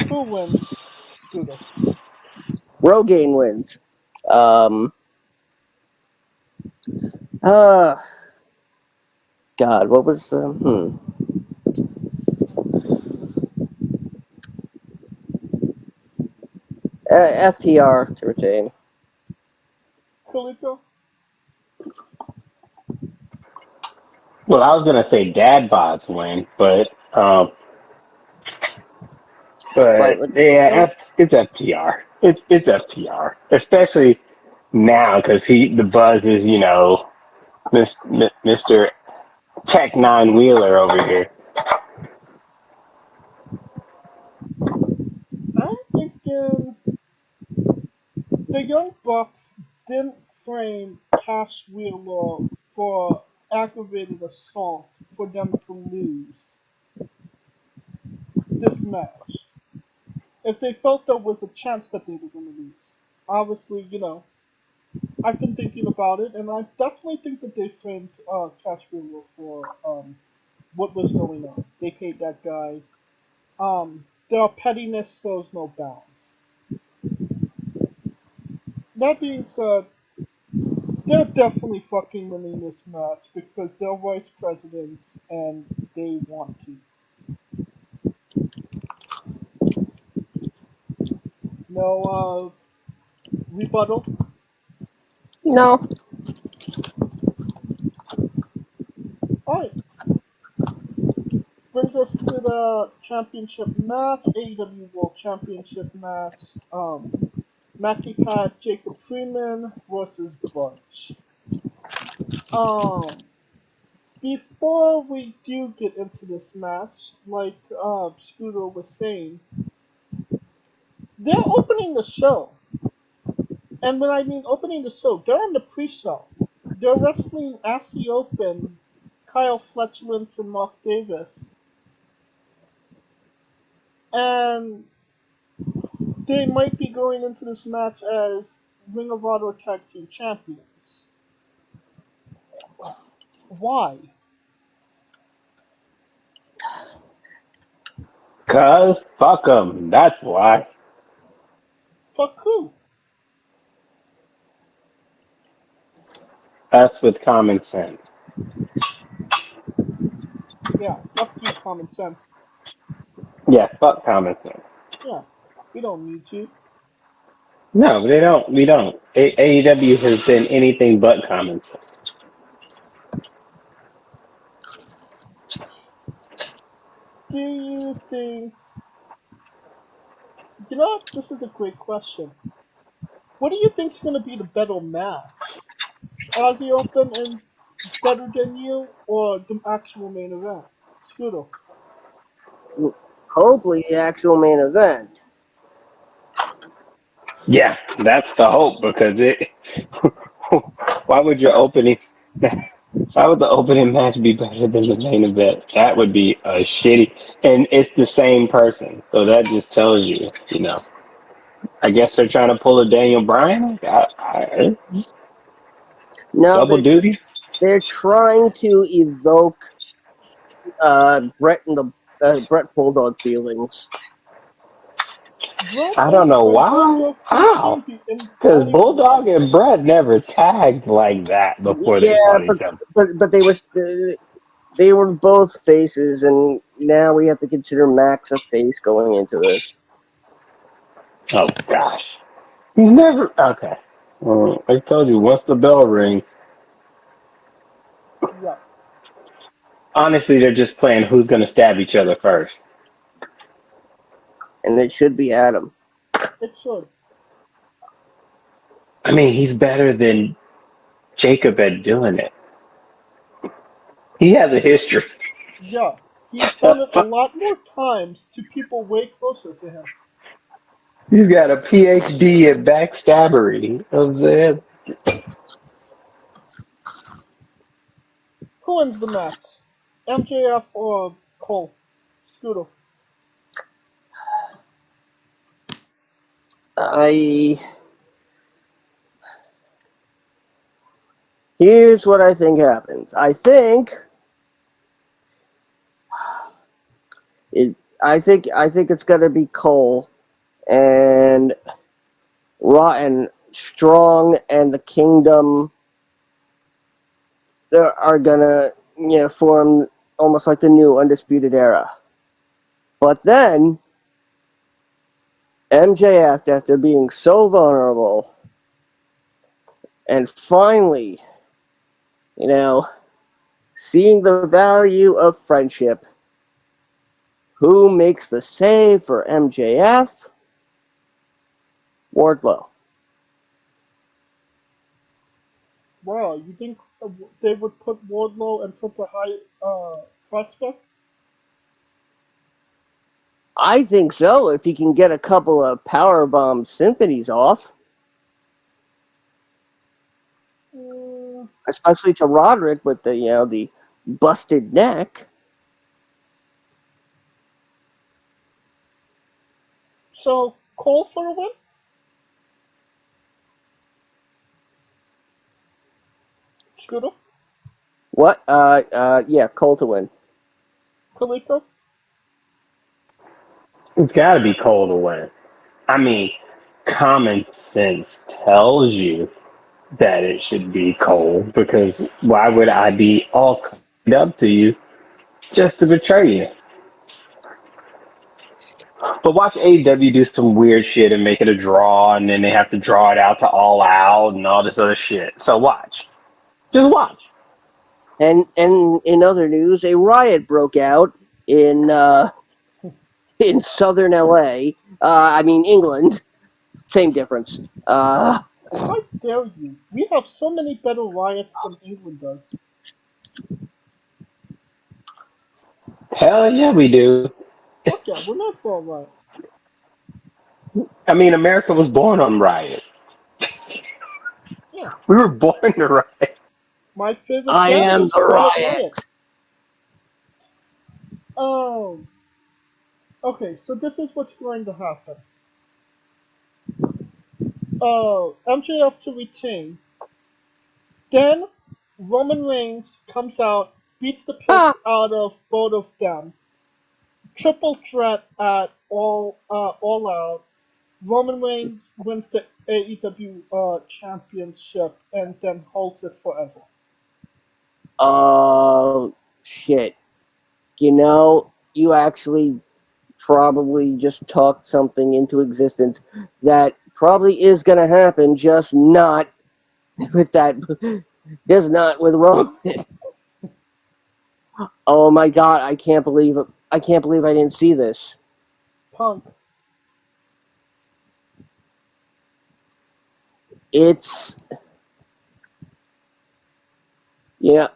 Who wins? Scooter. Rogaine wins. Um. Uh. God, what was FTR to retain. Kaliko? Well, I was gonna say dad bods win, but Slightly. yeah, it's FTR. It's FTR, especially now because the buzz is Mister Tech Nine Wheeler over here. I'm thinking the Young Bucks didn't frame Cash Wheeler for aggravated assault for them to lose this match. If they felt there was a chance that they were going to lose. Obviously, I've been thinking about it, and I definitely think that they framed Cash Wheeler for what was going on. They paid that guy. Their pettiness shows no bounds. That being said, they're definitely fucking winning this match because they're vice presidents and they want to. No rebuttal. No. Alright, brings us to the championship match, AEW World Championship match. Matty Pat Jacob Freeman versus Bunch. Um, Before we do get into this match, like Scooter was saying, they're opening the show. And when I mean opening the show, they're on the pre-show. They're wrestling Assy Open, Kyle Fletchland, and Mark Davis. And they might be going into this match as Ring of Honor Tag Team Champions. Why? Cause fuck them. That's why. Fuck who? Us with common sense. Yeah, fuck you, common sense. Yeah, fuck common sense. Yeah, we don't need you. No, they don't. We don't. AEW has been anything but common sense. Do you think? You know what? This is a great question. What do you think's going to be the better match? Aussie Open and Better Than You, or the actual main event? Scooter. Hopefully, the actual main event. Yeah, that's the hope because it. Why would your opening? Why would the opening match be better than the main event? That would be a shitty. And it's the same person, so that just tells you. I guess they're trying to pull a Daniel Bryan. No, Double duty. they're trying to evoke Brett and the Brett Bulldog feelings. Brett I don't and know why. Bulldog How? 13 and Because not even Bulldog and Brett never tagged like that before they Yeah, fought but each other. but they were both faces, and now we have to consider Max a face going into this. Oh gosh, he's never okay. I told you once the bell rings. yeah. Honestly, they're just playing who's going to stab each other first. And it should be Adam. It should. I mean, he's better than Jacob at doing it. He has a history. Yeah. He's done it a lot more times to people way closer to him. He's got a PhD in backstabbery. You know what I'm saying? Who wins the match? MJF or Cole? Scooter. I Here's what I think happens. It. I think it's gonna be Cole and Rotten, Strong, and the Kingdom are gonna form almost like the new Undisputed Era. But then MJF, after being so vulnerable, and finally, you know, seeing the value of friendship, who makes the save for MJF? Wardlow. Wow, you think they would put Wardlow in such a high prospect? I think so, if he can get a couple of powerbomb symphonies off, Mm, especially to Roderick with the busted neck. so Cole for a win? Scooter? What? Yeah, Cole to win. Kaliko? It's got to be Cole to win. I mean, common sense tells you that it should be Cole because why would I be all cleaned up to you just to betray you? But watch AEW do some weird shit and make it a draw, and then they have to draw it out to All Out and all this other shit. So watch, just watch. And in other news, a riot broke out in in southern LA. I mean England. Same difference. How dare you? We have so many better riots than England does. Hell yeah, we do. Fuck yeah, we're not for riots. I mean, America was born on riot. Yeah, We were born to riot. my favorite I band am is the Quiet riot. Riot. Oh, okay, so this is what's going to happen. MJF to retain. Then Roman Reigns comes out, beats the piss Ah, out of both of them. Triple threat at all out. Roman Reigns wins the AEW championship and then holds it forever. oh shit. You actually probably just talked something into existence that probably is going to happen, just not with that, just not with Roman. Oh my god, I can't believe I didn't see this. Punk. It's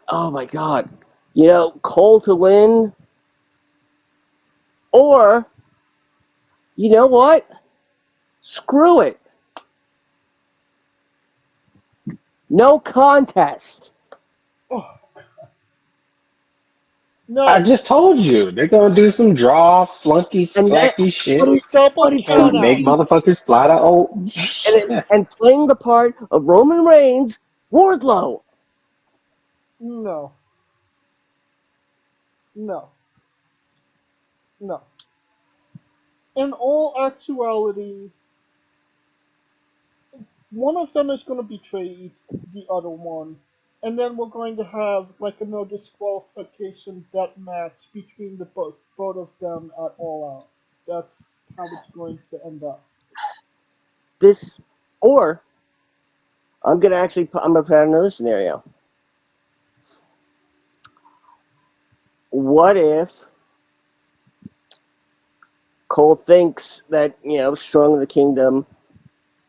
oh my god. Cole to win, or you know what? Screw it. No contest. Oh, I no. just told you they're gonna do some draw, flunky, And then, flacky but shit it's Double but it's gonna and count be make out. heat. motherfuckers fly to oh And playing the part of Roman Reigns, Wardlow. No. No. No. In all actuality, one of them is going to betray the other one. And then we're going to have like a no disqualification death match between the both of them at all out. That's how it's going to end up. This, or I'm gonna put out another scenario. What if Cole thinks that Strong of the Kingdom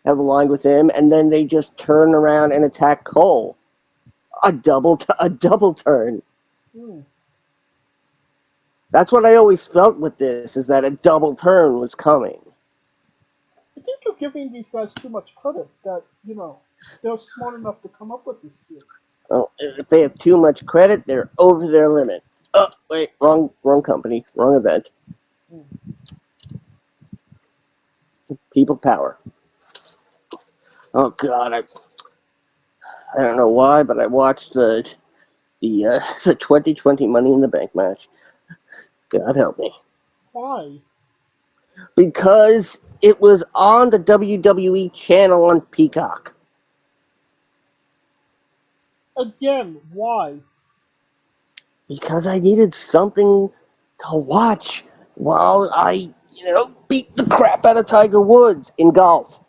have aligned with him, and then they just turn around and attack Cole? A double turn. Hmm. That's what I always felt with this, is that a double turn was coming. I think you're giving these guys too much credit that, they're smart enough to come up with this shit. Well, if they have too much credit, they're over their limit. Oh, wait, wrong company, wrong event. Hmm. People power. Oh God, I don't know why, but I watched the the 2020 Money in the Bank match. God help me. Why? Because it was on the WWE channel on Peacock. Again, why? Because I needed something to watch while I, beat the crap out of Tiger Woods in golf.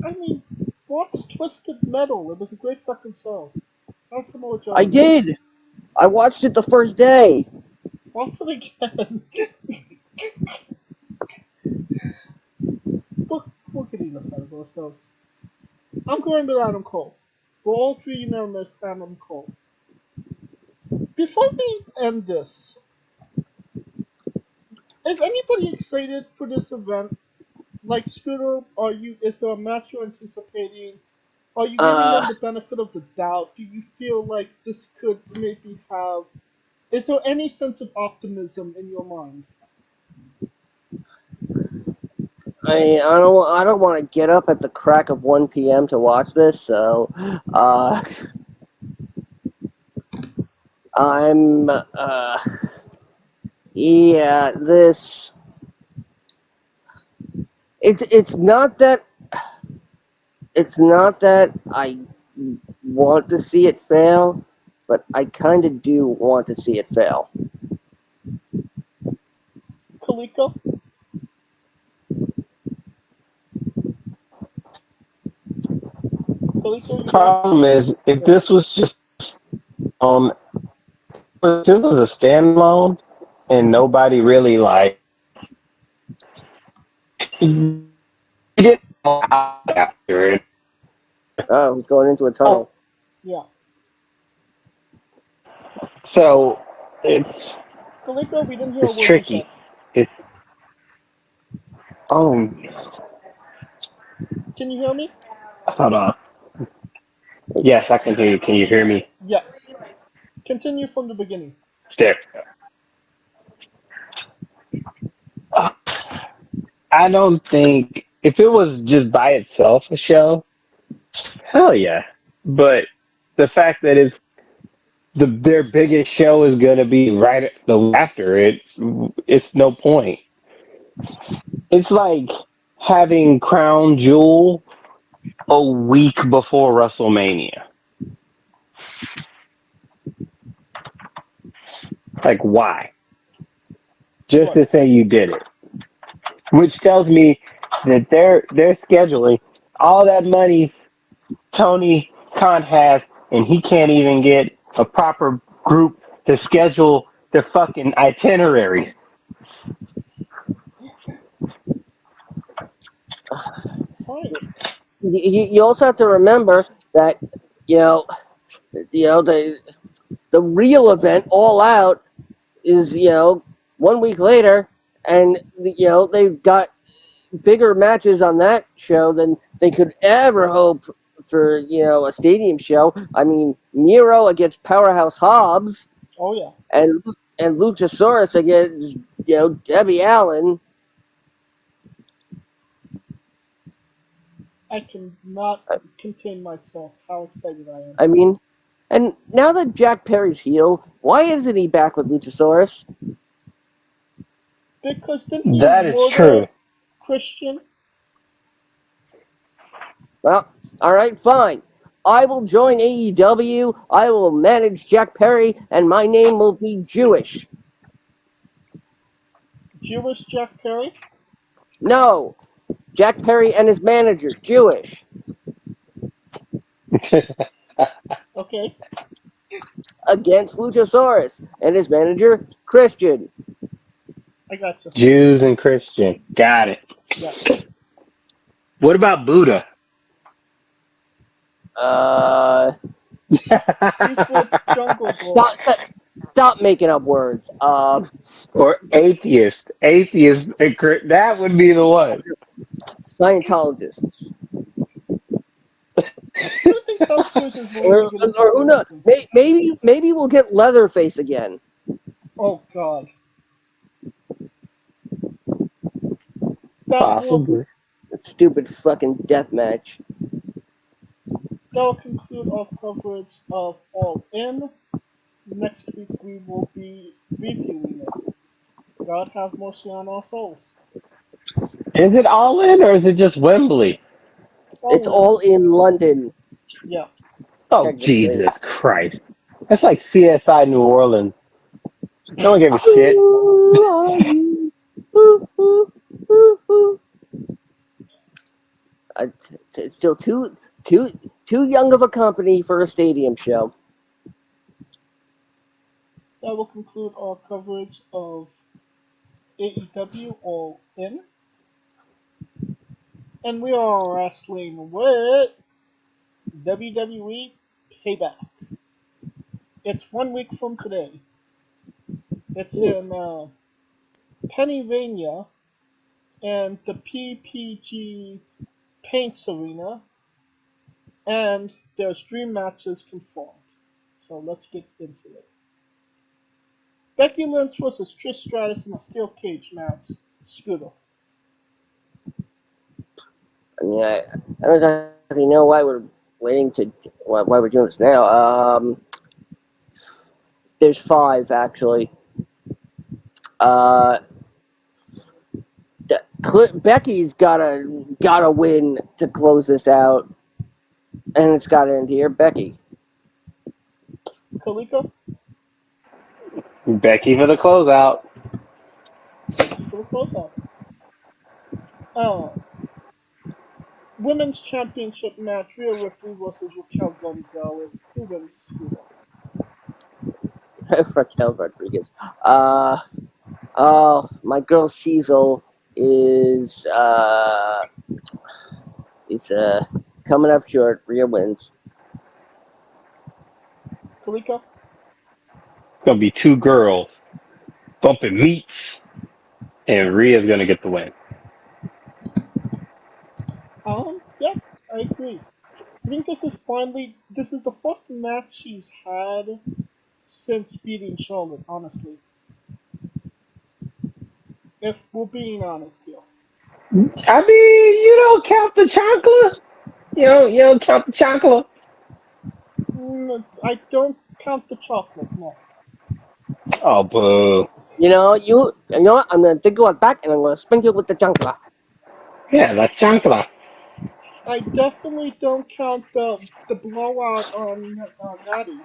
I mean, watch Twisted Metal. It was a great fucking show. Have Samoa Joe I in it. did. I watched it the first day. Watch it again. we're getting ahead of ourselves. I'm going with Adam Cole. We're all three unanimous Adam Cole. Before we end this, is anybody excited for this event? Like Scooter, are you? Is there a match you're anticipating? Are you giving Uh, them the benefit of the doubt? Do you feel like this could maybe have? Is there any sense of optimism in your mind? I don't want to get up at the crack of 1 p.m. to watch this, so uh, I'm yeah, this it's not that I want to see it fail, but I kind of do want to see it fail. Kaliko, Kaliko, you there? Problem is, if Yeah. this was just um, if it was a standalone and nobody really like, you didn't know how after it. Oh, he's going into a Oh, tunnel. Yeah. so it's Kaliko, we didn't hear a it's word you said. tricky. It's oh, Can you hear me? hold on. Yes, I can hear you. Can you hear me? Yes. Continue from the beginning. There. Uh, I don't think if it was just by itself a show, hell yeah. But the fact that their biggest show is gonna be right the after it, it's no point. It's like having Crown Jewel a week before WrestleMania. Like why? Just Right. to say you did it, which tells me that they're scheduling all that money Tony Khan has, and he can't even get a proper group to schedule their fucking itineraries. Fine. You also have to remember that you know the real event, All Out, is 1 week later, and they've got bigger matches on that show than they could ever hope for a stadium show. I mean, Miro against Powerhouse Hobbs, Oh yeah. and Luchasaurus against Debbie Allen. I cannot contain myself. How excited I am. I mean, and now that Jack Perry's heel, why isn't he back with Luchasaurus? Because didn't he That is murder true. Christian? Well, all right, fine. I will join AEW. I will manage Jack Perry, and my name will be Jewish. Jewish Jack Perry? No, Jack Perry and his manager, Jewish, Okay. against Luchasaurus and his manager, Christian. I got you. Jews and Christian. Got it. Yes. What about Buddha? Uh, He's with Jungle Boy. stop, stop making up words. Or atheist? Atheist. That would be the one. Scientologists, I don't think Tom Cruise is willing to or get into who knows? wrestling. Maybe we'll get Leatherface again. Oh God. That will Possibly. stupid fucking death match. That will conclude our coverage of All In. Next week we will be reviewing it. God have mercy on our souls. Is it all in or is it just Wembley? It's All In. all in London, Yeah. Oh, technically. Jesus Christ. That's like CSI New Orleans. No one gave a shit. Who are you? Ooh, ooh, ooh, ooh. It's still too young of a company for a stadium show. That will conclude our coverage of AEW All In. And we are wrestling with WWE Payback. It's 1 week from today. It's in Pennsylvania and the PPG Paints Arena, and there's 3 matches confirmed. So let's get into it. Becky Lynch versus Trish Stratus in a steel cage match. Scooter. I mean, I don't exactly know why we're waiting to why we're doing this now. There's 5 actually. Uh, Becky's gotta win to close this out, and it's got to end here. Becky. Kalika Becky for the closeout. for the closeout. Uh, Women's Championship match. Rhea Ripley versus Raquel Gonzalez. Who wins? Scooter. Raquel Rodriguez. Oh, my girl Shizel is is coming up short. Rhea wins. Kalika. It's going to be 2 girls bumping meats, and Rhea's going to get the win. Yeah, I agree. I think this is the first match she's had since beating Charlotte, honestly. If we're being honest here. I mean, you don't count the chancla? You don't count the chancla? I don't count the chocolate, no. Oh, boo. You know what? I'm gonna take it back and I'm gonna sprinkle it with the junkla. Yeah, the chancla. I definitely don't count the blowout on Natty.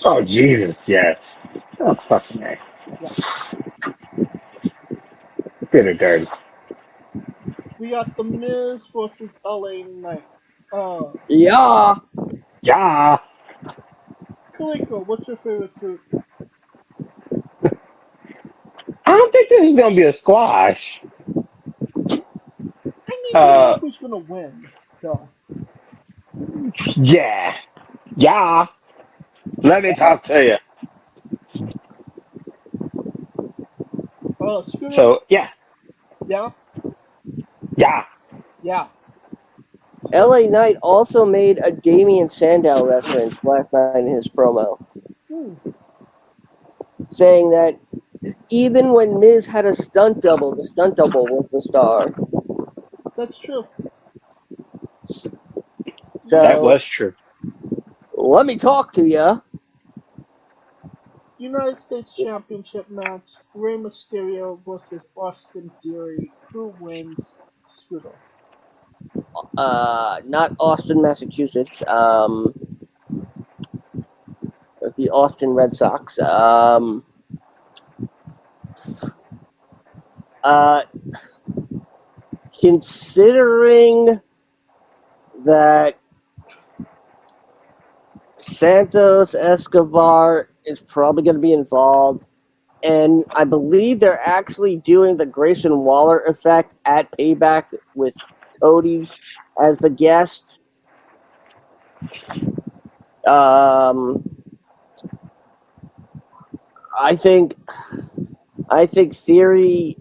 Oh, Jesus, yes. Oh, fucking A. Yeah. Bitter dirty. We got The Miz versus LA Knight. Uh, Yeah. Yeah. Kaliko, what's your favorite fruit? I don't think this is going to be a squash. I mean, we know Uh, who's gonna win, though. yeah. Yeah. Let me talk to you. Scooter? So, yeah. Yeah? Yeah. Yeah. LA Knight also made a Damien Sandow reference last night in his promo, Hmm, saying that even when Miz had a stunt double, the stunt double was the star. that's true. That Yeah. So was true. let me talk to you. United States Championship match: Rey Mysterio versus Austin Theory. Who wins? Scooter. Not Austin, Massachusetts. The Austin Red Sox. Uh, Considering that Santos Escobar is probably going to be involved, and I believe they're actually doing the Grayson Waller effect at Payback with Cody as the guest. Um, I think I think Theory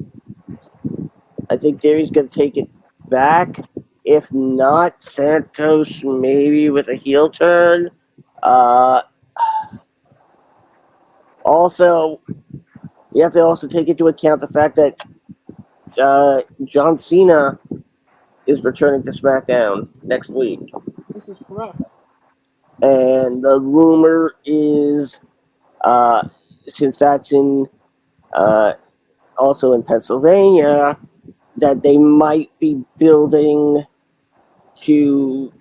I think Theory's going to take it back. If not, Santos maybe with a heel turn. Uh, Also, you have to also take into account the fact that John Cena is returning to SmackDown next week, This is correct. and the rumor is, uh, since that's in uh, also in Pennsylvania, that they might be building to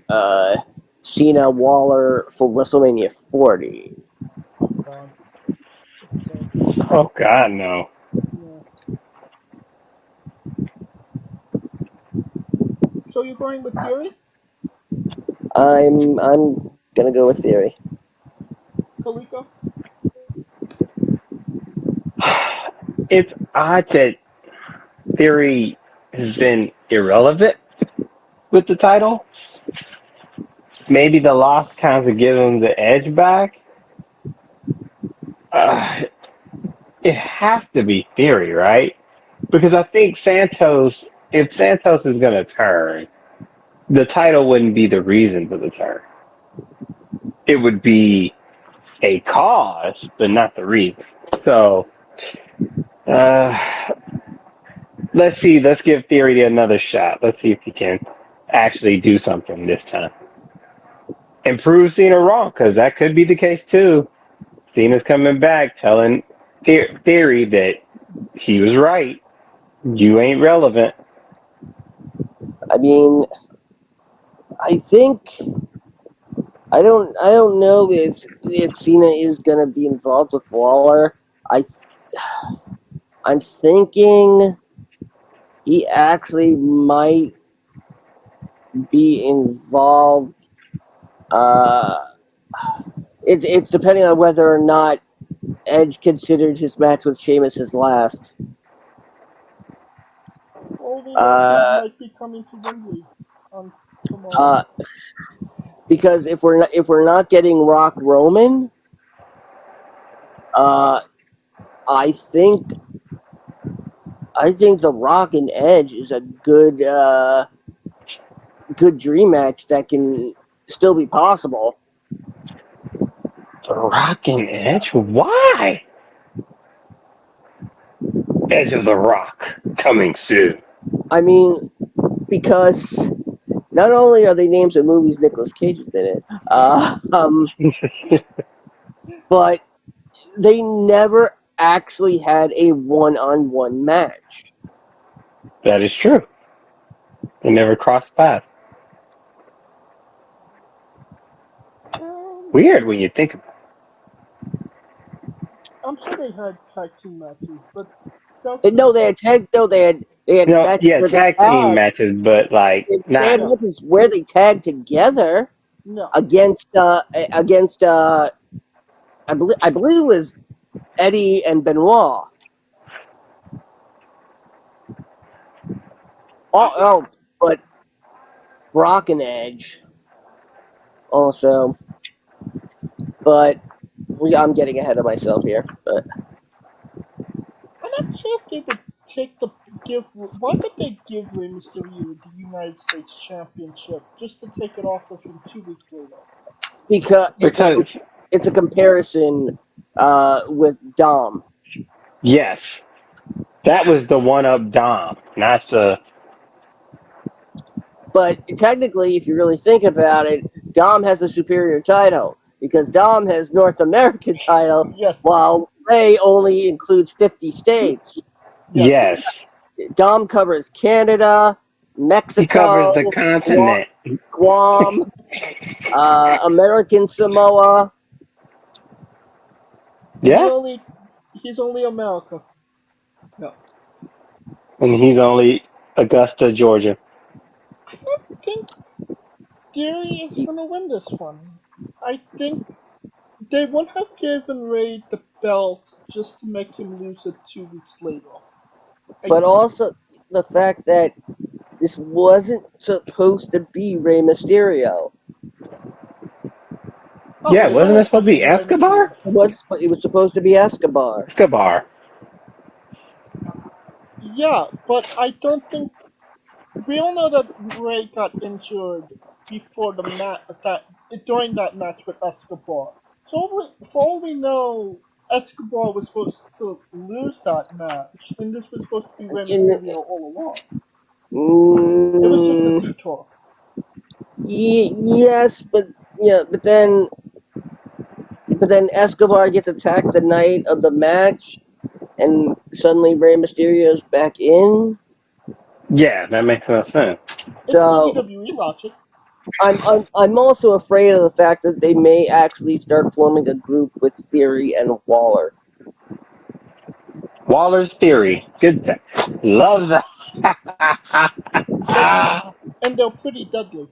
Cena Waller for WrestleMania 40. Oh God. Okay. Oh God, no. Yeah. So you're going with Theory, I'm gonna go with Theory. Kaliko? It's odd that Theory has been irrelevant with the title. Maybe the loss kind of give him the edge back. Uh, it has to be Theory, right? Because I think Santos, if Santos is going to turn, the title wouldn't be the reason for the turn. It would be a cause, but not the reason. So, uh, let's see. Let's give Theory another shot. Let's see if he can actually do something this time. And prove Cena wrong, because that could be the case too. Cena's coming back telling Theory that he was right. You ain't relevant. I mean, I think I don't know if Cena is gonna be involved with Waller. I'm thinking he actually might be involved. Uh, it's depending on whether or not Edge considered his match with Sheamus his last. Well, we know he Uh, might be coming to Wembley on tomorrow. uh, because if we're not getting Rock Roman, uh, I think I think the Rock and Edge is a good dream match that can still be possible. The Rockin' Edge? Why? Edge of the Rock coming soon. I mean, because not only are they names of movies Nicolas Cage has been in, but they never actually had a one-on-one match. That is true. They never crossed paths. Um, Weird when you think about I'm sure they had tag team matches, but And no, they had tag. No, they it. had No, matches yeah, where they tag team tagged. matches, but like They had not. no, matches where they tagged together no. against I believe it was Eddie and Benoit. I Oh, but Brock and Edge also. But I'm getting ahead of myself here. But I'm not sure if they would take the give. Why would they give Rey Mysterio the United States Championship just to take it off of him 2 weeks later? because Because it's a comparison with Dom. yes, that was the one up Dom, not the. But technically, if you really think about it, Dom has a superior title because Dom has North American title, Yes, while Ray only includes 50 states. yes. Yes, Dom covers Canada, he covers the Mexico, continent. Guam, American Samoa. He's Yeah, only he's only America. No, and he's only Augusta, Georgia. I don't think Theory is gonna win this one. I think they would have given Ray the belt just to make him lose it 2 weeks later. I But also the fact that this wasn't supposed to be Rey Mysterio. oh, Yeah, it wasn't it was supposed supposed to to be be Rey Mysterio. Escobar? It was supposed to be Escobar. Escobar. Yeah, but I don't think we all know that Ray got injured before the during that match with Escobar. So for all we know, Escobar was supposed to lose that match, and this was supposed to be Rey In, Mysterio all along. It was just a mm, detour. yes, but yeah, but then Escobar gets attacked the night of the match, and suddenly Rey Mysterio's back in. Yeah, that makes no sense. It's So WWE logic. I'm also afraid of the fact that they may actually start forming a group with Theory and Waller. Waller's theory. Good. Love that. That's and they're pretty deadly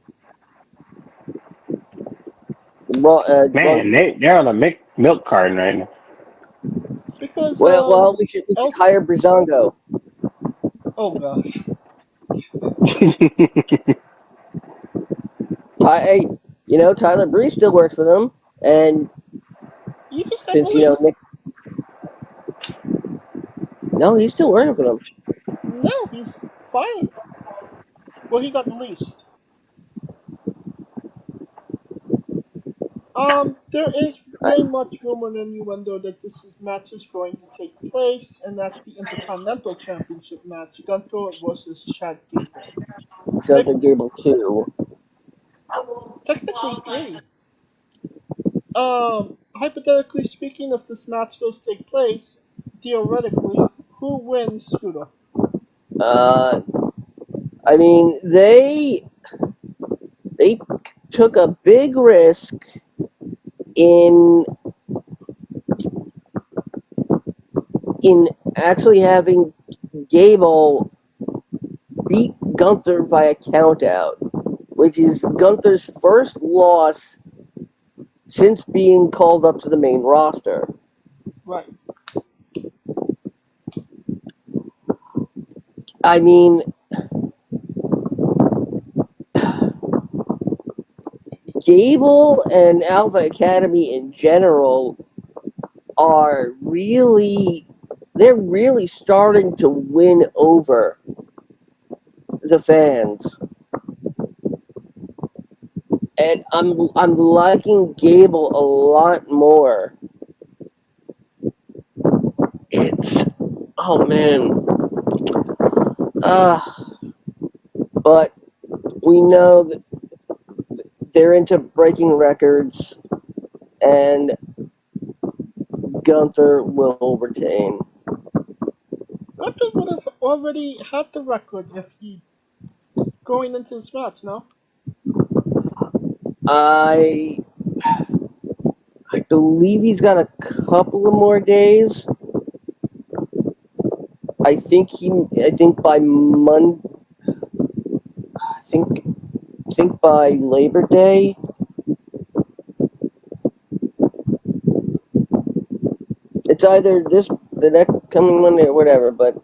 Man, they're on a milk carton right now. because well, we should El. hire Brizongo. Oh gosh, Hey, Tyler Breeze still works for them, and he just got since released. Nick, no, he's still working for them. No, he's fired. Well, he got released. There is I, very much rumor and innuendo that match is going to take place, and that's the Intercontinental Championship match: Gunther versus Chad Gable. Gunther Gable too. Technically three. Hypothetically speaking, if this match does take place, theoretically, who wins, Scooter? Uh, I mean they took a big risk in in actually having Gable beat Gunther via countout, which is Gunther's first loss since being called up to the main roster. Right. I mean, Gable and Alpha Academy in general are they're really starting to win over the fans. And I'm liking Gable a lot more. It's oh man. Uh but we know that they're into breaking records, and Gunther will retain. Gunther would have already had the record if he going into this match, no? I I believe he's got a couple of more days. I think by I think by Labor Day. It's either the next coming Monday or whatever. But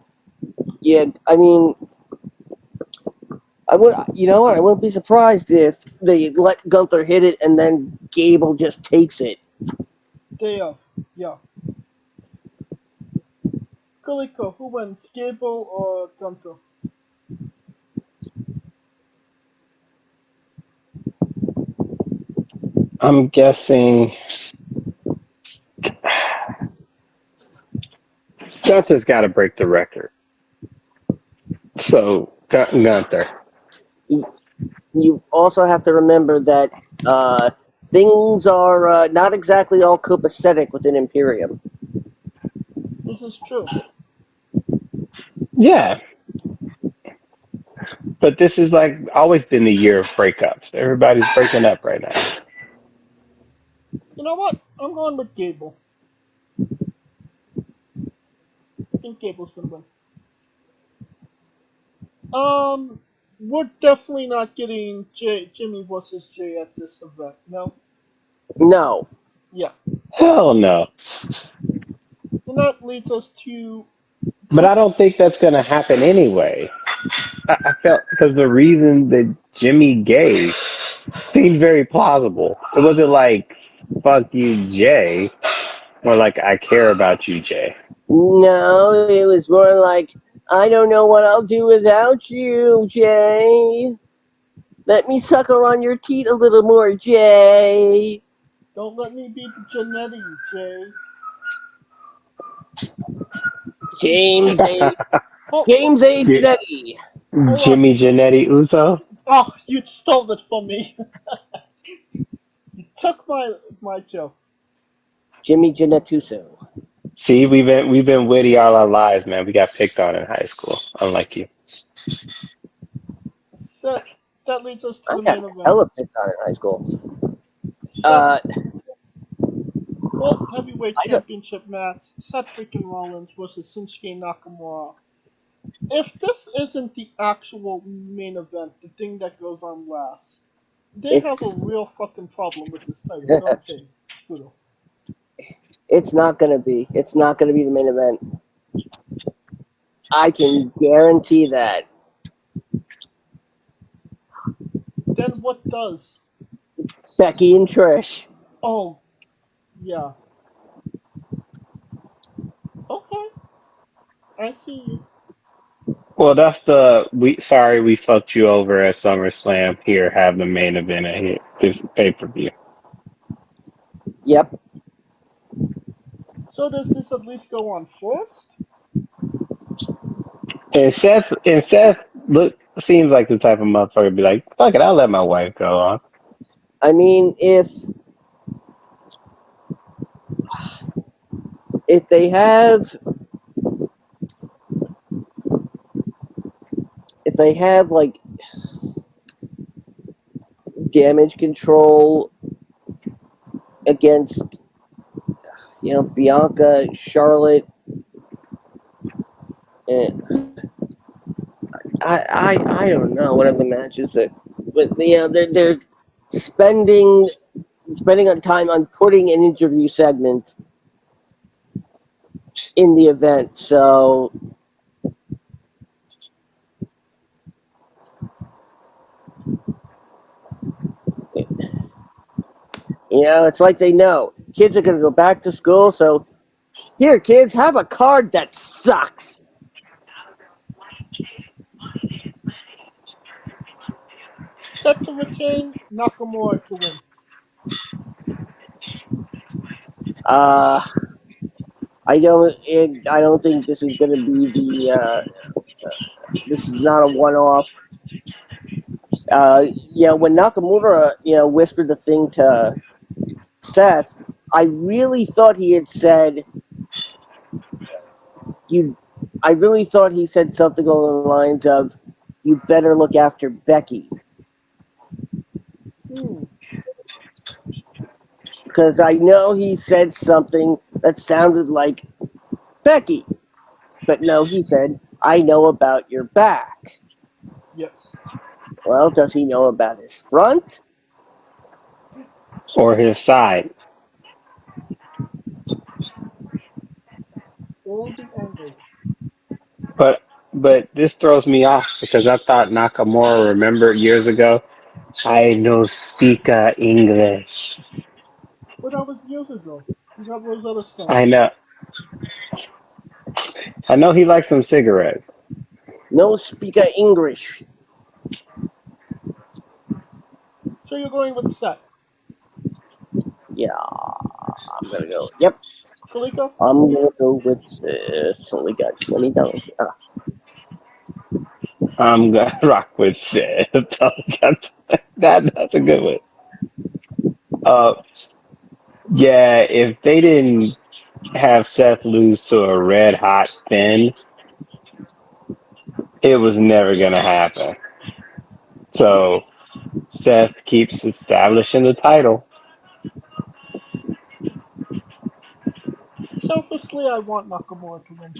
yeah, I mean, I wouldn't be surprised if they let Gunther hit it and then Gable just takes it. Day of. Yeah. Kaliko, who wins, Gable or Gunther? I'm guessing Gunther's got to break the record. So Gunther. You also have to remember that things are not exactly all copacetic within Imperium. This is true. Yeah, but this is like always been the year of breakups. Everybody's breaking up right now. You know what? I'm going with Gable. I think Gable's gonna win. We're definitely not getting Jimmy versus Jay at this event. No. No, Yeah. Hell no. And that leads us to But who. I don't think that's going to happen anyway. I felt because the reason that Jimmy gave seemed very plausible. It wasn't like "fuck you, Jay," or like "I care about you, Jay." no, it was more like, I don't know what I'll do without you, Jay. Let me suckle on your teat a little more, Jay. Don't let me be the Janetti, Jay. James A. Hold, hold, James A. J- Janetti. hold on. Jimmy Janetti Uso. Oh, you stole it from me. You took my joke. Jimmy Janettuso. See, we've been witty all our lives, man. We got picked on in high school, unlike you. So that leads us to I the got main event. hella picked on in high school. Seth Uh, World Heavyweight I don't. Championship match. Seth freaking Rollins versus Shinsuke Nakamura. If this isn't the actual main event, the thing that goes on last, they have a It's real fucking problem with this title, don't they, Scooter? it's not gonna be. It's not gonna be the main event. I can guarantee that. Then what does? Becky and Trish. Oh, yeah. Okay, I see you. Well, that's the we. Sorry, we fucked you over at SummerSlam. Here, have the main event at here. This pay per view. Yep. So does this at least go on first? And Seth look seems like the type of motherfucker to be like, fuck it, I'll let my wife go on. I mean, if they have like damage control against Bianca, Charlotte, and I don't know what other matches that, but they're spending spending on time on putting an interview segment in the event. So it's like they know kids are going to go back to school. So here, kids, have a card that sucks. Set to retain, Nakamura to win. Uh, I don't think this is going to be the. This is not a one-off. When Nakamura, whispered the thing to Seth, I really thought he had said you. I really thought he said something along the lines of, "You better look after Becky," Hmm. because I know he said something that sounded like Becky, but no, he said, "I know about your back." Yes. Well, does he know about his front? Or his side. All the angles. But this throws me off because I thought Nakamura remembered years ago. I no speak English. But that was years ago. You got Rosetta Stone. I know. I know he likes some cigarettes. No speaker English. So you're going with set. Yeah, I'm gonna go. Yep, Kalika? I'm gonna go with this. Only got $20. I'm gonna rock with Seth. That's a good one. Uh, yeah, if they didn't have Seth lose to a red hot Finn, it was never gonna happen. So Seth keeps establishing the title. Selfishly, I want Nakamura to win.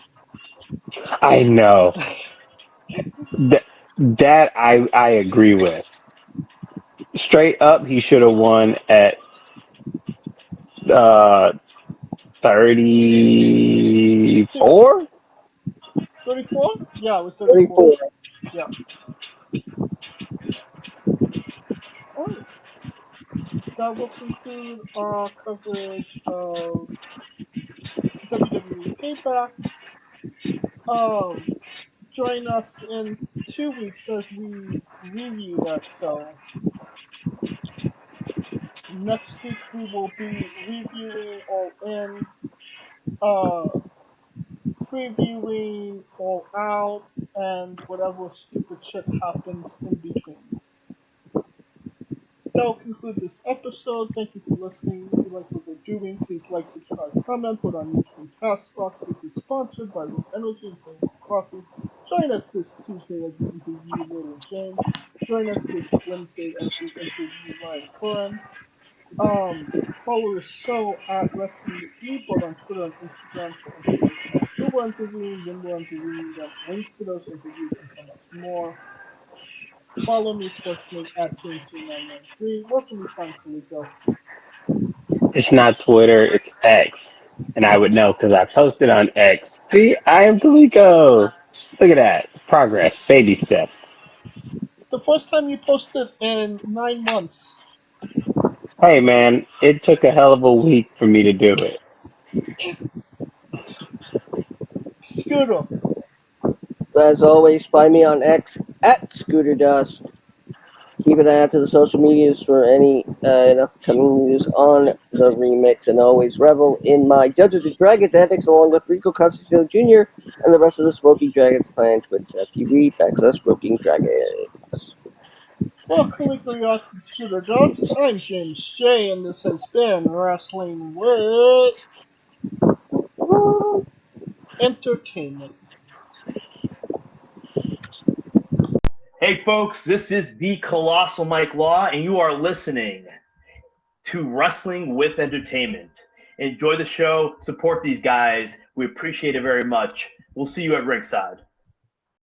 I know that that I agree with. Straight up, he should have won at uh 34. 34? Yeah, it was 34. 34. Yeah. Alright. That will conclude our coverage of WWE Payback. Um, Join us in 2 weeks as we review that show. Next week we will be reviewing All In. Uh, previewing All Out and whatever stupid shit happens in between. That'll conclude this episode. Thank you for listening. If you like what we're doing, please like, subscribe, comment, put on YouTube and Castbox. This is sponsored by Root Energy and Payback Coffee. Join us this Tuesday as we interview Little James. Join us this Wednesday as we interview Ryan Curran. Follow the show at Wrestling with E, both on Twitter and Instagram for information on who we're interviewing, when we're interviewing them, links to those interviews, and so much more. Follow me personally at James3993. Where can we find Kaliko? It's not Twitter, it's X. And I would know because I posted on X. See, I am Delico. Look at that. Progress. Baby steps. It's the first time you posted in 9 months. Hey, man, it took a hell of a week for me to do it. Scooter. As always, find me on X at Scooter Dust. Keep an eye out to the social medias for any upcoming news on the remix, and always revel in my Judges and Dragons antics along with Rico Constantino Jr. and the rest of the Smoking Dragons clan. Twitch.tv/Smoking Dragons. For Kaliko Yachts and Scooter Dust, I'm James J, and this has been Wrestling with Entertainment. Hey folks, this is the Colossal Mike Law, and you are listening to Wrestling with Entertainment. Enjoy the show, support these guys. We appreciate it very much. We'll see you at ringside.